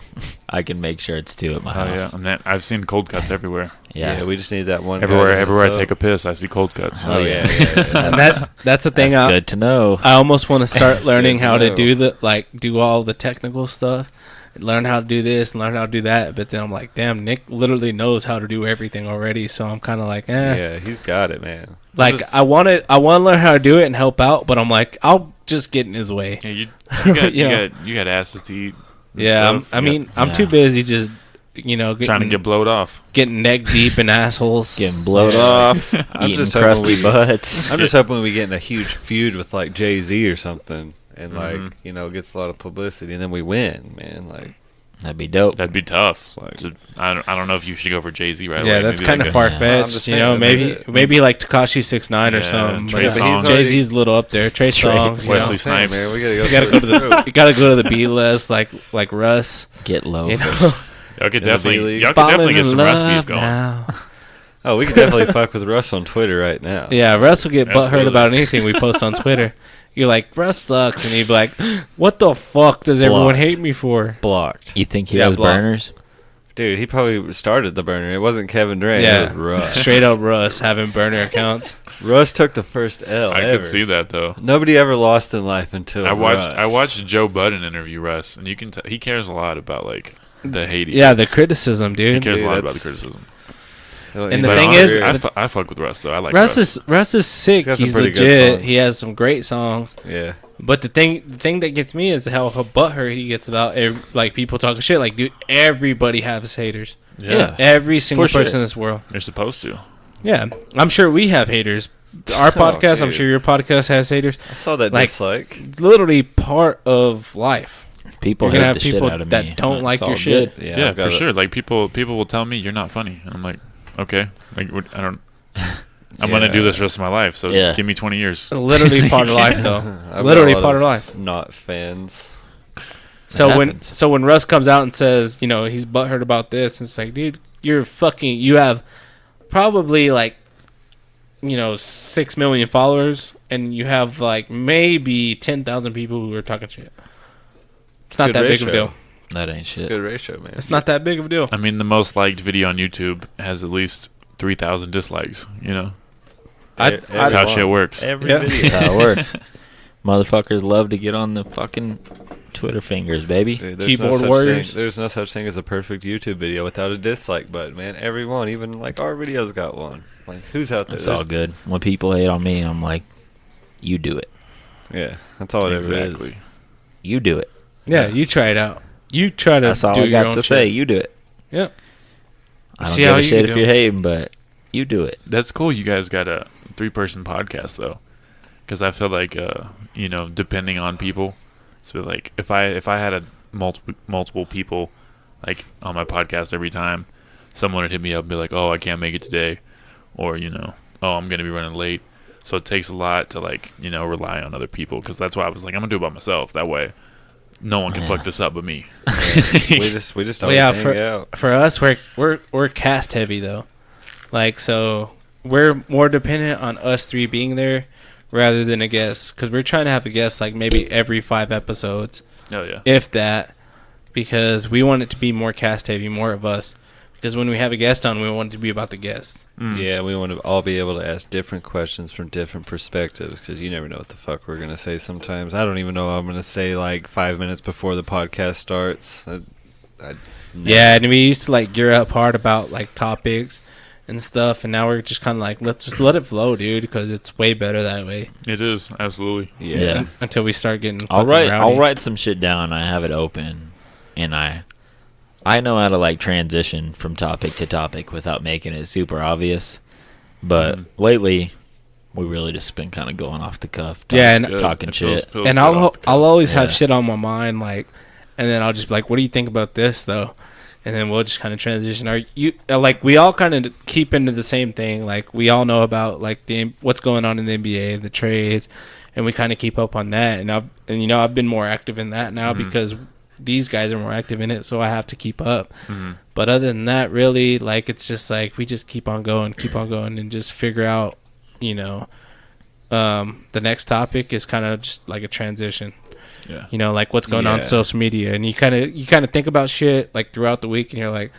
make shirts too at my Oh yeah, house. I've seen cold cuts everywhere. Yeah, we just need that one. guy Everywhere to I sew. take a piss, I see cold cuts. Oh, yeah. And that's the thing. that's good to know. I almost want to start learning good to how to know. do all the technical stuff, learn how to do this and learn how to do that. But then I'm like, damn, Nick literally knows how to do everything already. So I'm kind of like, Yeah, he's got it, man. Like Just- I want to learn how to do it and help out, but I'm like, I'll just get in his way. Yeah, you got Yeah. you got asses to eat. and Yeah, stuff. I'm Yeah. too busy just trying to get blowed off. getting neck deep in assholes. Getting blowed Yeah. off, I'm eating just hoping crusty we- butts. I'm just hoping we get in a huge feud with like Jay-Z or something, and Mhm. gets a lot of publicity, and then we win, man. Like, That'd be dope. That'd be tough. Like- I don't know if you should go for Jay-Z right away. Yeah, that's Maybe kind like of a- far I'm fetched. just You saying, know, maybe- maybe like Tekashi 6ix9ine or Yeah, something. Trey But Songz. Jay-Z's a little up there. Trey Songz. you know. Wesley Same, Snipes. man. We gotta go. You gotta go to the you gotta go to the B list like Russ. Get low. You know, Y'all could In the definitely B-League. y'all could definitely Falling get some in Russ beef love going. now. Oh, we could definitely fuck with Russ on Twitter right now. Yeah, Russ will get butthurt Absolutely. about anything we post on Twitter. You're like, Russ sucks, and he'd be like, what the fuck does everyone Blocked. hate me for? Blocked, You think he Yeah, has block. burners? dude. He probably started the burner. It wasn't Kevin Durant. Yeah. It was Russ. Straight up Russ having burner accounts. Russ took the first L. I ever. could see that though. Nobody ever lost in life until I Russ. watched Joe Budden interview Russ, and you can tell he cares a lot about like the hate. he Yeah, the gets. criticism, He dude. cares a Dude, lot about the that's- criticism. And the But thing honestly, is- I fuck with Russ though. I like Russ is sick. He's got some He's pretty good legit. songs. He has some great songs. Yeah. But the thing that gets me is how butthurt he gets about like people talking shit. Like, dude, everybody has haters. Yeah, Every single For sure. person in this world. you're supposed to. Yeah, I'm sure we have haters. Our podcast, I'm dude. sure your podcast has haters. I saw that Like- dislike. Literally part of life. People You're gonna hate have the shit people out of that me. don't It's like your all shit. good. Yeah, I've got for it. sure. Like people will tell me you're not funny, and I'm like, okay, like I don't. I'm gonna do this the rest of my life, so Yeah. give me 20 years. Literally part of life, though. I've got Literally a lot part of life. Not fans. So happens. when Russ comes out and says, he's butthurt about this, it's like, dude, you have probably like, 6 million followers, and you have like maybe 10,000 people who are talking shit. It's not Good that big of a ratio. deal. That ain't shit. Good ratio, man. It's not that big of a deal. I mean, the most liked video on YouTube has at least 3,000 dislikes. That's how Everyone. shit works. Every Yeah. video. That's how it works. Motherfuckers love to get on the fucking Twitter fingers, baby. Dude, there's Keyboard no such warriors. Thing, there's no such thing as a perfect YouTube video without a dislike button, man. Everyone, even like our videos got one. Like, who's out there? It's all good. When people hate on me, I'm like, you do it. Yeah, that's all it ever is. Exactly. You do it. Yeah, you try it out. You try to That's all do I your got own to shit. say. You do it. Yeah. I don't See give how a you shit can if do you're it. hating, but you do it. That's cool. You guys got a 3-person podcast though, because I feel like depending on people, so like if I had a multiple people like on my podcast every time, someone would hit me up and be like, oh, I can't make it today, or oh, I'm gonna be running late. So it takes a lot to rely on other people, because that's why I was like, I'm gonna do it by myself. That way, no one can fuck this up but me. we just Well, always yeah, hang out. For us, we're cast heavy though, like so we're more dependent on us 3 being there rather than a guest, because we're trying to have a guest like maybe every 5 episodes, Oh yeah. if that, because we want it to be more cast heavy, more of us. Because when we have a guest on, we want it to be about the guest. Yeah, we want to all be able to ask different questions from different perspectives, because you never know what the fuck we're going to say sometimes. I don't even know what I'm going to say like 5 minutes before the podcast starts. Yeah, and we used to like gear up hard about like topics and stuff, and now we're just kind of like, let's just let it flow, dude, because it's way better that way. It is absolutely. Yeah. Until we start getting I'll fucking rowdy. write some shit down. I have it open, and I know how to like transition from topic to topic without making it super obvious. But lately, we really just been kind of going off the cuff. Yeah, and- talking It feels- shit. feels And good off the cuff. I'll always have Yeah. shit on my mind, like, and then I'll just be like, what do you think about this though? and then we'll just kind of transition. Like we all kind of keep into the same thing. Like we all know about like what's going on in the NBA, the trades, and we kind of keep up on that. And I've been more active in that now because these guys are more active in it, so I have to keep up. But other than that, really, like it's just like we just keep on going, and just figure out, the next topic is kind of just like a transition. Yeah. Like what's going on social media, and you kind of think about shit like throughout the week, and you're like,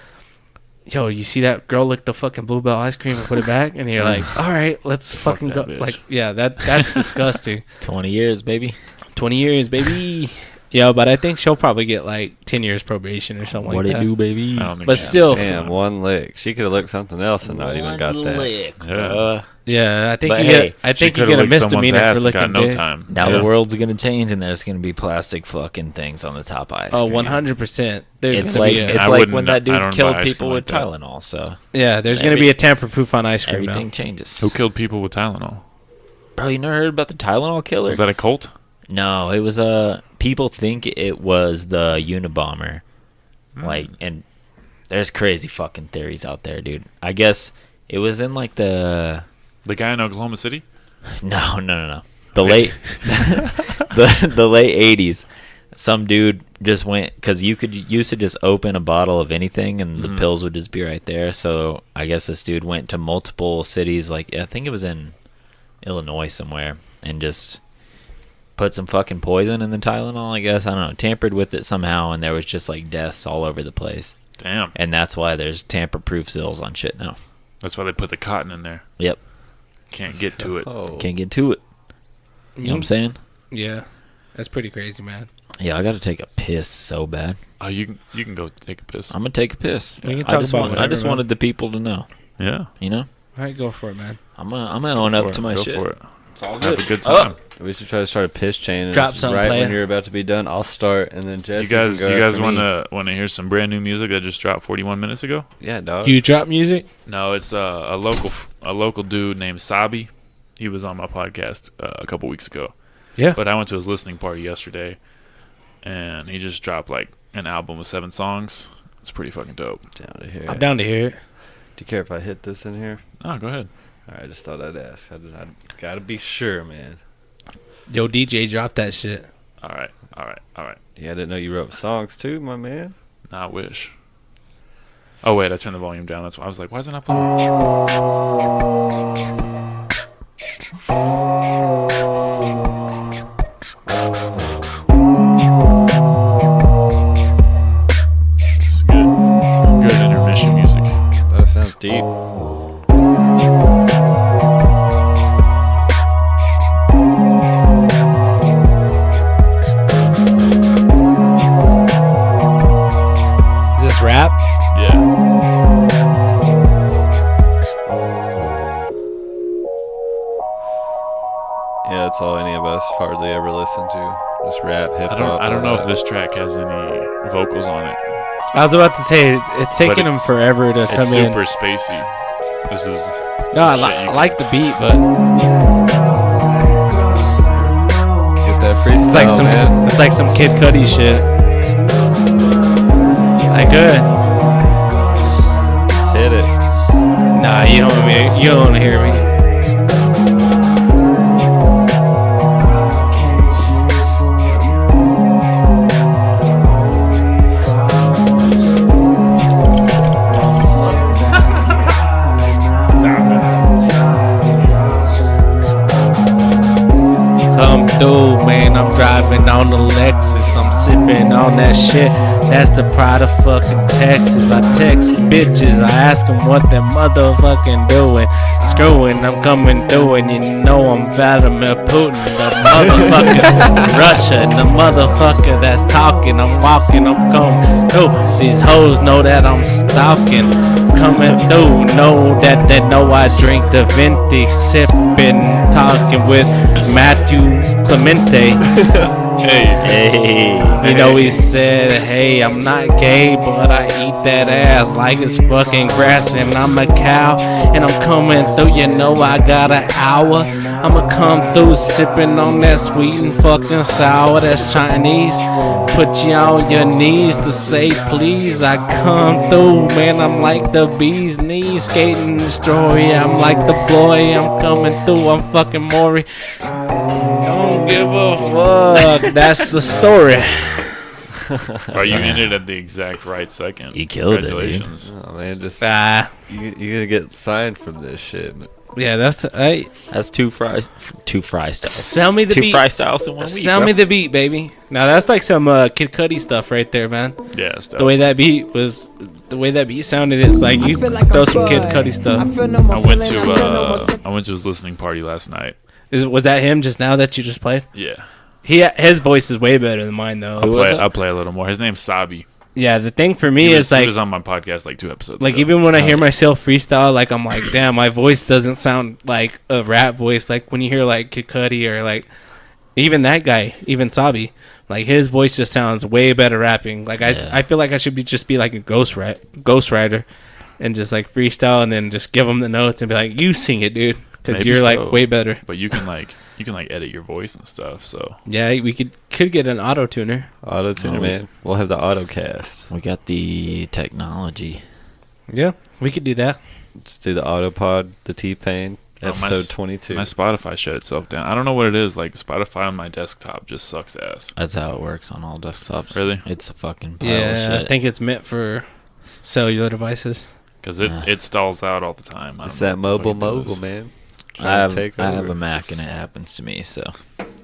yo, you see that girl lick the fucking Bluebell ice cream and put it back, and you're like, all right, let's fucking go. Bitch. Like, yeah, that's disgusting. 20 years, baby. 20 years, baby. Yo, but I think she'll probably get like 10 years probation or something like that. What it do, baby? I don't think But so. still, Damn, one lick. She could have looked something else and not even got that. Lick, Yeah. yeah, I think But you hey, get. I She think you coulda get a licked someone's misdemeanor ass for and got licking no dick. time. Now Yeah. the world's gonna change, and there's gonna be plastic fucking things on the top of ice Oh, cream. 100%. It's like I when wouldn't- that I dude don't killed buy ice people cream with like that. Tylenol. So yeah, there's gonna be a tamper proof on ice cream everything now. changes. Who killed people with Tylenol? Bro, you never heard about the Tylenol killer? Was that a cult? No, it was people think it was the Unabomber. Like, and there's crazy fucking theories out there, dude. I guess it was in like the guy in Oklahoma City? No. The late the late 80s. Some dude just went, because used to just open a bottle of anything and the pills would just be right there. So I guess this dude went to multiple cities, like I think it was in Illinois somewhere, and just put some fucking poison in the Tylenol, I guess. I don't know. Tampered with it somehow, and there was just like deaths all over the place. Damn. And that's why there's tamper-proof seals on shit now. That's why they put the cotton in there. Yep. Can't get to it. Oh. Can't get to it. You know what I'm saying? Yeah, that's pretty crazy, man. Yeah, I got to take a piss so bad. Oh, you can go take a piss. I'm going to take a piss. We can I talk just, about I whatever, just man. wanted the people to know, Yeah. you know? All right, go for it, man. I'm gonna own up to my Go shit. for it. It's all Have good. a good time. We should try to start a piss chain. And Drop it's something, right player. when you're about to be done. I'll start, and then Jesse. You guys can go after me. want to hear some brand new music that just dropped 41 minutes ago? Yeah, dog. You drop music? No, it's a local dude named Sabi. He was on my podcast a couple weeks ago. Yeah. But I went to his listening party yesterday, and he just dropped like an album with 7 songs. It's pretty fucking dope. Down to hear I'm it. down to hear it. Do you care if I hit this in here? Oh, go ahead. All right, I just thought I'd ask. I gotta be sure, man. Yo, DJ, drop that shit. All right. Yeah, I didn't know you wrote songs too, my man. Nah, I wish. Oh wait, I turned the volume down. That's why I was like, why is it not playing? It's good intermission music. That sounds deep. Is this rap? Yeah. Yeah, that's all any of us hardly ever listen to. Just rap, hip hop. I don't know if this track has any vocals on it. I was about to say it's But taking them it's- forever to It's come in. super spacey. This is No, I, some shit you I like the beat, but Get that freestyle, it's like some man. it's like some Kid Cudi shit. Like good. Just hit it. Nah, you don't want to hear me. Come through, man. I'm driving on the Lexus. I'm sipping on that shit. That's the pride of fucking Texas. I text bitches. I ask them what they're motherfucking doing. Screwing, I'm coming through, and you know I'm Vladimir Putin, the motherfucker. Russia, the motherfucker that's talking. I'm walking, I'm coming through. These hoes know that I'm stalking. Coming through, know that they know I drink the Venti, sipping, talking with Matthew Clemente. Hey. You know he said, hey, I'm not gay, but I eat that ass like it's fucking grass, and I'm a cow, and I'm coming through, you know I got an hour. I'ma come through sipping on that sweet and fucking sour, that's Chinese. Put you on your knees to say please. I come through, man, I'm like the bee's knees, skating the story. I'm like the boy, I'm coming through, I'm fucking Maury. Don't give a fuck. That's the story. Bro, you ended at the exact right second. You killed it, dude. Congratulations. Oh man, just Ah, you gonna get signed from this shit. yeah, that's hey. That's two freestyles. Sell me the Two beat. freestyles in 1 week. Sell bro. me the beat, baby. Now that's like some Kid Cudi stuff right there, man. Yeah, it's dope. The way that beat sounded, it's like you throw some Kid Cudi stuff. I went to his listening party last night. Was that him just now that you just played? Yeah. His voice is way better than mine though. I'll play a little more. His name's Sabi. Yeah, the thing for me He is was on my podcast like 2 episodes like ago. even when I hear myself freestyle, like I'm like, damn, my voice doesn't sound like a rap voice. Like when you hear like Kid Cudi or like even that guy, even Sabi, like his voice just sounds way better rapping. Like I feel like I should just be like a ghostwriter and just like freestyle and then just give him the notes and be like, you sing it, dude, because Maybe you're like so. way better. But you can edit your voice and stuff. So Yeah, we could get an auto tuner. Auto tuner, man. We'll have the AutoCast. We got the technology. Yeah, we could do that. Just do the AutoPod, the T-Pain, episode 22. my Spotify shut itself down. I don't know what it is. Like Spotify on my desktop just sucks ass. That's how it works on all desktops. Really? It's a fucking pile Yeah, of shit. I think it's meant for cellular devices. Because it stalls out all the time. I It's don't know that what the fuck it mobile, does. man. I have Take a over. Mac and it happens to me, so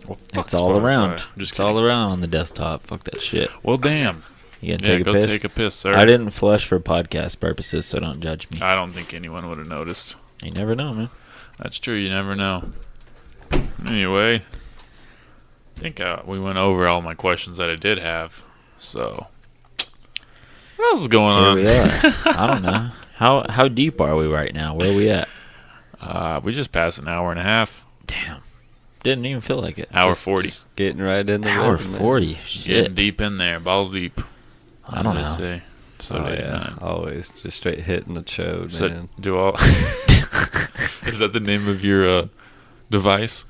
Well, fuck it's all Spotify. around. Just It's all kidding. around on the desktop. Fuck that shit. Well, damn. You gonna Yeah, take go a piss? take a piss, sir. I didn't flush for podcast purposes, so don't judge me. I don't think anyone would have noticed. You never know, man. That's true. You never know. Anyway, I think we went over all my questions that I did have. So, what else is going Here on? we are. I don't know. How deep are we right now? Where are we at? We just passed an hour and a half. Damn. Didn't even feel like it. Hour Just 40. Getting right in the Hour rhythm, man. 40. Getting Shit. deep in there. Balls deep. I don't know. Say. So Oh, yeah. Always. Just straight hitting the chode, So man. do all. Is that the name of your device?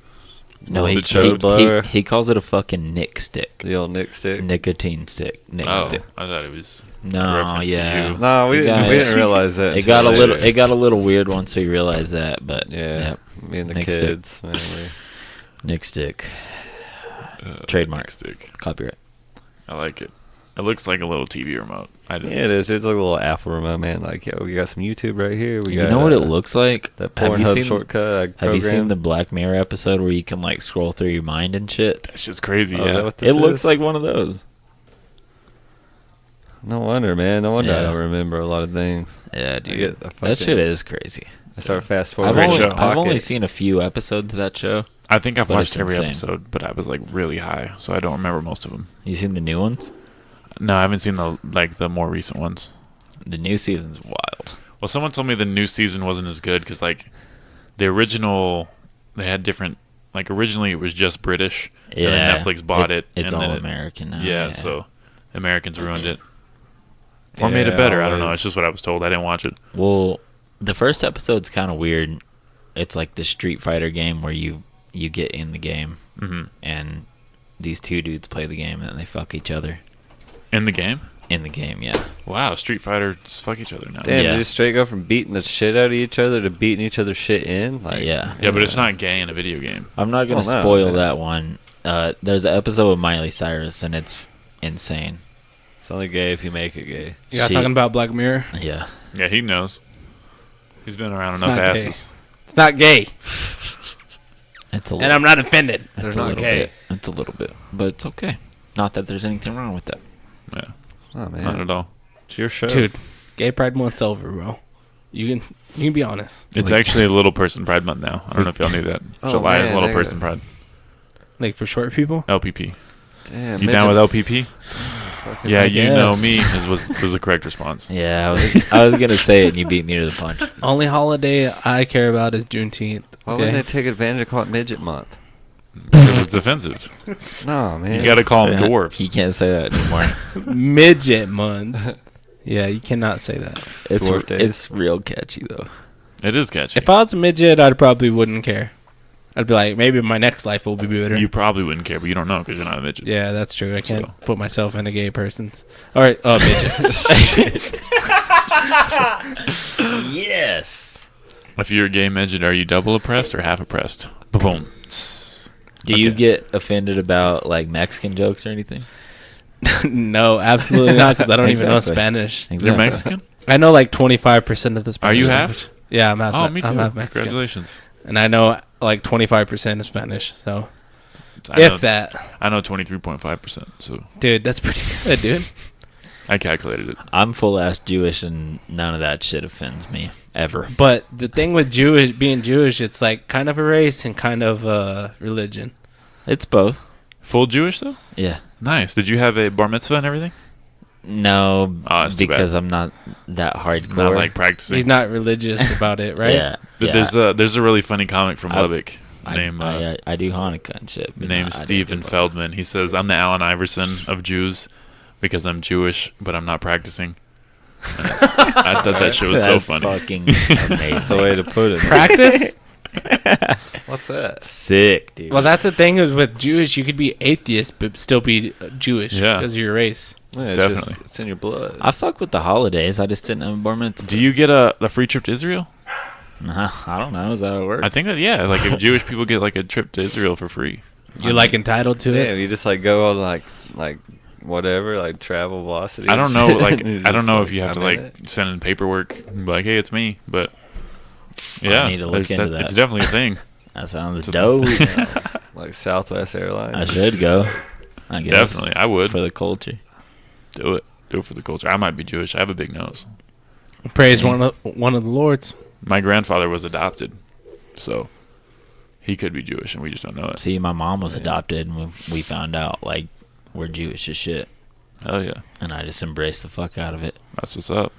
No, The he, chode blower. he calls it a fucking Nick stick. The old Nick stick. Nicotine stick. Nick Oh, stick. I thought it was. No, reference to yeah. you. No, we It didn't. got- We didn't realize that. It got a until little. later. It got a little weird once we realized that, but Yeah, yep. me and the Nick stick. kids, man. Nick stick. Nick Trademark. stick. Copyright. I like it. It looks like a little TV remote. I Yeah, did. it is. It's like a little Apple remote, man. Like, yo, we got some YouTube right here. We You got, know what it looks like? That Have you Pornhub seen- shortcut. Have you seen the Black Mirror episode where you can like scroll through your mind and shit? That shit's crazy. Oh, is yeah. that what this It looks is? like one of those. No wonder, man. No wonder I Yeah. don't remember a lot of things. Yeah, I dude. get a That fucking- shit is crazy. I start fast I've forwarding. great only, show. I've only seen a few episodes of that show. I think I've But watched it's every insane. episode, but I was like really high, so I don't remember most of them. You seen the new ones? No, I haven't seen the more recent ones. The new season's wild. Well, someone told me the new season wasn't as good because like the original, they had different. Like originally it was just British, and then Netflix bought it. It's and all then American now. Yeah, so Americans ruined it. Or made it Yeah, better. I don't know. always. It's just what I was told. I didn't watch it. Well, the first episode's kind of weird. It's like the Street Fighter game where you get in the game Hmm. and these two dudes play the game and then they fuck each other In the game? in the game. Yeah. Wow, Street Fighter just fuck each other now. Damn, Yeah. did you straight go from beating the shit out of each other to beating each other's shit in? Like, Yeah. Yeah, but it's not gay in a video game. I'm not gonna Well, no, spoil man. that one. There's an episode with Miley Cyrus and it's insane. It's only gay if you make it gay. You guys She- talking about Black Mirror? Yeah. Yeah, he knows. He's been around It's enough not gay. asses. It's not gay, It's a and little, I'm not offended. it's They're a not little gay. bit. It's a little bit, but it's okay. Not that there's anything wrong with that. Yeah, Oh, man. not at all. It's your show. Dude, Gay Pride Month's over, bro. You can be honest. It's Like- actually a Little Person Pride Month now. I don't know if y'all knew that. Oh, July is man, Little they Person got- Pride. Like for short people. LPP. Damn, You down with LPP? fucking Yeah, I you know guess. me was the correct response. Yeah, I was gonna say it and you beat me to the punch. Only holiday I care about is Juneteenth. Why Okay? would they take advantage of call it Midget Month? Because it's offensive. No, man. You got to call them Yeah, dwarfs. You can't say that anymore. Midget month. Yeah, you cannot say that. Dwarf days. It's real catchy though. It is catchy. If I was a midget, I probably wouldn't care. I'd be like, maybe my next life will be better. You probably wouldn't care, but you don't know because you're not a midget. Yeah, that's true. I can't So. put myself in a gay person's. All right, midget. Yes. If you're a gay midget, are you double oppressed or half oppressed? Boom. Do you Okay. get offended about like Mexican jokes or anything? No, absolutely not, because I don't even know Exactly. Spanish. You're Mexican? I know like 25% of the Spanish. Are you language. half? Yeah, I'm half. Oh, me too. I'm half Mexican. Congratulations. And I know like 25% of Spanish. So I know, if that, I know 23.5%. So dude, that's pretty good, dude. I calculated it. I'm full ass Jewish, and none of that shit offends me ever. But the thing with being Jewish, it's like kind of a race and kind of a religion. It's both. Full Jewish though? Yeah. Nice. Did you have a bar mitzvah and everything? No, Oh, that's too because bad. I'm not that hardcore. Not like practicing. He's not religious about it, right? Yeah. There's a really funny comic from I- Lubbock named I do Hanukkah and shit. but named I don't Steven do Feldman. He says, "I'm the Allen Iverson of Jews because I'm Jewish, but I'm not practicing." And I thought that shit was so That's funny. Fucking That's the amazing. way to put it. Practice? What's that? Sick, dude. Well, that's the thing is with Jewish, you could be atheist but still be Jewish Yeah. because of your race. Yeah, it's Definitely. Just, it's in your blood. I fuck with the holidays. I just didn't have a bar mitzvah. Do you get a free trip to Israel? Nah, I don't know. Is that how it works? I think that like if Jewish people get like a trip to Israel for free. You're like entitled to Damn, it. you just like go on like whatever, like travel velocity. I don't and know, shit, like and you're I don't just know if you have to I'm in like it. send in paperwork, and be like, hey, it's me, but yeah, need to look there's into that. It's definitely a thing. That sounds It's a- dope. like Southwest Airlines. I should go. I guess. Definitely, I would For the culture. do it. Do it for the culture. I might be Jewish. I have a big nose. Praise one of the Lords. My grandfather was adopted, so he could be Jewish, and we just don't know it. See, my mom was adopted, and we found out, like, we're Jewish as shit. Hell yeah, And I just embraced the fuck out of it. that's what's up.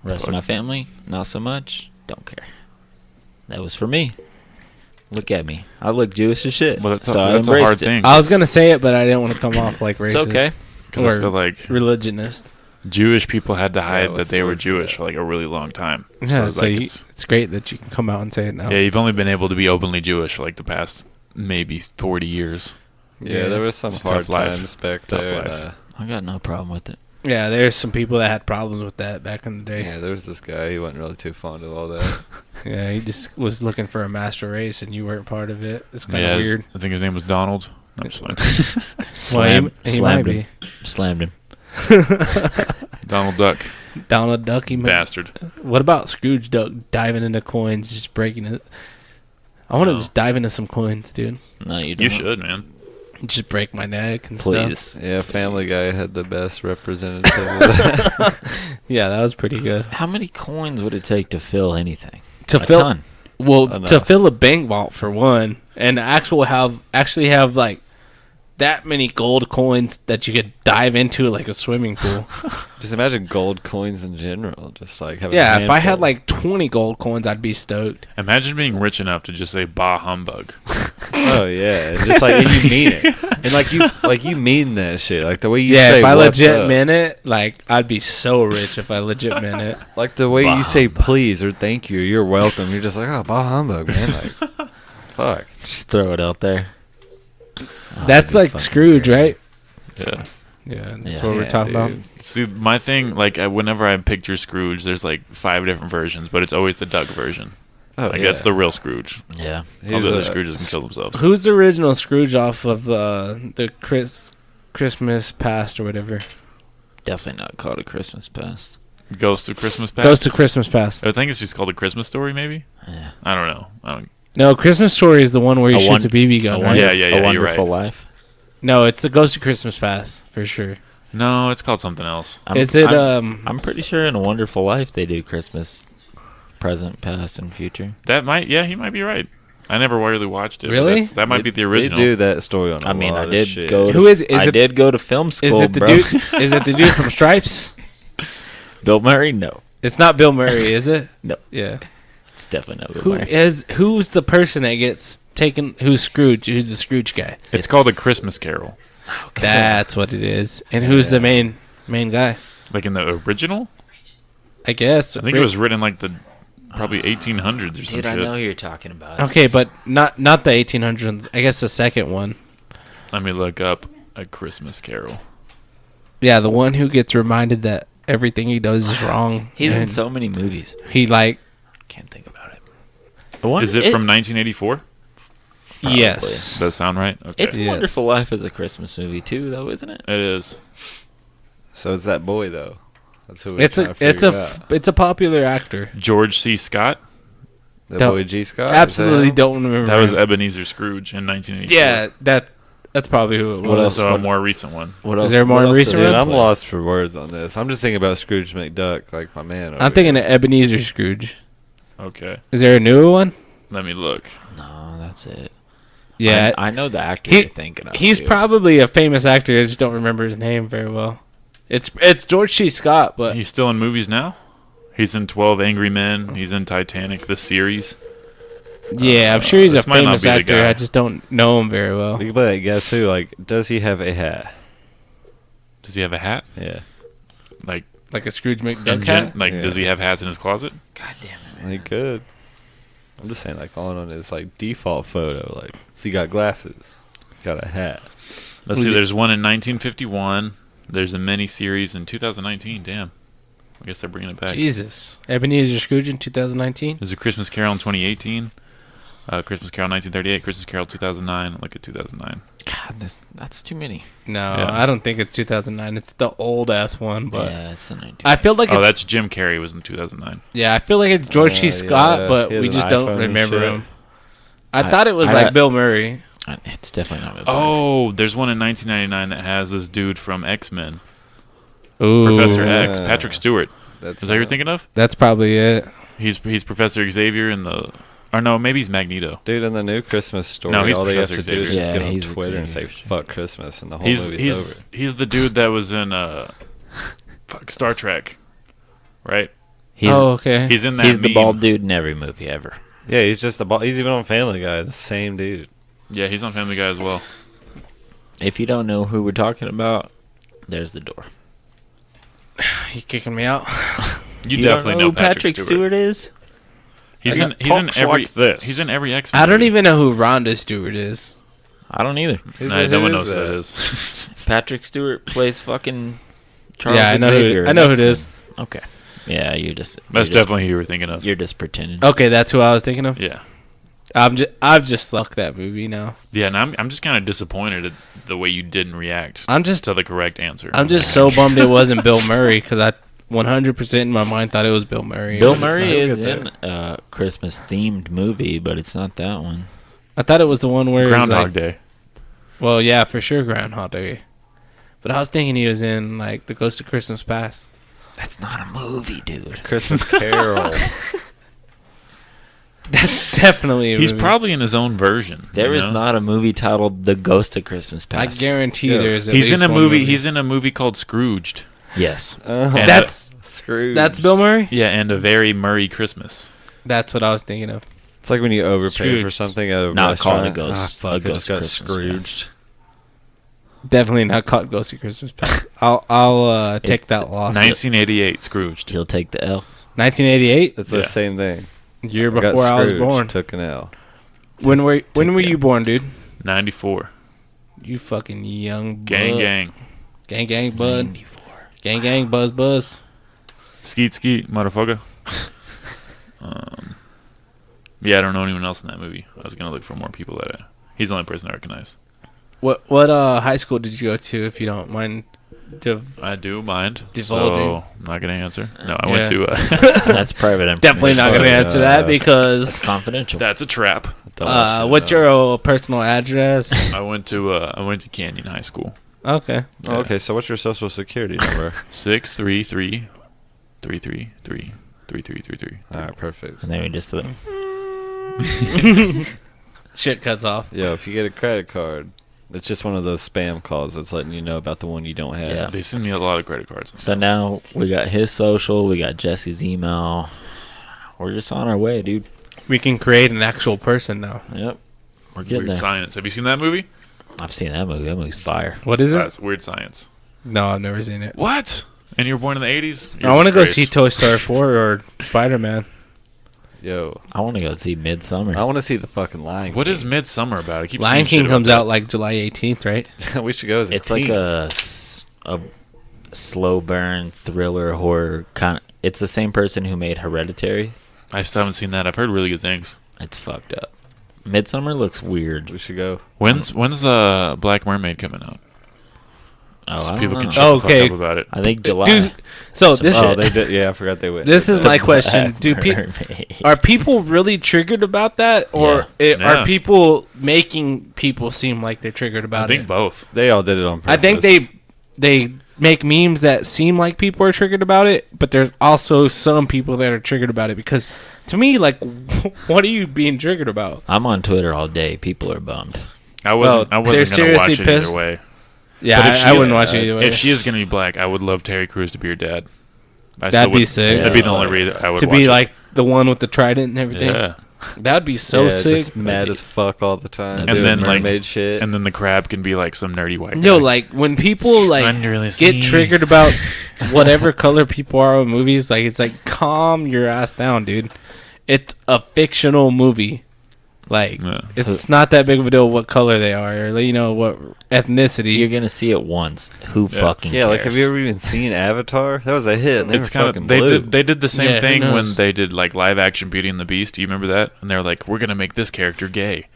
Rest of my family, not so much. Don't care. That was for me. Look at me. I look Jewish as shit. Well, that's, so I that's a embraced hard it. thing. I was gonna say it, but I didn't want to come off like racist. It's okay. because I or feel like religionist. Jewish people had to hide what's that they the were word for Jewish that? for like a really long time. Yeah, it's so like it's great that you can come out and say it now. yeah, you've only been able to be openly Jewish for like the past maybe 40 years. Yeah, there was some It's a hard tough life. times back Tough there. life. I got no problem with it. Yeah, there's some people that had problems with that back in the day. Yeah, there was this guy. He wasn't really too fond of all that. Yeah, he just was looking for a master race, and you weren't part of it. It's kind Yeah, of weird. I think his name was Donald. I'm just playing. Well, he might slammed be. him. Slammed him. Donald Duck, Donald Duck. He might. bastard. What about Scrooge Duck diving into coins, just breaking it? I want to No. just dive into some coins, dude. No, you don't. You should, man. Just break my neck and stuff. Please. Yeah, Family Guy had the best representative of that. Yeah, that was pretty good. How many coins would it take to fill anything? To A fill, ton. well, to Enough. fill a bank vault for one, and actually have like that many gold coins that you could dive into like a swimming pool. Just imagine gold coins in general. Just like having Yeah, a if I had handful. like 20 gold coins, I'd be stoked. Imagine being rich enough to just say "bah humbug." Oh yeah, just like and you mean it, and like you mean that shit. Like the way you Yeah, say if I what's legit up. meant it, like I'd be so rich if I legit meant it. Like the way Bah you say humbug. please or thank you, you're welcome. You're just like, oh, bah humbug, man. Like, fuck. Just throw it out there. Oh, That's that'd be like fucking Scrooge, great. right? Yeah. Yeah, that's Yeah. what we're Yeah, talking about. dude. See, my thing, like, whenever I picture Scrooge, there's like 5 different versions, but it's always the Doug version. Oh, Like yeah. that's the real Scrooge. Yeah. All the other a- Scrooges can kill themselves. Who's the original Scrooge off of the Christmas Past or whatever? Definitely not called a Christmas Past. Ghost of Christmas Past. Ghost of Christmas Past. I think it's just called a Christmas Story, maybe. Yeah. I don't know. I don't. No, Christmas Story is the one where he A shoots one- a BB gun, A right? Yeah, yeah, A you're Wonderful right. Life. No, it's the Ghost of Christmas Past for sure. No, it's called something else. Is it I'm pretty sure in A Wonderful Life they do Christmas, present, past, and future. That might. Yeah, he might be right. I never really watched it. but Really? that might be the original. They do that story on. I mean, I lot did of shit. go. Who to, is it? Is I it- did go to film school, Is it the bro. dude? Is it the dude from Stripes? Bill Murray? No, It's not Bill Murray, is it? No. Yeah. it's definitely not Bill Murray. Who's the person that gets Who's Scrooge? Who's the Scrooge guy? It's called A Christmas Carol. That's what it is. And who's the main guy? Like in the original? I guess. I think it was written like the probably 1800s or some Dude, shit. I know who you're talking about. Okay, but not the 1800s. I guess the second one. Let me look up A Christmas Carol. Yeah, the one who gets reminded that everything he does is wrong. He's in and so many movies. He Can't think about it. Is it from 1984? yes. Does that sound right? Okay. It's Yes. Wonderful Life is a Christmas movie too, though, isn't it? It is. So it's that boy though. That's who It's a popular actor. George C. Scott. the don't- boy G Scott. Absolutely don't remember. That was him. Ebenezer Scrooge in 1984. Yeah, that's probably who it was. What else? So a more recent one. What Is there more what else recent does Dude, he I'm play? lost for words on this. I'm just thinking about Scrooge McDuck, like my man. I'm thinking of Ebenezer Scrooge. Okay. Is there a newer one? Let me look. No, that's it. Yeah, I know the actor He- you're thinking of. he's too. probably a famous actor. I just don't remember his name very well. It's George C. Scott, but He's still in movies now? He's in 12 Angry Men. He's in Titanic, the series. yeah, I'm sure he's a this might not famous be the actor. guy. I just don't know him very well. You can play that guess who? Like, does he have a hat? Does he have a hat? Yeah. Like, Like a Scrooge in McDuck gen- hat? like Yeah. does he have hats in his closet? God damn it. He could. I'm just saying, like, on his like default photo, like, so he got glasses, got a hat. Let's see. There's one in 1951. There's a mini series in 2019. Damn. I guess they're bringing it back. Jesus. Ebenezer Scrooge in 2019? There's a Christmas Carol in 2018. Christmas Carol 1938. Christmas Carol 2009. Look at 2009. God, that's too many. No, Yeah. I don't think it's 2009. It's the old ass one, but Yeah, it's the 19. I feel like Oh, it's that's Jim Carrey was in 2009. I feel like it's George C. Yeah, Scott, but he has we an just iPhone don't and remember shit. him. I thought it was I- like Bill Murray. It's definitely not. Oh, there's one in 1999 that has this dude from X-Men, Ooh, Professor X, Yeah. Patrick Stewart. That's Is that who you're thinking of? That's probably it. He's Professor Xavier in the, or no, maybe he's Magneto. dude in the new Christmas story. No, he's all they have to Professor do is Xavier. just Yeah, get on he's Twitter and say Xavier. "fuck Christmas" and the whole He's movie's over. he's the dude that was in Star Trek, right? He's Okay. He's in that. he's the meme. bald dude in every movie ever. Yeah, he's just the ball. He's even on Family Guy. The same dude. Yeah, he's on Family Guy as well. If you don't know who we're talking about, there's the door. You kicking me out? You, don't definitely know who Patrick Stewart. is. He's I in got he's in talks every like this. he's in every X. I don't even know who Rhonda Stewart is. I don't either. Nah, no Who one is knows who that? that is. Patrick Stewart plays fucking Charles Yeah, I know Xavier. who. I know who it is. Okay. Yeah, you're just. That's you're definitely who you were thinking of. You're just pretending. Okay, that's who I was thinking of. Yeah, I've just sucked that movie now. yeah, and I'm just kind of disappointed at the way you didn't react I'm just to the correct answer. so bummed it wasn't Bill Murray because I 100% in my mind thought it was Bill Murray. Bill but it's Murray not. is We'll get in a Christmas themed movie, but it's not that one. I thought it was the one where Groundhog like, Day. well, yeah, for sure, Groundhog Day. But I was thinking he was in like The Ghost of Christmas Past. That's not a movie, dude. Christmas Carol. That's definitely a He's movie. probably in his own version. There you is know? not a movie titled The Ghost of Christmas I Past. guarantee Yeah. there's. At He's least in a one movie. He's in a movie called Scrooged. Yes. And That's Scrooge. that's Bill Murray. Yeah, and a very Murray Christmas. That's what I was thinking of. It's like when you overpay for Scrooged. something at a Not calling restaurant. it Ghost. Ah, A fuck, I Ghost just got Christmas Scrooged. Definitely not called Ghost of Christmas Past. I'll take that loss. 1988 Scrooged. He'll take the L. 1988, It's Yeah. the same thing. year I got before I was Scrooged, born. Took an L. When were the you born, dude? 94. You fucking young Gang, bud. gang. gang, bud. 94. Gang, buzz. Skeet, skeet, motherfucker. Yeah, I don't know anyone else in that movie. I was gonna look for more people that he's the only person I recognize. What high school did you go to, if you don't mind? I do mind. Divulging. So I'm not gonna answer. No, I went Yeah. to. That's private information. Definitely not gonna answer that because. Confidential. That's a trap. Don't want you to What's know. your personal address? I went to Canyon High School. Okay. Oh, okay, so what's your social security number? 633 333 3333. All right, perfect. And then we just Shit cuts off. Yo, if you get a credit card, it's just one of those spam calls that's letting you know about the one you don't have. Yeah. They send me a lot of credit cards. So now we got his social, we got Jesse's email. We're just on our way, dude. We can create an actual person now. Yep. We're getting Weird there. Science. Have you seen that movie? I've seen that movie. That movie's fire. What is it? That's Weird Science. No, I've never seen it. What? And you were born in the 80s? I want to go see Toy Story 4 or Spider-Man. Yo, I want to go see Midsummer. I want to see the fucking Lion King. What is Midsummer about? I keep Lion seeing King shit comes about out like July 18th, right? We should go as a It's team. like a slow burn thriller horror kind. It's the same person who made Hereditary. that. I still haven't seen that. I've heard really good things. It's fucked up. Midsummer looks weird. We should go. When's Black Mermaid coming out? Oh, So I people don't can know. shut the Okay. fuck up about it. I think July. Dude, so this Oh, they did. Yeah, I forgot they went. this is my question. Do Mermaid. are people really triggered about that, or Yeah. are people making people seem like they're triggered I about think it? both. They all did it on purpose. I think they make memes that seem like people are triggered about it, but there's also some people that are triggered about it because, to me, like, what are you being triggered about? I'm on Twitter all day. People are bummed. I wasn't gonna watch seriously it pissed. either way. Yeah, But if she I is- wouldn't watch it either way. If she is gonna be black, I would love Terry Crews to be her dad. I That'd still be would- sick. That'd be the Yeah. only reason I would to watch be it. like the one with the trident and everything. Yeah. That'd be so yeah, sick. just mad as fuck all the time. And doing then, like- mermaid shit. And then the crab can be like some nerdy white Yo, guy. like when people like Under the get sea. triggered about whatever color people are in movies, like it's like calm your ass down, dude. It's a fictional movie. Like Yeah. it's not that big of a deal what color they are, or you know what ethnicity. You're gonna see it once. Who Yeah. fucking yeah, like have cares? you ever even seen Avatar? That was a hit. And they It's were kind fucking of blue. they did the same Yeah, who thing when knows? they did like live action Beauty and the Beast. Do you remember that? And they were like, "We're gonna make this character gay,"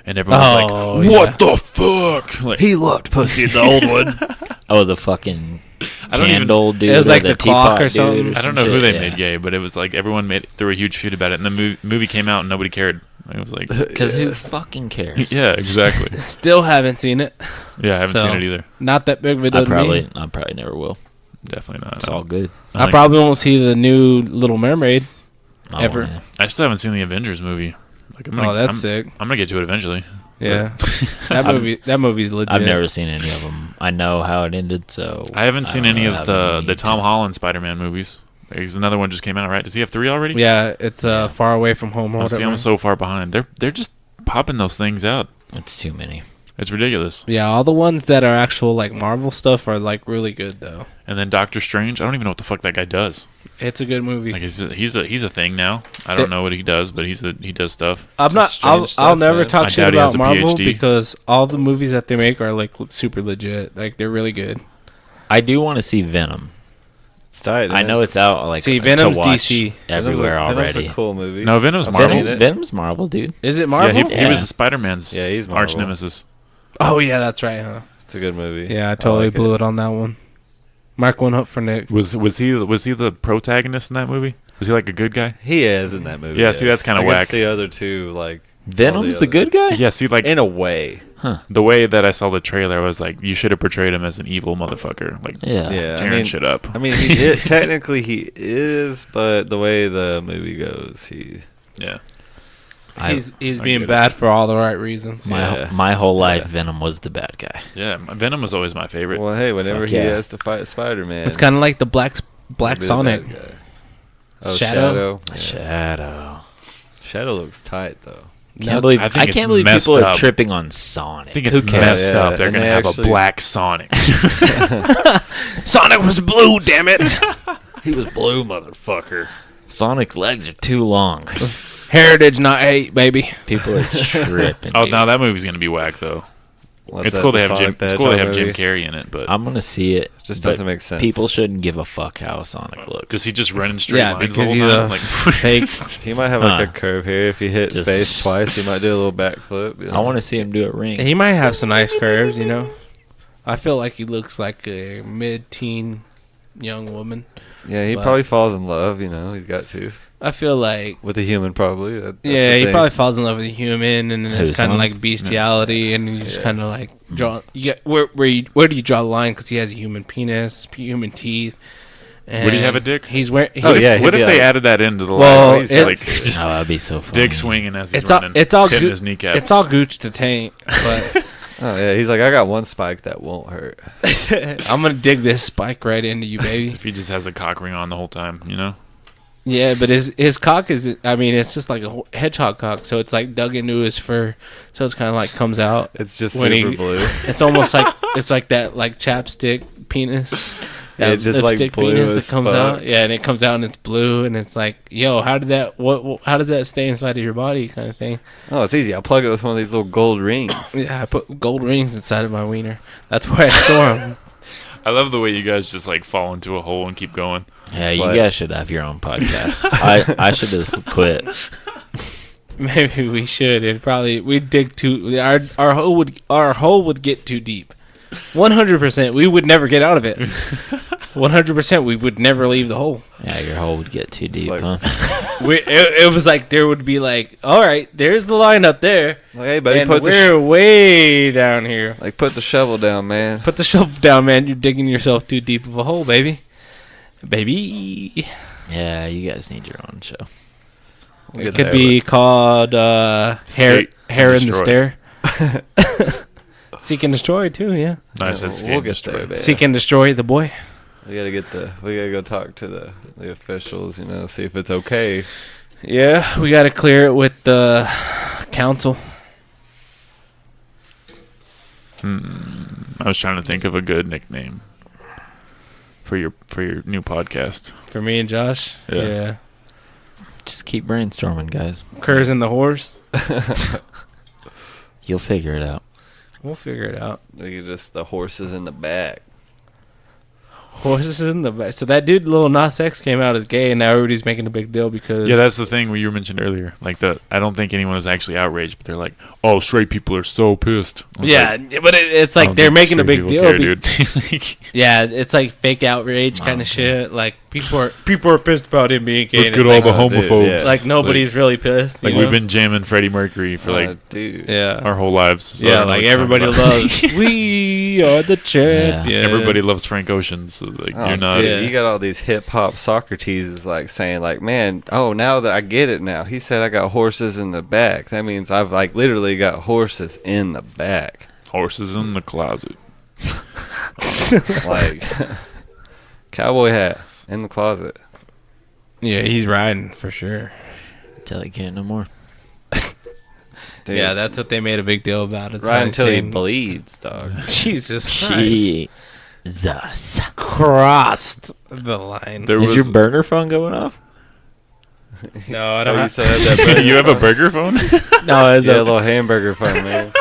and everyone was Oh, like, "What the fuck?" Like, He looked pussy in the old one. Oh, the fucking I don't even- candle dude. It was or like the clock teapot or something. dude I don't some know who shit, they yeah. made gay, but it was like everyone threw a huge fit about it, and the movie came out and nobody cared. It was like, Because who fucking cares? yeah, exactly. Still haven't seen it. Yeah, I haven't So, seen it either. Not that big of a deal I to me. probably never will. Definitely not. It's all good. I I think- probably won't see the new Little Mermaid. Oh, Ever. man. I still haven't seen the Avengers movie. Like, Oh, that's sick. I'm gonna get to it eventually. Yeah, that movie's legit. I've never seen any of them. I know how it ended, so I haven't seen don't any know of how the Tom Holland Spider-Man movies. There's another one just came out, right? Does he have 3 already? Yeah, it's Far Away from Home or Oh, see, whatever. I'm so far behind. They're just popping those things out. It's too many. It's ridiculous. Yeah, all the ones that are actual like Marvel stuff are like really good though. And then Doctor Strange, I don't even know what the fuck that guy does. It's a good movie. Like he's a thing now. I don't know what he does, but he does stuff. I'm not. Strange I'll stuff, never man. talk I shit doubt he has about a Marvel PhD. because all the movies that they make are like super legit. Like they're really good. I do want to see Venom. It's tight. I know it's out like See, to Venom's watch DC. everywhere Venom's already. a cool movie. No, Venom's I've Marvel. seen it. Venom's Marvel, dude. Is it Marvel? Yeah, he Yeah. was Spider-Man's Yeah, he's arch Marvel. nemesis. Oh yeah, that's right, huh? It's a good movie. Yeah, I totally like blew it on that one. Mark one up for Nick. Was he the protagonist in that movie? Was he like a good guy? He is in that movie. Yeah, see, that's kinda I whack. could see other two like Venom's all the good guy? Yeah, see, like in a way. the way that I saw the trailer, I was like, you should have portrayed him as an evil motherfucker, like Yeah. Yeah, tearing shit up. I mean, technically he is, but the way the movie goes, he. Yeah, He's I being get it. bad for all the right reasons. Yeah. My whole life, Yeah. Venom was the bad guy. yeah. Venom was always my favorite. Well, hey, whenever Fuck he yeah. has to fight Spider-Man, It's kind of like the Black he'll be the Sonic. bad guy. Oh, Shadow? Yeah. Shadow. Shadow looks tight though. Can't believe, I think I it's can't believe messed people are up. tripping on Sonic. I think Who it's cares? messed Yeah, up. They're and gonna they have actually- a black Sonic. Sonic was blue, damn it. He was blue, motherfucker. Sonic legs are too long. Heritage, not hate, baby. People are tripping. Oh, dude. now that movie's gonna be whack though. What's It's that, cool they the have Jim. Sonic the It's cool they have Hedgehog Jim movie? Carrey in it, but I'm gonna see it. Just but doesn't make sense. People shouldn't give a fuck how Sonic looks. does he just run in straight Yeah, lines the because whole he's time? a Like, fake. He might have like Huh. a curve here. If he hit Just- space twice, he might do a little backflip. You know? I want to see him do a ring. He might have some nice curves, you know. I feel like he looks like a mid-teen young woman. Yeah, he but- probably falls in love. You know, he's got to I feel like with a human probably. That's yeah, the he thing. probably falls in love with a human, and then Who, it's kind of Sonic? like bestiality, and you just Yeah. kind of like draw. You get where do you draw the line? Because he has a human penis, human teeth. And Would he have a dick? He's wearing. Oh, yeah, what he'd if be they like- added that into the Well, line? He's it's- like just Oh, that'd be so funny. dick swinging as he's It's all running, it's all hitting goo- his kneecaps. it's all gooch to taint, but Oh yeah, he's like, I got one spike that won't hurt. I'm gonna dig this spike right into you, baby. if he just has a cock ring on the whole time, you know. Yeah, but his cock is, I mean, it's just like a hedgehog cock, so it's like dug into his fur, so it's kind of like comes out. It's just when super blue. It's almost like it's like that like chapstick penis. Yeah, That it's just like lipstick blue penis as that comes fuck. out. Yeah, and it comes out and it's blue, and it's like, yo, how did that? How does that stay inside of your body, kind of thing? Oh, it's easy. I'll plug it with one of these little gold rings. Yeah, I put gold rings inside of my wiener. That's where I store them. I love the way you guys just like fall into a hole and keep going. Yeah, It's you like- guys should have your own podcast. I should just quit. Maybe we should. We'd dig too. Our hole would get too deep. 100%. We would never get out of it. 100%. We would never leave the hole. Yeah, your hole would get too deep, like- huh? It was like there would be like, all right, there's the line up there, Like, hey, buddy, and we're way down here. put the shovel down, man. Put the shovel down, man. You're digging yourself too deep of a hole, baby. Baby. Yeah, you guys need your own show. We'll It get could there, be called hair Skate hair and in the Destroy. stair. Seek and destroy too, yeah. Nice. Yeah, That's we'll get there, man. Seek and destroy the boy. We gotta go talk to the officials, see if it's okay. Yeah, we got to clear it with the council. I was trying to think of a good nickname for your new podcast. For me and Josh. Yeah. Yeah. Just keep brainstorming, guys. Curs and the Whores. You'll figure it out. We'll figure it out. We could just the horses in the back. Horses in the back. So that dude, Lil Nas X, came out as gay, and now everybody's making a big deal because... Yeah, that's the thing you mentioned earlier. Like I don't think anyone was actually outraged, but they're like, "Oh, straight people are so pissed." I was Yeah, like, but it's I like don't they're think making a straight big people deal. care, dude. Yeah, it's like fake outrage kind of shit. Like people are pissed about him being gay. Look and at it's all like, the Oh, dude, homophobes. yeah. like nobody's really pissed. Like you we've know? been jamming Freddie Mercury for like Dude. Yeah. our whole lives. So I Yeah, don't know like what you're everybody talking about. loves. We are the champions. Everybody loves Frank Ocean. So like Oh, you're not. dude, Yeah. you got all these hip hop Socrates like saying like, man, oh, now that I get it now. He said I got horses in the back. That means I've like literally got horses in the back. Horses in the closet. Like cowboy hat in the closet. Yeah, he's riding for sure. Until he can't no more. Dude, Yeah, that's what they made a big deal about. It's right not until he saying- bleeds, dog. Jesus Christ. Jesus. Crossed the line. There Is was your burner phone going off? No, I Oh, don't. you still have that burger you have a phone? burger phone? No, it's Yeah, a a, little hamburger phone, man.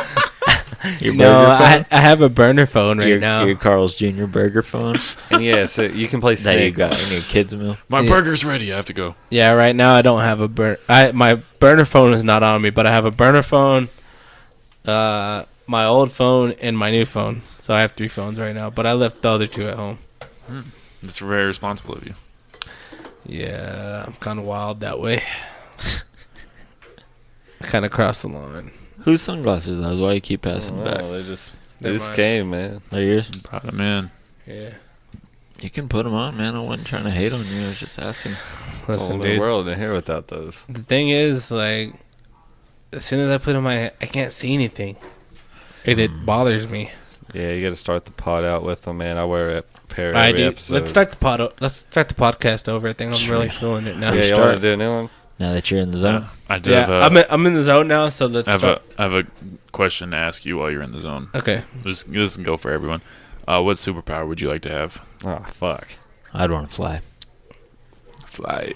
Your no. burger phone? I have a burner phone right your, now. Your Carl's Jr. burger phone And yeah, so you can play that you Snake. got in your kids' meal. My Yeah. burger's ready. I have to go. Yeah, right now I don't have a my burner phone is not on me, but I have a burner phone, my old phone, and my new phone. So I have 3 phones right now, but I left the other 2 at home. It's very responsible of you. Yeah, I'm kind of wild that way. Kind of crossed the line. Whose sunglasses those? Why you keep passing back? Oh, they just Never mind. came, man. They're yours? Proud of man. Yeah. You can put them on, man. I wasn't trying to hate on you. I was just asking. Listen, Whole dude. world in here without those. The thing is, like, as soon as I put them on my, I can't see anything. It bothers me. Yeah, you got to start the pod out with them, man. I wear a pair I every do. episode. Let's start the podcast over. I think I'm really feeling it now. Yeah, you start. want to do a new one? Now that you're in the zone. I do Yeah, have a, I'm in the zone now, so let's I have start. a question to ask you while you're in the zone. Okay. This can go for everyone. What superpower would you like to have? Oh, fuck. I'd want to fly. Fly.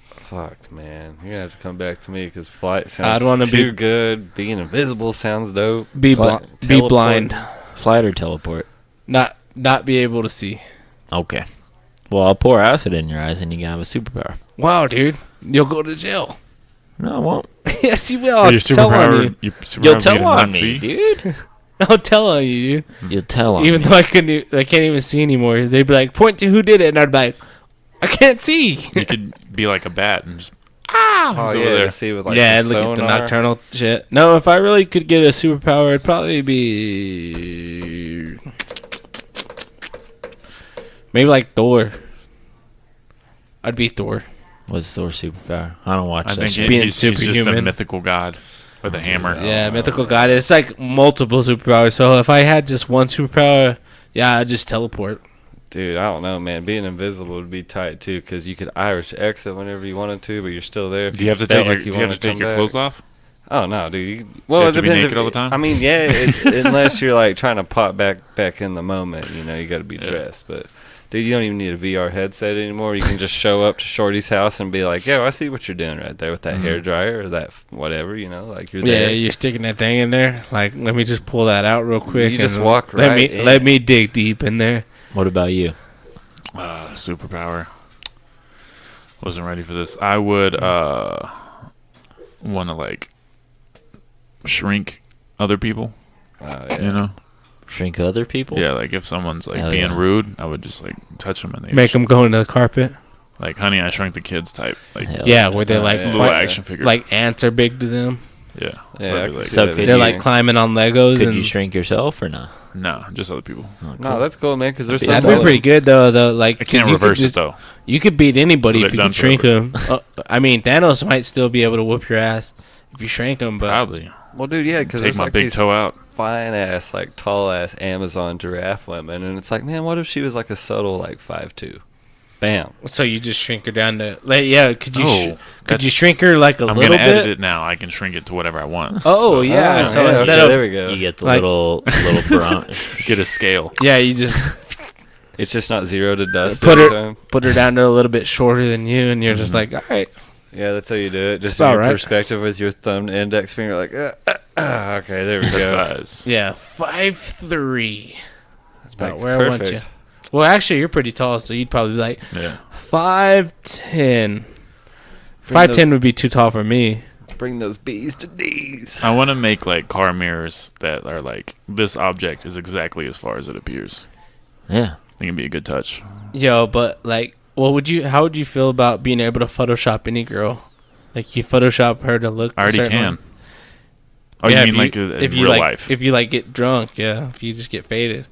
Fuck, man. You're going to have to come back to me because flight I'd sounds wanna too be- good. Being invisible sounds dope. Be Teleport. blind. Flight or teleport? Not be able to see. Okay. Well, I'll pour acid in your eyes and you can have a superpower. Wow, dude, you'll go to jail. No, I won't. Yes, you will. For I'll your tell on superpower, you. your superpower You'll would be tell to on not me, see? dude. I'll tell on you, dude. You'll tell on Even me. though I can't even see anymore. They'd be like, point to who did it, and I'd be like, I can't see. You could be like a bat and just Oh, He's yeah, over there. to see with like yeah, the look at the sonar. nocturnal shit. No, if I really could get a superpower, it'd probably be maybe like Thor. I'd be Thor. What's Thor's superpower? I don't watch I that think shit. being he's just a superhuman. mythical god with a hammer. Yeah, mythical god. It's like multiple superpowers. So if I had just one superpower, yeah, I'd just teleport. Dude, I don't know, man. Being invisible would be tight too, because you could Irish exit whenever you wanted to, but you're still there. If Do you have to felt take your, do you have wanted to take come your back. clothes off? Oh no, dude. You Well, have it to be depends. naked all the time? I mean, yeah, unless you're like trying to pop back in the moment, you know, you got to be Yeah. dressed. But dude, you don't even need a VR headset anymore. You can just show up to Shorty's house and be like, "Yo, I see what you're doing right there with that hair dryer or that whatever, you know, like you're Yeah, there." you're sticking that thing in there. Like, let me just pull that out real quick. You just and walk let right me in. let me dig deep in there. What about you? Superpower. Wasn't ready for this. I would want to like shrink other people. Yeah. You know? Shrink other people? Yeah, like if someone's like Hell being yeah. rude, I would just like touch them and they Make them go into the carpet. like, honey, I shrunk the kids type. Like Hell Yeah, where they like yeah. little like, action figure. like ants are big to them. yeah. Yeah, So I I'd be can like, see So that. could They're you- like climbing on Legos. Could and you shrink yourself or no? no, just other people. Oh, No, cool. that's cool, man. Because there's That'd some be pretty good though. Like I 'cause can't you could reverse just- it though. You could beat anybody So if you they're could shrink done them. I mean, Thanos might still be able to whoop your ass if you shrank him, but Probably. Well, dude, yeah, because Take there's my like big these toe out. fine ass, like tall ass Amazon giraffe women, and it's like, man, what if she was like a subtle like 5'2"? Bam. so you just shrink her down to like yeah. Could you Oh, could that's- you shrink her like a I'm little gonna edit bit? it now. I can shrink it to whatever I want. Oh yeah. So yeah, instead okay, of there we go. You get the Like- little brown. Get a scale. yeah, you just It's just not zero to dust. Put every her- time. put her down to a little bit shorter than you, and you're just like, all right. Yeah, that's how you do it. Just It's in your alright. perspective with your thumb and index finger, like, okay, there we That go. size. Yeah, 5'3". That's about Like, where I want you. perfect. Well, actually, you're pretty tall, so you'd probably be like Yeah. 5'10". Bring 5'10" would be too tall for me. Bring those B's to D's. I want to make like car mirrors that are like this object is exactly as far as it appears. Yeah. I think it'd be a good touch. Yo, but like, what would you? How would you feel about being able to Photoshop any girl? Like you Photoshop her to look. I already a certain can. way. Oh, Yeah, you mean like if in you real like, life? If you like get drunk, yeah. If you just get faded.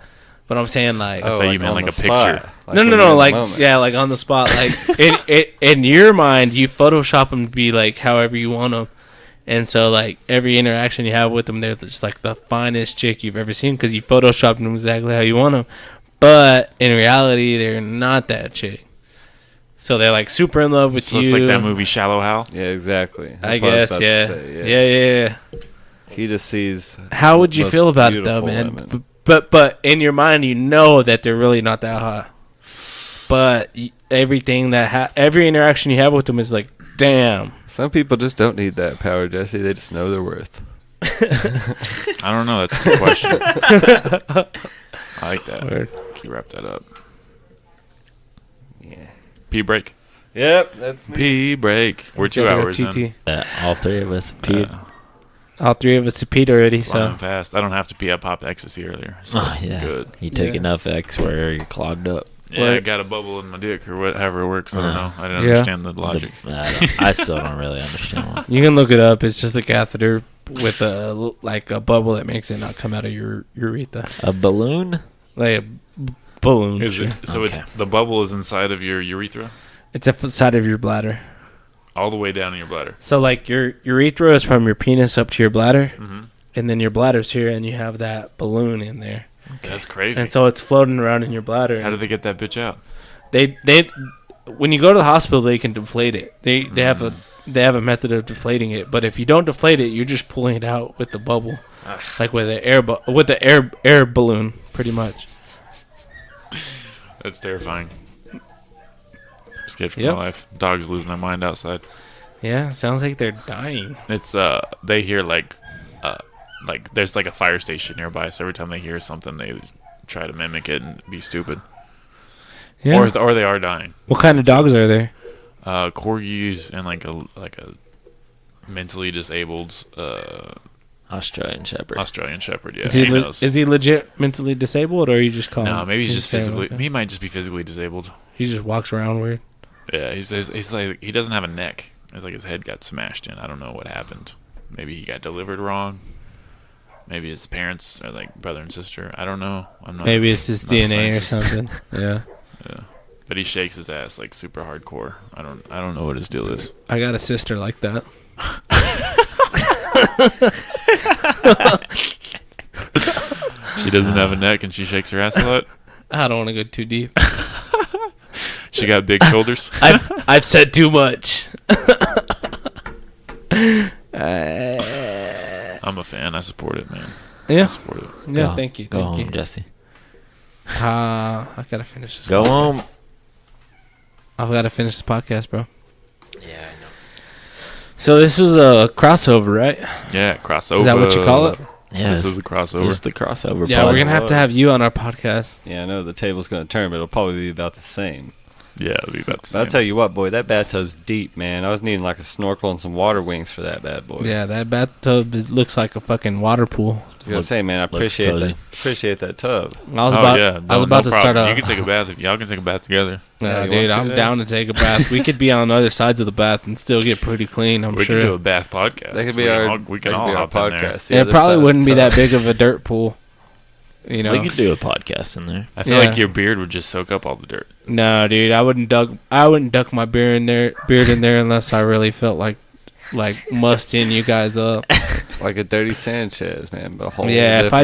But I'm saying like, thought you meant on like the a picture. spot. no, when no, you're in no, the like moment. yeah, like on the spot. Like in your mind, you Photoshop them to be like however you want them, and so like every interaction you have with them, they're just like the finest chick you've ever seen because you Photoshopped them exactly how you want them. But in reality, they're not that chick. So they're like super in love with So you. it's like that movie Shallow Hal. Yeah, exactly. That's I what was guess, about to yeah. say, Yeah. He just sees. How would you most feel about it though, beautiful man? women. But in your mind, you know that they're really not that hot. But everything every interaction you have with them is like, damn. Some people just don't need that power, Jesse. They just know their worth. I don't know. That's a good question. I like that. Word. Can you wrap that up? Yeah. Pee break. Yep, that's me. Pee break. We're 2 hours in. TT. All three of us peed. All three of us have peed already, Flying so fast. I don't have to pee. I popped ecstasy earlier. So Oh yeah. good. You take Yeah. enough X where you're clogged up. Yeah, I got a bubble in my dick or whatever it works. I don't know. I didn't Yeah. understand the logic. I still don't really understand why. you can look it up. It's just a catheter with a bubble that makes it not come out of your urethra, A balloon? like a balloon. Is it, so Okay. it's the bubble is inside of your urethra, It's up the side of your bladder. all the way down in your bladder. So like your urethra is from your penis up to your bladder, Mm-hmm. and then your bladder's here, and you have that balloon in there, That's crazy. and so it's floating around in your bladder. How did they get that bitch out? They when you go to the hospital, they can deflate it. They have a method of deflating it, but if you don't deflate it, you're just pulling it out with the bubble, like with the air balloon, pretty much. That's terrifying. I'm scared for Yep. my life. Dogs losing their mind outside. Yeah, sounds like they're dying. It's they hear like there's like a fire station nearby, so every time they hear something, they try to mimic it and be stupid. Yeah. Or they are dying. What kind of dogs are there? Corgis and like a mentally disabled Australian Shepherd. Australian Shepherd. Yeah, Is he he knows. is he legit mentally disabled, or are you just calling? No, maybe he's just saying physically. like that? He might just be physically disabled. He just walks around weird. Yeah, he's like he doesn't have a neck. It's like his head got smashed in. I don't know what happened. Maybe he got delivered wrong. Maybe his parents are like brother and sister. I don't know. I'm not. Maybe it's his not a DNA or scientist. something. Yeah. Yeah, but he shakes his ass like super hardcore. I don't know what his deal is. I got a sister like that. She doesn't have a neck and she shakes her ass a lot. I don't want to go too deep. She got big shoulders. I've said too much. I'm a fan. I support it, man. I Yeah. support it. Yeah. Go- Thank you. Go Thank home, you. Jesse. I gotta finish this. Go home. I've got to finish this podcast, bro. Yeah, I know. So this was a crossover, right? Yeah, crossover. Is that what you call it? Yeah, This is the crossover. It's the crossover. Yeah, pod. we're gonna have to have you on our podcast. Yeah, I know the table's going to turn, but it'll probably be about the same. Yeah, it'll be about the But I'll same. tell you what, boy, that bathtub's deep, man. I was needing like a snorkel and some water wings for that bad boy. Yeah, that bathtub looks like a fucking water pool. I was gonna say, man, I looks appreciate cozy. that. Appreciate that tub. I was Oh, about, yeah. I was about to start You a. can take a bath if y'all can take a bath together. Yeah, you Dude, want I'm to down to take a bath. We could be on other sides of the bath and still get pretty clean. I'm We sure. could do a bath podcast. That could We be can our. all- We can that all could be our hop in there. podcast. the It other probably side of wouldn't the be tub. that big of a dirt pool. You know. We could do a podcast in there. I feel Yeah. like your beard would just soak up all the dirt. No, dude, I wouldn't duck my beard in there unless I really felt like musting you guys up. Like a dirty Sanchez, man. But a whole Yeah, if I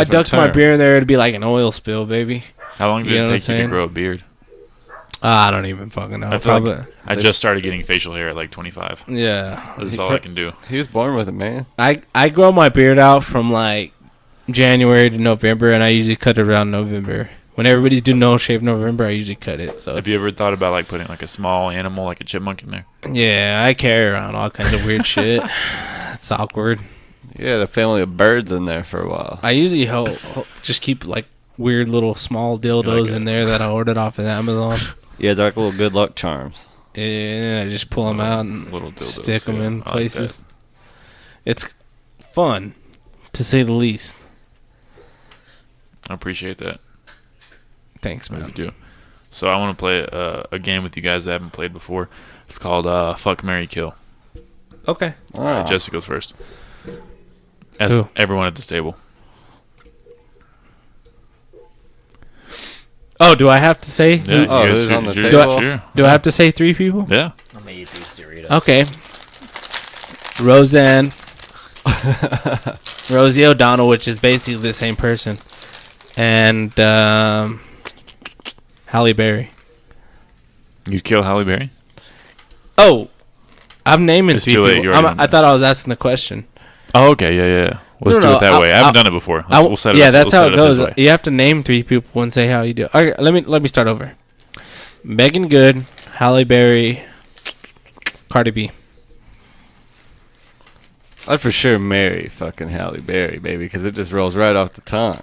ducked my beard in there, it'd be like an oil spill, baby. How long did You know it what I'm take you to saying? grow a beard? I don't even fucking know. I feel like- Probably. I just started getting facial hair at like 25. Yeah. This is all I can do. He was born with it, man. I grow my beard out from like January to November, and I usually cut it around November. When everybody's doing no shave November, I usually cut it. So Have you ever thought about like putting like a small animal, like a chipmunk, in there? Yeah, I carry around all kinds of weird shit. It's awkward. You had a family of birds in there for a while. I usually just keep like weird little small dildos like in a- there that I ordered off of Amazon. Yeah, they're like little good luck charms. And I just pull them out and Little dildos, stick them yeah, in I like places. that. It's fun, to say the least. I appreciate that. Thanks, I really man. do. So I want to play a game with you guys that haven't played before. It's called Fuck, Marry, Kill. Okay. Oh. All right, Jesse goes first. As Who? everyone at this table. Oh, do I have to say? Yeah, Oh, you who's guys, on the you're- table? you're- Do I have to say 3 people? Yeah. I'm gonna eat these Doritos. Okay. Roseanne, Rosie O'Donnell, which is basically the same person, and Halle Berry. You'd kill Halle Berry? Oh, I'm naming It's 3 too late, people. you already done I thought I was asking the question. Oh, okay. Yeah. Let's No, do no, it that I'll- way. I haven't I'll- done it before. We'll set it Yeah, up. that's We'll how set it up this goes. way. You have to name 3 people and say how you do. Okay, let me start over. Megan Good, Halle Berry, Cardi B. I'd for sure marry fucking Halle Berry, baby, because it just rolls right off the tongue.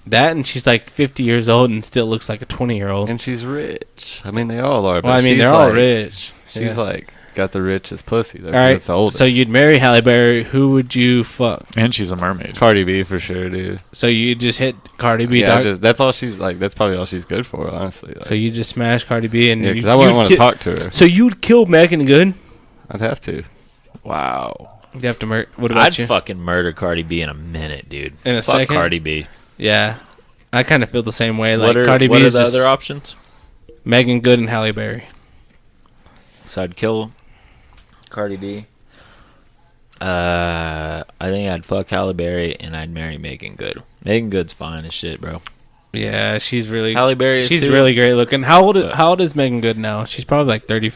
That, and she's like 50 years old and still looks like a 20-year-old. And she's rich. I mean, they all are. But Well, I mean, she's they're all like- rich. She's Yeah. like got the richest pussy. All right, That's the oldest. so you'd marry Halle Berry. Who would you fuck? And she's a mermaid. Cardi B for sure, dude. So you just hit Cardi B, Yeah, dog? that's all she's like. That's probably all she's good for, honestly. Like, So you just smash Cardi B, and yeah, you, because I wouldn't you'd want to ki- talk to her. So you would kill Megan Good? I'd have to. Wow. You have to murder. What about I'd you? fucking murder Cardi B in a minute, dude. In a Fuck second? Cardi B. Yeah, I kind of feel the same way. Like what are, Cardi what B are is the just other options? Megan Good and Halle Berry. So I'd kill Cardi B. I think I'd fuck Halle Berry and I'd marry Megan Good. Megan Good's fine as shit, bro. Yeah, she's really. Halle Berry is She's too. really great looking. How old? But- How old is Megan Good now? She's probably like 30.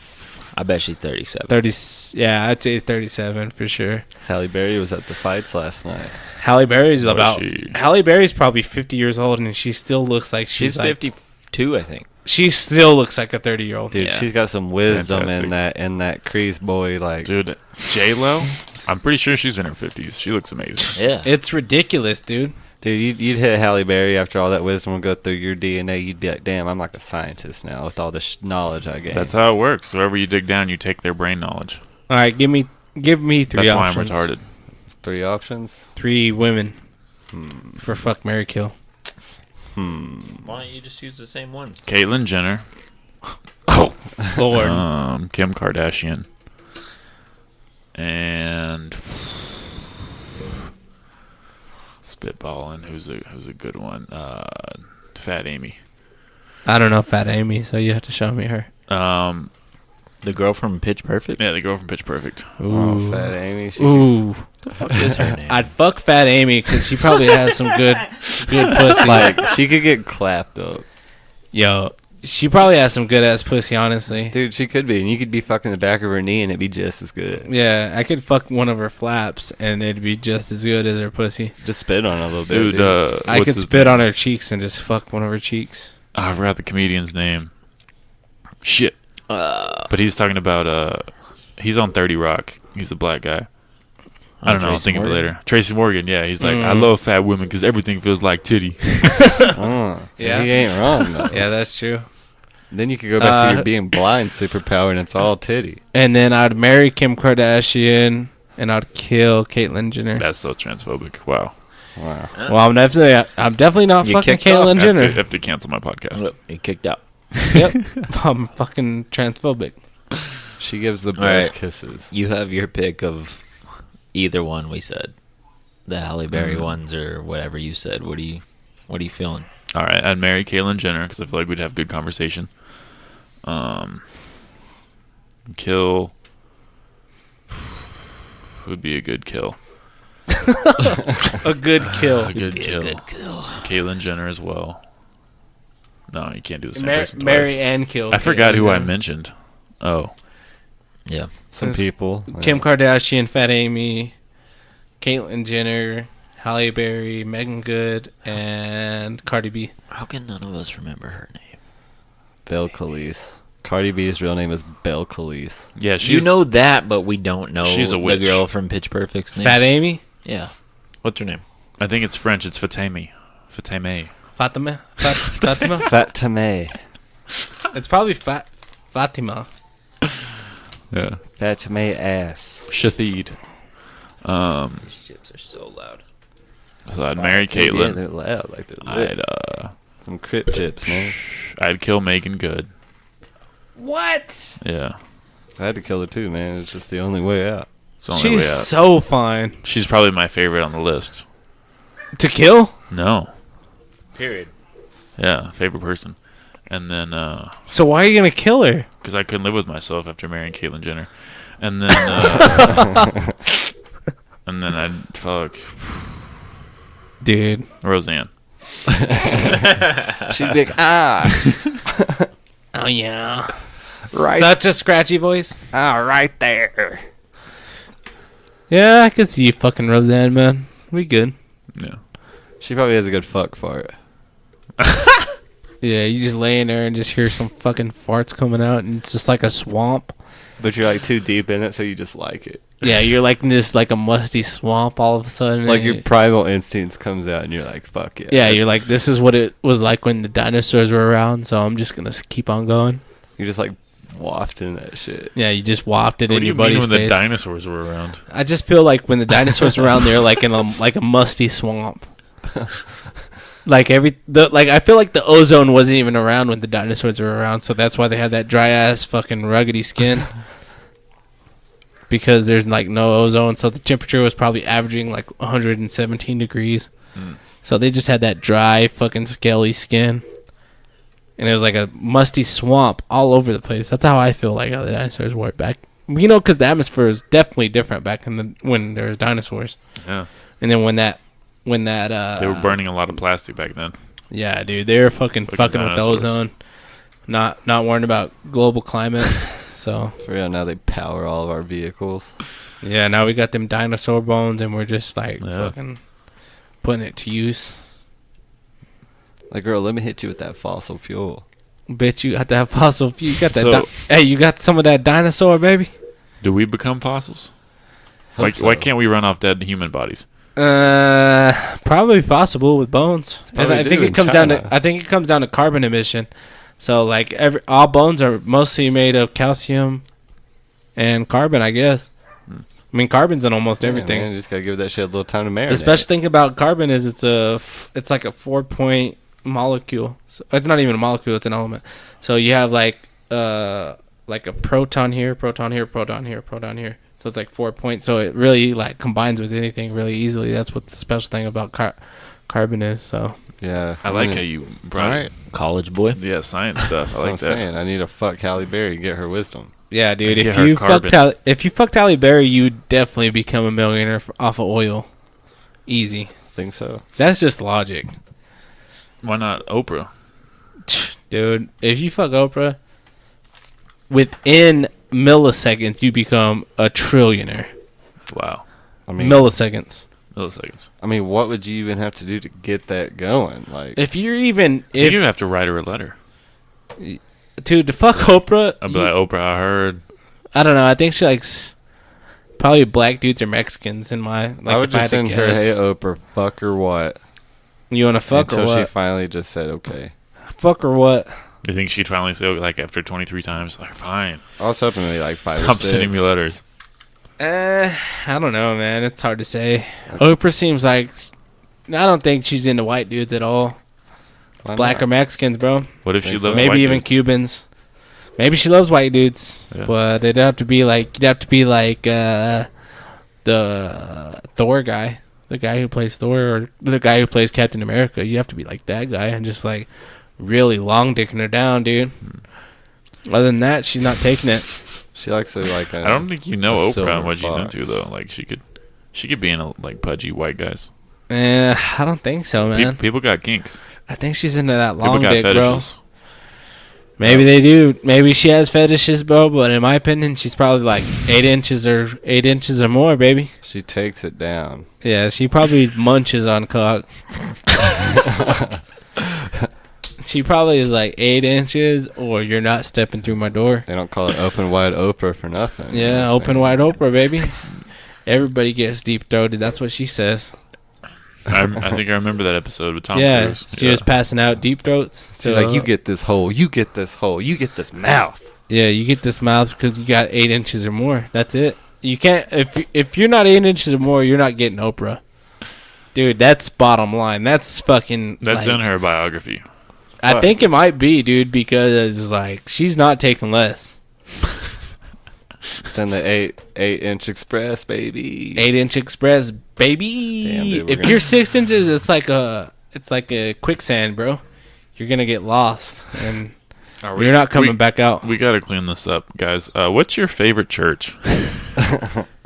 I bet she's 37. 30. Yeah, I'd say 37 for sure. Halle Berry was at the fights last night. Halle Berry's Was about. she? Halle Berry's probably 50 years old, and she still looks like She's like, 52, I think. She still looks like a 30-year-old. Dude, Yeah. she's got some wisdom Fantastic. in that crease boy. Like, Dude, J-Lo, I'm pretty sure she's in her 50s. She looks amazing. Yeah. It's ridiculous, dude. dude, you'd hit Halle Berry after all that wisdom would go through your DNA. You'd be like, damn, I'm like a scientist now with all this knowledge I gained. That's how it works. Wherever you dig down, you take their brain knowledge. All right, give me 3 That's why I'm options. retarded. 3 options. 3 women for fuck, marry, kill. Why don't you just use the same one? Caitlyn Jenner, Lord. Kim Kardashian, and spitballing. Who's a good one? Fat Amy. I don't know Fat Amy, so you have to show me her. The girl from Pitch Perfect? Yeah, the girl from Pitch Perfect. Oh, Fat Amy. She Ooh. What is her name? I'd fuck Fat Amy because she probably has some good pussy. like she could get clapped up. Yo, she probably has some good ass pussy, honestly. Dude, she could be, and you could be fucking the back of her knee, and it'd be just as good. Yeah, I could fuck one of her flaps, and it'd be just as good as her pussy. Just spit on it a little bit, dude. I could spit on her cheeks and just fuck one of her cheeks. I forgot the comedian's name. Shit. But he's talking about he's on 30 Rock. He's a black guy. I don't know. I'll think of it later. Tracy Morgan. Yeah, he's like, I love fat women because everything feels like titty. Yeah, he ain't wrong though. Yeah, that's true. Then you could go back to your being blind superpower, and it's all titty. And then I'd marry Kim Kardashian, and I'd kill Caitlyn Jenner. That's so transphobic. Wow. Well, I'm definitely not You fucking kicked off Caitlyn I Jenner. have to cancel my podcast. Look, he kicked out. Yep, I'm fucking transphobic. She gives the best right. kisses. You have your pick of either one. We said the Halle Berry ones or whatever you said. What are you feeling? All right, I'd marry Caitlyn Jenner because I feel like we'd have good conversation. Kill would be a good kill. A good kill. A good kill. Caitlyn Jenner as well. No, you can't do the same person Marry twice. and kill. I forgot Caitlyn who I Jenner. mentioned. Oh, Yeah. Some people. Kim Kardashian, Fat Amy, Caitlyn Jenner, Halle Berry, Megan Good, and Cardi B. How can none of us remember her name? Belle Khalees. Cardi B's real name is Belle Khalees. yeah, she's You know that, but we don't know she's a the witch. girl from Pitch Perfect's name. Fat Amy? Yeah. What's her name? I think it's French. It's Fatame. Fatame. Fatima? Fatima? Fatame. It's probably Fatima. Yeah. Fatame ass. Shathid. These chips are so loud. So I'd marry Yeah, Caitlyn. they're loud. Like they're lit. I'd Some Crip chips, man. I'd kill Megan Good. What? Yeah. I had to kill her too, man. It's just the only way out. It's the only way out. She's so fine. She's probably my favorite on the list. To kill? No. Period. Yeah, favorite person. And then, So why are you going to kill her? because I couldn't live with myself after marrying Caitlyn Jenner. And then, and then I'd fuck Dude. Roseanne. She's big. Ah. Oh, yeah. Right. Such a scratchy voice. Ah, right there. Yeah, I could see you fucking Roseanne, man. We good. Yeah. She probably has a good fuck for it. Yeah, you just lay in there and just hear some fucking farts coming out, and it's just like a swamp. But you're like too deep in it, so you just like it. Yeah, you're like just like a musty swamp all of a sudden. Like and your you- primal instincts comes out, and you're like, fuck yeah. yeah, you're like, this is what it was like when the dinosaurs were around, so I'm just gonna keep on going. You're just like wafting that shit. Yeah, you just wafted What in do your you mean buddy's when the face. dinosaurs were around? I just feel like when the dinosaurs were around, they're like in a like a musty swamp. Like I feel like the ozone wasn't even around when the dinosaurs were around, so that's why they had that dry ass fucking ruggedy skin. Because there's like no ozone, so the temperature was probably averaging like 117 degrees. So they just had that dry fucking scaly skin. And it was like a musty swamp all over the place. That's how I feel like how the dinosaurs were back. You know, because the atmosphere is definitely different back in when there was dinosaurs. Yeah. And then when that They were burning a lot of plastic back then. yeah, dude, they were fucking with the dinosaurs. ozone. Not worrying about global climate. So For real, now they power all of our vehicles. yeah, now we got them dinosaur bones, and we're just like Yeah. fucking putting it to use. Like, girl, let me hit you with that fossil fuel. Bitch, you got that fossil fuel. You got that. So- Hey, you got some of that dinosaur, baby. Do we become fossils? Hope Why so. can't we run off dead human bodies? Probably possible with bones. Probably I do think in it comes down China. to. I think it comes down to carbon emission. So like all bones are mostly made of calcium and carbon, I guess. I mean, carbon's in almost everything. Yeah, man, you just gotta give that shit a little time to marinate. The special thing about carbon is it's like a 4-point molecule. So it's not even a molecule; it's an element. So you have like a proton here, proton here, proton here, proton here. So it's like 4 points. So it really like combines with anything really easily. That's what the special thing about carbon is. So Yeah. I like how you brought All right, college boy. Yeah, science stuff. I That's what I'm like that. saying. I need to fuck Halle Berry and get her wisdom. yeah, dude. Get If her you carbon. fucked Halle Berry, you'd definitely become a millionaire off of oil. Easy. Think so. That's just logic. Why not Oprah? Dude, if you fuck Oprah, within milliseconds, you become a trillionaire. Wow. I mean, Milliseconds. Milliseconds. I mean, what would you even have to do to get that going? Like, If you're even... You have to write her a letter. Dude, to fuck Oprah... I'd be like, Oprah, I heard. I don't know. I think she likes... Probably black dudes or Mexicans in my... Like, I would if I just had to send her, guess. "Hey Oprah, fuck or what?" You want to fuck Until or she what? finally just said okay. Fuck or what? You think she'd finally say, like, after 23 times, like, fine. I was hoping maybe like 5 or Stop 6. sending me letters. I don't know, man. It's hard to say. Oprah seems like... I don't think she's into white dudes at all. Why Black not? or Mexicans, bro. What if she Think so? loves Maybe white even dudes? Cubans. Maybe she loves white dudes, Yeah. but it'd have to be like the Thor guy, the guy who plays Thor, or the guy who plays Captain America. You have to be like that guy and just like really long dicking her down, dude. Other than that, she's not taking it. She likes to like. I don't think you know a Oprah silver and what she's fox. into, though. Like, she could be into, like, pudgy white guys. I don't think so, man. People got kinks. I think she's into that People long got dick, bro. fetishes. Maybe they do. Maybe she has fetishes, bro. But in my opinion, she's probably like 8 inches or more, baby. She takes it down. Yeah, she probably munches on cock. She probably is like 8 inches, or you're not stepping through my door. They don't call it open wide Oprah for nothing. You know Yeah, what I'm open saying? wide Oprah, baby. Everybody gets deep throated. That's what she says. I think I remember that episode with Tom Yeah, Cruise. she was passing out deep throats. She's like, "You get this hole. You get this hole. You get this mouth." Yeah, you get this mouth because you got 8 inches or more. That's it. You can't if you're not 8 inches or more, you're not getting Oprah, dude. That's bottom line. That's fucking. That's like, in her biography. I think it might be, dude, because like she's not taking less. Then the 8-inch express, baby. 8-inch express, baby. Damn, dude, we're If gonna- you're 6 inches, it's like a quicksand, bro. You're gonna get lost, and you're not coming back out. We got to clean this up, guys. What's your favorite church?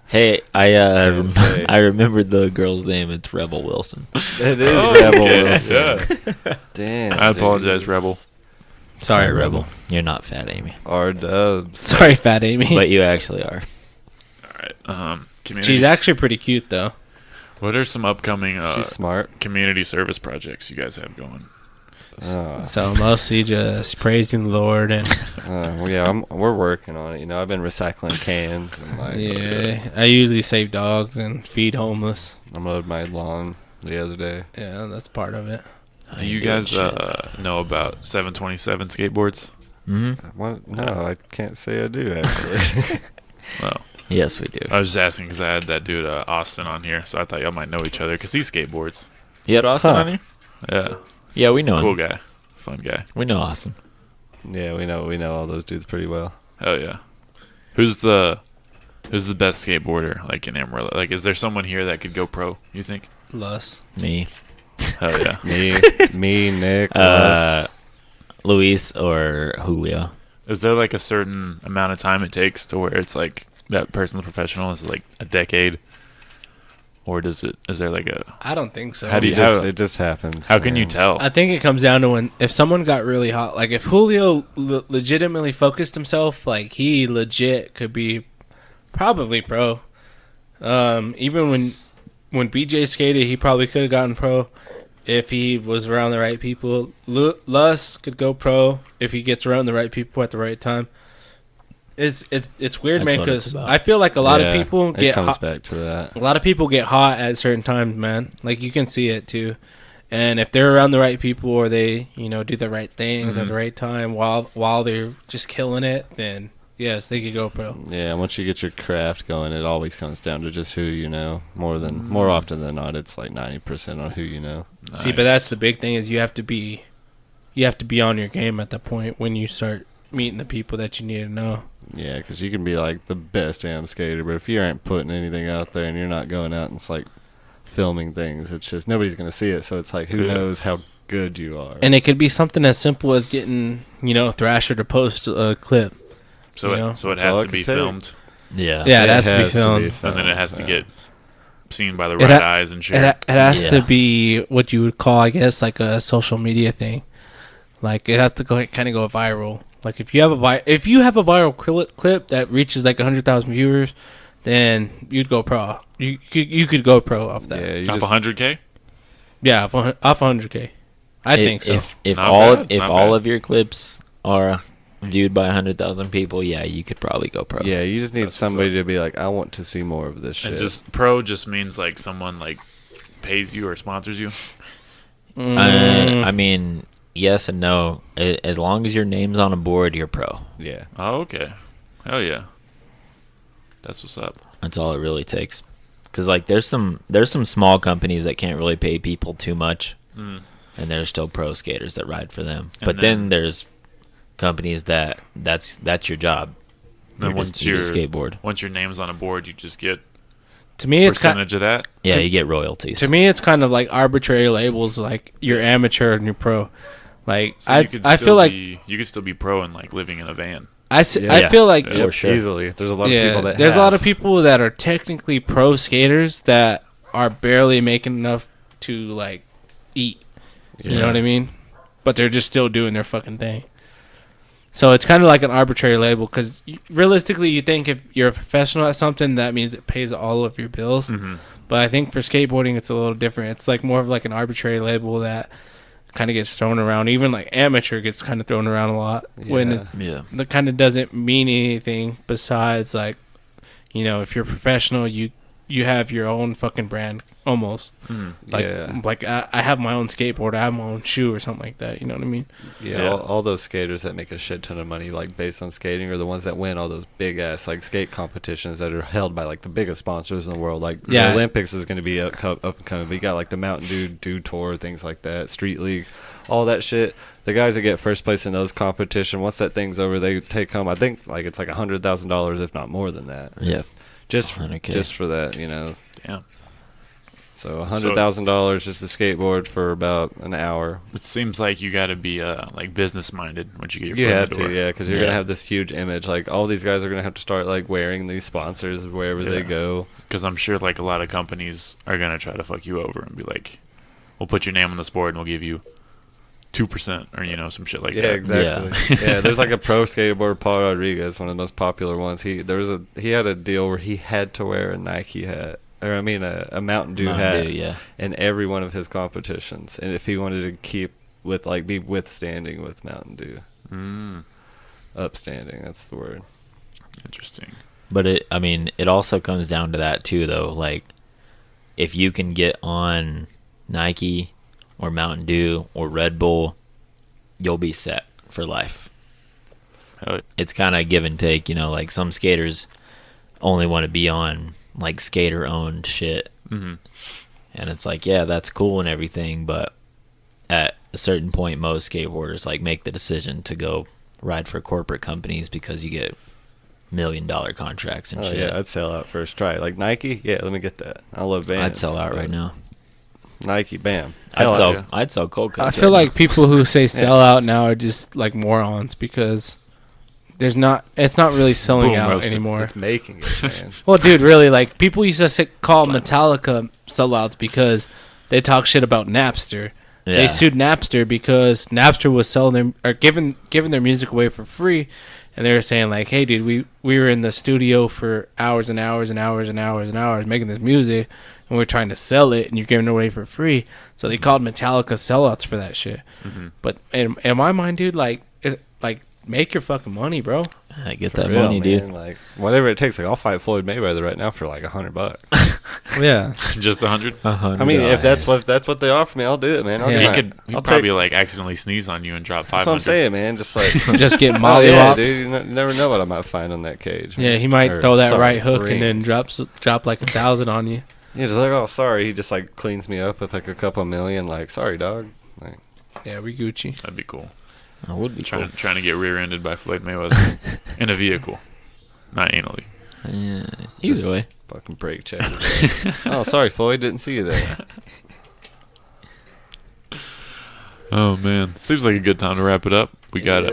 Hey, Can't say. I remembered the girl's name. It's Rebel Wilson. It is Oh, Rebel okay, Wilson. yeah. Damn. I apologize, dude. Rebel. Sorry, Rebel. You're not fat, Amy, R-dubs. Sorry, Fat Amy. but you actually are. All right. Community. She's actually pretty cute, though. What are some upcoming She's smart. community service projects you guys have going? So mostly just praising the Lord and Well, yeah, we're working on it. You know, I've been recycling cans and like. yeah. I usually save dogs and feed homeless. I mowed my lawn the other day. Yeah, that's part of it. Do you guys know about 727 skateboards? Mm-hmm. What? No, I can't say I do actually. Well, Yes, we do. I was just asking because I had that dude Austin on here, so I thought y'all might know each other because he skateboards. You had Austin Huh. on here? Yeah, Yeah, we know cool him. guy, fun guy. We know Austin. Yeah, we know all those dudes pretty well. Hell yeah. Who's the best skateboarder like in Amarillo? Like, is there someone here that could go pro? You think? Lust. Me, Hell yeah. Me, Nick. Les. Luis, or Julio. Is there like a certain amount of time it takes to where it's like that person's professional? Is it like a decade, or is there like a? I don't think so. How do you- It just happens. How can you man. tell? I think it comes down to if someone got really hot, like if Julio legitimately focused himself, like he legit could be probably pro. Even when BJ skated, he probably could have gotten pro if he was around the right people. Lus could go pro if he gets around the right people at the right time. It's weird, That's man, what it's because about. I feel like a lot of Yeah, people it get comes hot. back to that. A lot of people get hot at certain times, man. Like you can see it too. And if they're around the right people or they, do the right things at the right time while they're just killing it, then yes, they could go pro. Yeah, once you get your craft going, it always comes down to just who you know. More often than not, it's like 90% on who you know. See, but that's the big thing is you have to be on your game at that point when you start meeting the people that you need to know. Yeah, because you can be like the best damn skater, but if you aren't putting anything out there and you're not going out and it's like filming things, it's just nobody's gonna see it. So it's like, who knows how good you are? And it could be something as simple as getting, Thrasher to post a clip. So you know? it That's all has it to be could take. filmed, Yeah. Yeah, it has to be filmed. and then it has to yeah. get seen by the It right ha- eyes and It, shared. it has to Yeah. be what you would call, I guess, like a social media thing. Like it has to kind of go viral. Like if you have a viral clip that reaches like 100,000 viewers, then you'd go pro. You could go pro off that. Yeah, you Off just 100K? Yeah, off 100K. I think so. If Not all bad, if not all bad. of your clips are viewed by 100,000 people, yeah, you could probably go pro. yeah, you just need That's what's somebody to be like, I want to see more of this shit. And just pro just means like someone like pays you or sponsors you. I mean, yes and no. As long as your name's on a board, you're pro. yeah, Oh, okay. Hell yeah. That's what's up. That's all it really takes. Because like there's some small companies that can't really pay people too much, Mm. and there's still pro skaters that ride for them. And But then then- there's companies that's your job. Then You once just- you just skateboard. once your name's on a board, you just get To me, it's kind. percentage of that. Yeah, you get royalties. To me, it's kind of like arbitrary labels, like you're amateur and you're pro. Like So I feel like you could still be pro and like living in a van. I Yeah. feel like Yeah. For sure. easily. There's a lot of yeah, people that there's a lot have. of people that are technically pro skaters that are barely making enough to like eat. You know what I mean? But they're just still doing their fucking thing. So it's kind of like an arbitrary label because realistically, you think if you're a professional at something, that means it pays all of your bills. Mm-hmm. But I think for skateboarding, it's a little different. It's like more of like an arbitrary label that kind of gets thrown around. Even like amateur gets kind of thrown around a lot when it, Yeah. that kind of doesn't mean anything besides like, you know, if you're professional, you have your own fucking brand almost. Like, Yeah. like I have my own skateboard, I have my own shoe or something like that. You know what I mean? Yeah, all those skaters that make a shit ton of money, like based on skating, are the ones that win all those big ass like skate competitions that are held by like the biggest sponsors in the world. Like Yeah. the Olympics is going to be up and coming. We got like the Mountain Dew Tour, things like that, Street League, all that shit. The guys that get first place in those competition, once that thing's over, they take home. I think like it's like $100,000, if not more than that. Yeah. Just 100K. just for that, you know. Yeah. So $100,000 just a skateboard for about an hour. It seems like you got to be like business minded once you get your You foot in have the to, door. yeah, because you're Yeah. gonna have this huge image. Like all these guys are gonna have to start like wearing these sponsors wherever they Yeah. go. Because I'm sure like a lot of companies are gonna try to fuck you over and be like, "We'll put your name on this board and we'll give you 2% or you know some shit like Yeah, that." exactly. Yeah. There's like a pro skateboarder, Paul Rodriguez, one of the most popular ones. He had a deal where he had to wear a Nike hat, or I mean a Mountain Dew Mountain hat, Dew, yeah. in every one of his competitions, and if he wanted to keep with like be withstanding with Mountain Dew, upstanding. That's the word. Interesting. But it also comes down to that too, though. Like, if you can get on Nike or Mountain Dew or Red Bull, you'll be set for life. Hell yeah. It's kind of give and take, you know. Like some skaters only want to be on like skater-owned shit, Mm-hmm. and it's like, yeah, that's cool and everything, but at a certain point, most skateboarders like make the decision to go ride for corporate companies because you get $1 million contracts and Oh shit. yeah, I'd sell out first try. Like Nike, yeah, let me get that. I love Vans. I'd sell out right now. Nike, bam. I'd Hell sell. yeah. I'd sell cold I cuts. feel right like people who say sell out now are just like morons because it's not really selling Boom, out roasted. anymore. It's making it, man. Well, dude, really, like people used to call Metallica sellouts because they talk shit about Napster. now. They Yeah. sued Napster because Napster was selling them or giving their music away for free, and they were saying like, "Hey, dude, we were in the studio for hours and hours and hours and hours and hours making this music, and we're trying to sell it, and you're giving it away for free." So they called Metallica sellouts for that shit. Mm-hmm. But in my mind, dude, like make your fucking money, bro. I get For that real, money, dude. man. Like whatever it takes. Like I'll fight Floyd Mayweather right now for like $100. Yeah. Just 100. I mean, if that's what they offer me, I'll do it, man. I'll Yeah. do He it. could I'll probably take- like accidentally sneeze on you and drop 500. That's what I'm saying, man. Just like Just get oh, mollywopped. yeah, dude. You never know what I might find on that cage. Yeah, he might Or, throw that sorry, right hook ring. and then drop like 1,000 on you. Yeah, just like, oh, sorry. He just like cleans me up with like a couple million. Like, sorry, dog. Like, Yeah, we Gucci. That'd be cool. I would be cool. Trying to get rear-ended by Floyd Mayweather in a vehicle, not anally. Yeah, Just- either way. fucking brake check. Oh, sorry, Floyd. Didn't see you there. Oh man, seems like a good time to wrap it up. We got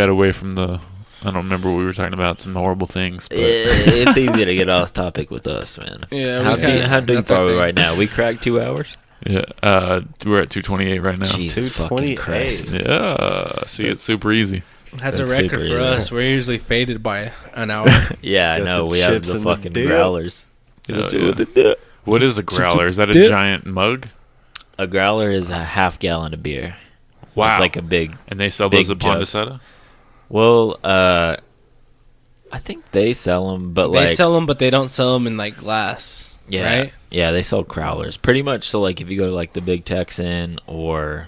away from the. I don't remember what we were talking about. Some horrible things. But It's easy to get off topic with us, man. Yeah, How we kinda- deep that's our are we thing. right now? We cracked 2 hours. Yeah, we're at 228 right now. Jesus fucking Christ. Yeah, see, it's super easy. That's a That's record super for easy. us. We're usually faded by an hour. Yeah, I Got know. the We have chips the and the fucking dip. growlers. Yeah. What is a growler? Is that a Dip. giant mug? A growler is a half gallon of beer. Wow. It's like a big. And they sell big those at jug. Pondaseta? Well, I think they sell them, but They like sell them, but they don't sell them in like glass. yeah, Right? yeah, they sell growlers pretty much. So like if you go to like the Big Texan or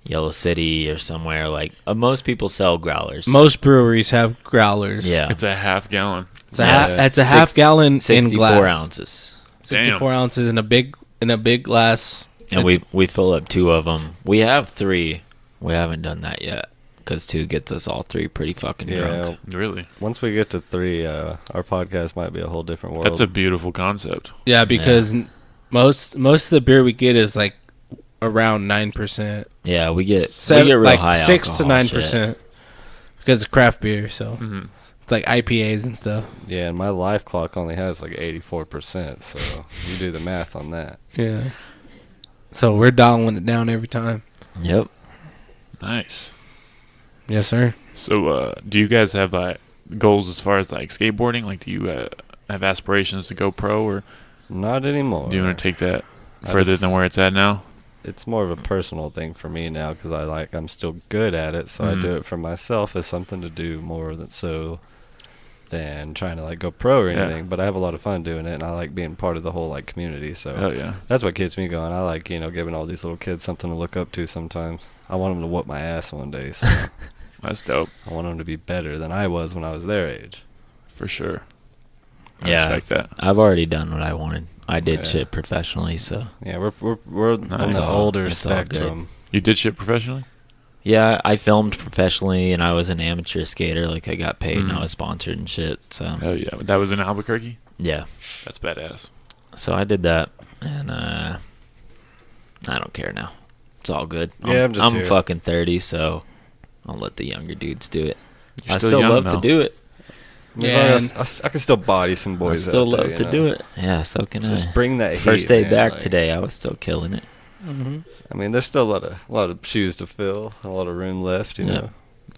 Yellow City or somewhere, like most people sell growlers. Most breweries have growlers. yeah, It's a half gallon. It's a, Yes. it's a half gallon in 64 glass. ounces, 64 ounces in a big glass. and It's- we fill up 2 of them. We have 3. We haven't done that yet because 2 gets us all 3 pretty fucking Yeah. drunk. Really? Once we get to 3, our podcast might be a whole different world. That's a beautiful concept. Yeah, because most of the beer we get is like around 9%. Yeah, we get real like high 6 to alcohol 9% because it's craft beer. So hmm it's like IPAs and stuff. Yeah, and my life clock only has like 84%, so you do the math on that. Yeah. So we're dialing it down every time. shit. Yep. Nice. Yes, sir. So, do you guys have goals as far as like skateboarding? Like, do you have aspirations to go pro, or Not anymore. do you want to take that I further just- than where it's at now? It's more of a personal thing for me now because I'm still good at it, so I do it for myself as something to do more than trying to like go pro or Yeah. anything. But I have a lot of fun doing it, and I like being part of the whole like community. So Oh yeah. that's what keeps me going. I like giving all these little kids something to look up to. Sometimes I want them to whoop my ass one day. So That's dope I want them to be better than I was when I was their age. for sure. I Yeah. respect that. I've already done what I wanted. I did Yeah. shit professionally, so Yeah, we're on Nice. the older It's all good. spectrum. You did shit professionally? yeah, I filmed professionally and I was an amateur skater. Like I got paid and I Mhm. was sponsored and shit. So Oh yeah. That was in Albuquerque. yeah, That's badass. so I did that, and I don't care now. It's all good. Yeah, I'm just here. fucking 30, so I'll let the younger dudes do it. You're I still young, love though. to do it. As long Yeah, as I can still body some I boys. still out there, love to do it. Yeah, so can Just I. bring that First heat, day man, back like- today, I was still killing it. Mm-hmm. I mean, there's still a lot of shoes to fill, a lot of room left. You Yeah. know,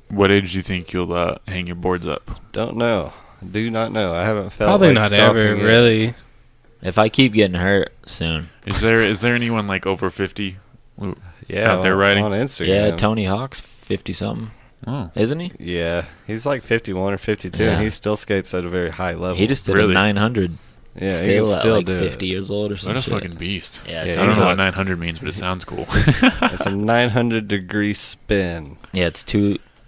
What age do you think you'll hang your boards up? don't know, do not know. I haven't felt Probably like not stopping ever, yet. really. If I keep getting hurt soon, Is there anyone like over 50? Yeah, out there riding? on Instagram. yeah, Tony Hawk's 50 something, Oh, isn't he? Yeah, he's like 51 or 52, Yeah. and he still skates at a very high level. He just did Really? a 900. yeah, he Still can at still like do 50 it. years old or what something. a fucking beast! Yeah, Yeah, I don't he's know what on- 900 means, but it sounds cool. It's a 900-degree spin. yeah, it's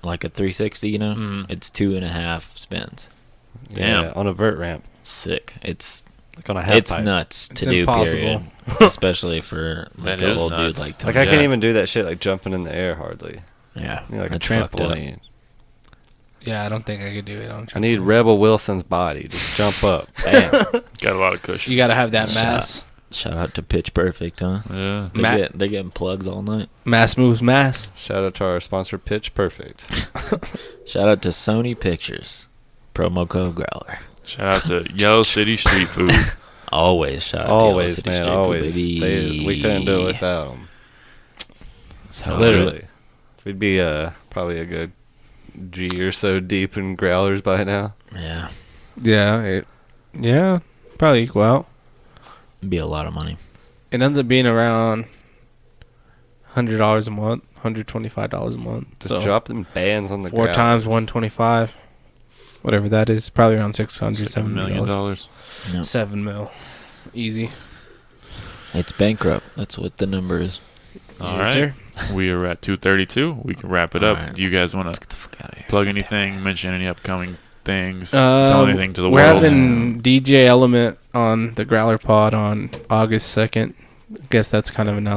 like a 360. You know, Mhm. it's 2.5 spins. Damn. Yeah, on a vert ramp, Sick. It's like on a half it's pipe. nuts to It's do. impossible. Period. Especially for like That an is old dude nuts. like Tony. Like I can't Yeah. even do that shit like jumping in the air hardly. Yeah, I need like a that's fucked up. trampoline. Yeah, I don't think I could do it on. I need Rebel Wilson's body. Just jump up. Bam. Got a lot of cushion. You got to have that Shot. mass. Shout out to Pitch Perfect, huh? Yeah. They're getting plugs all night. Mass moves mass. Shout out to our sponsor, Pitch Perfect. Shout out to Sony Pictures. Promo code Growler. Shout out to Yellow City Street Food. Always shout out to Yellow Always, City man, Street Food, always. baby. We couldn't do it without them. So Literally. We'd be probably a good G or so deep in growlers by now. Yeah, Yeah, probably equal out. it'd be a lot of money. It ends up being around $100 a month, $125 a month. Just So, drop them bands on the 4 ground. times 125, whatever that is. Probably around $600, $7 million. No, 7 mil, easy. it's bankrupt. That's what the number is. All Yes, right. sir. We are at 2:32. We can wrap it up. All right. Do you guys want Let's to get the fuck out of here. plug anything? Mention any upcoming things? Tell anything to the we're world? having DJ Element on the Growler Pod on August 2nd. Guess that's kind of an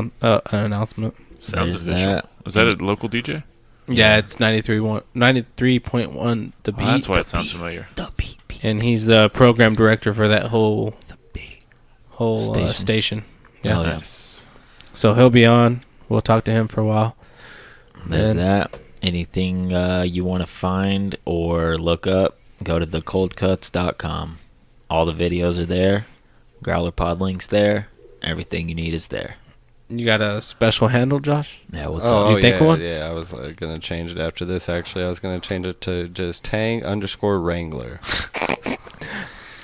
announcement. Sounds There's official. that. Is that a local DJ? Yeah, it's 93.1 The Beat. Oh, that's why it sounds familiar. The beat. And he's the program director for that whole Station. station. Yeah. Hell yeah. Nice. So he'll be on. We'll talk to him for a while. There's And- that. Anything you want to find or look up, go to thecoldcuts.com. All the videos are there. Growler Pod links there. Everything you need is there. You got a special handle, Josh? Yeah, what's Oh, up? Did you think yeah, of one? yeah. I was gonna change it after this. Actually, I was gonna change it to just Tang_Wrangler.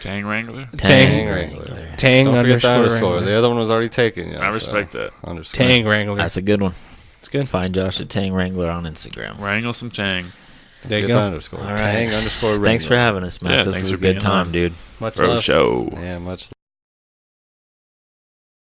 Tang Wrangler. Tang Wrangler. Tang Don't forget the underscore underscore. Wrangler. The other one was already taken. Yeah, I respect that. Underscore. Tang Wrangler. That's a good one. It's good. Find Josh at Tang Wrangler on Instagram. Wrangle some Tang. There you Get the go. underscore. All right. Tang_Wrangler. Thanks for having us, Matt. Yeah, this thanks was a for good being time, on. dude. Much Bro love. show. Yeah, much love.